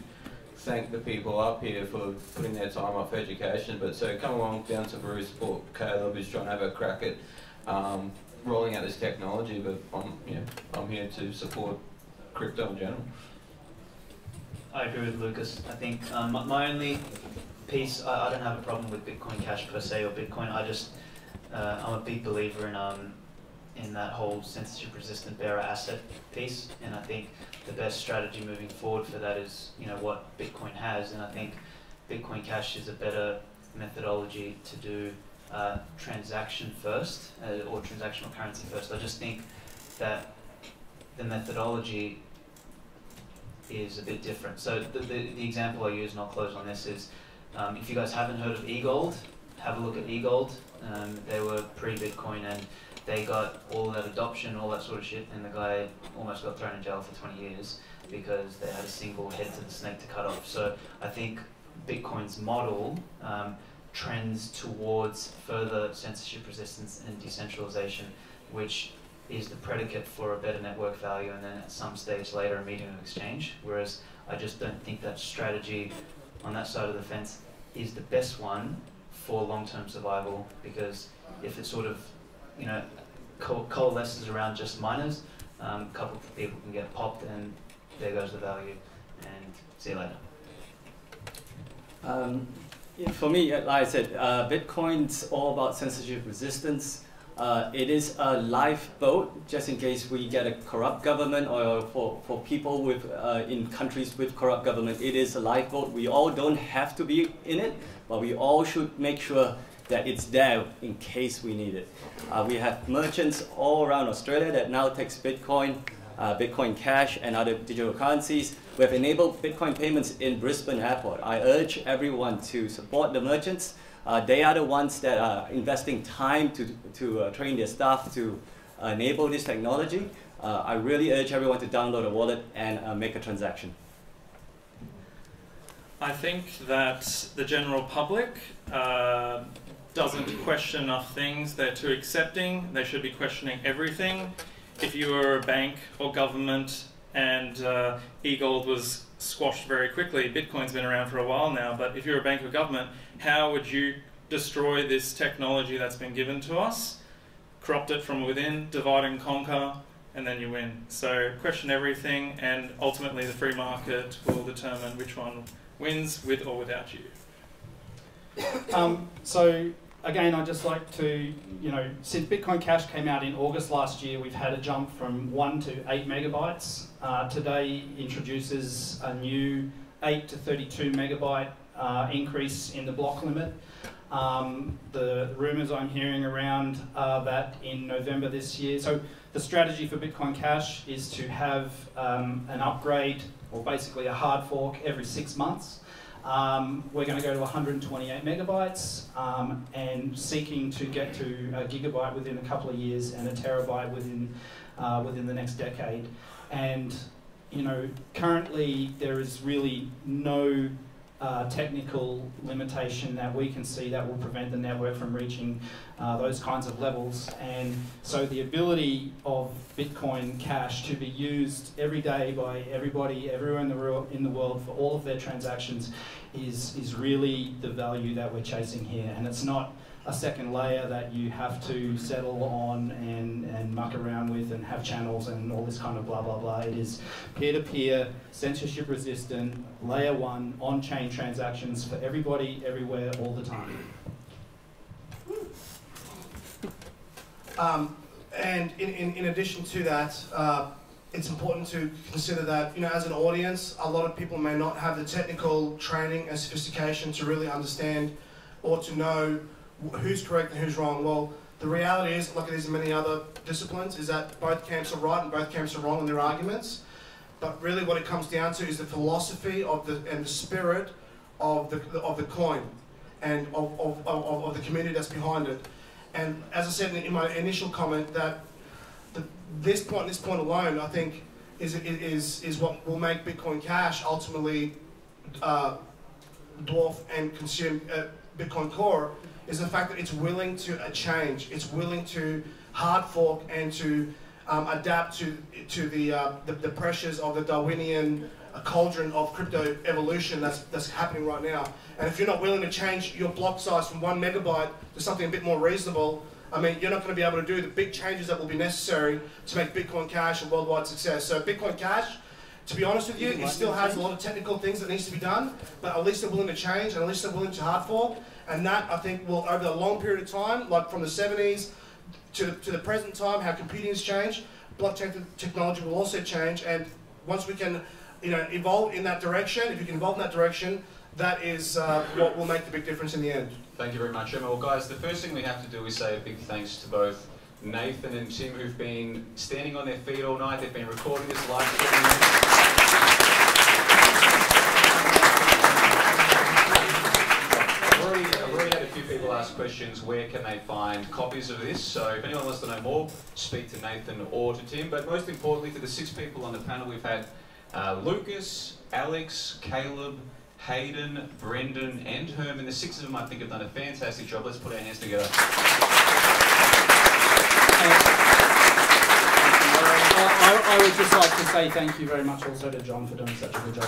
thank the people up here for putting their time up for education. But so come along down to Peru, support Caleb, who's trying to have a crack at rolling out this technology. But I'm here to support crypto in general. I agree with Lucas. I think my only piece, I don't have a problem with Bitcoin Cash per se or Bitcoin. I'm a big believer in that whole censorship-resistant bearer asset piece, and I think the best strategy moving forward for that is what Bitcoin has, and I think Bitcoin Cash is a better methodology to do transaction first or transactional currency first. I just think that the methodology is a bit different. So the example I use, and I'll close on this, is if you guys haven't heard of eGold, have a look at eGold. They were pre-Bitcoin and they got all that adoption, all that sort of shit, and the guy almost got thrown in jail for 20 years because they had a single head to the snake to cut off. So I think Bitcoin's model trends towards further censorship resistance and decentralization, which is the predicate for a better network value and then at some stage later a medium of exchange. Whereas I just don't think that strategy on that side of the fence is the best one for long-term survival, because if it sort of coalesces around just miners, a couple of people can get popped and there goes the value, and see you later. For me, like I said, Bitcoin's all about censorship resistance. It is a lifeboat, just in case we get a corrupt government, or for people with in countries with corrupt government, it is a lifeboat. We all don't have to be in it, but we all should make sure that it's there in case we need it. We have merchants all around Australia that now takes Bitcoin, Bitcoin Cash and other digital currencies. We have enabled Bitcoin payments in Brisbane Airport. I urge everyone to support the merchants. They are the ones that are investing time to train their staff to enable this technology. I really urge everyone to download a wallet and make a transaction. I think that the general public doesn't question enough things. They're too accepting. They should be questioning everything. If you were a bank or government and eGold was squashed very quickly, Bitcoin's been around for a while now, but if you're a bank or government, how would you destroy this technology that's been given to us, corrupt it from within, divide and conquer, and then you win? So question everything, and ultimately the free market will determine which one wins with or without you. So again, I'd just like to, since Bitcoin Cash came out in August last year, we've had a jump from 1 to 8 megabytes. Today introduces a new 8 to 32 megabyte increase in the block limit. The rumours I'm hearing around are that in November this year, so the strategy for Bitcoin Cash is to have an upgrade, or basically a hard fork, every 6 months. We're going to go to 128 megabytes and seeking to get to a gigabyte within a couple of years and a terabyte within the next decade. And currently there is really no technical limitation that we can see that will prevent the network from reaching those kinds of levels. And so the ability of Bitcoin Cash to be used every day by everybody, everywhere in the world for all of their transactions is really the value that we're chasing here. And it's not a second layer that you have to settle on and muck around with and have channels and all this kind of blah, blah, blah. It is peer-to-peer, censorship resistant, layer one, on-chain transactions for everybody, everywhere, all the time. And in addition to that, it's important to consider that, as an audience, a lot of people may not have the technical training and sophistication to really understand or to know who's correct and who's wrong. Well, the reality is, like it is in many other disciplines, is that both camps are right and both camps are wrong in their arguments. But really what it comes down to is the philosophy and the spirit of the coin and of the community that's behind it. And as I said in my initial comment, that this point alone, I think, is what will make Bitcoin Cash ultimately dwarf and consume Bitcoin Core, is the fact that it's willing to change. It's willing to hard fork and to adapt to the pressures of the Darwinian cauldron of crypto evolution that's happening right now. And if you're not willing to change your block size from 1 megabyte to something a bit more reasonable, I mean, you're not going to be able to do the big changes that will be necessary to make Bitcoin Cash a worldwide success. So Bitcoin Cash, to be honest with you, it still has a lot of technical things that needs to be done, but at least they're willing to change, and at least they're willing to hard fork. And that, I think, will, over a long period of time, like from the 70s to the present time, how computing has changed, blockchain technology will also change. And once we can, evolve in that direction, if you can evolve in that direction, that is what will make the big difference in the end. Thank you very much, Emma. Well, guys, the first thing we have to do is say a big thanks to both Nathan and Tim, who've been standing on their feet all night. They've been recording this live stream. I've already had a few people ask questions, where can they find copies of this? So if anyone wants to know more, speak to Nathan or to Tim. But most importantly, to the 6 people on the panel, we've had Lucas, Alex, Caleb, Hayden, Brendan and Herman. The 6 of them, I think, have done a fantastic job. Let's put our hands together. I would just like to say thank you very much also to John for doing such a good job.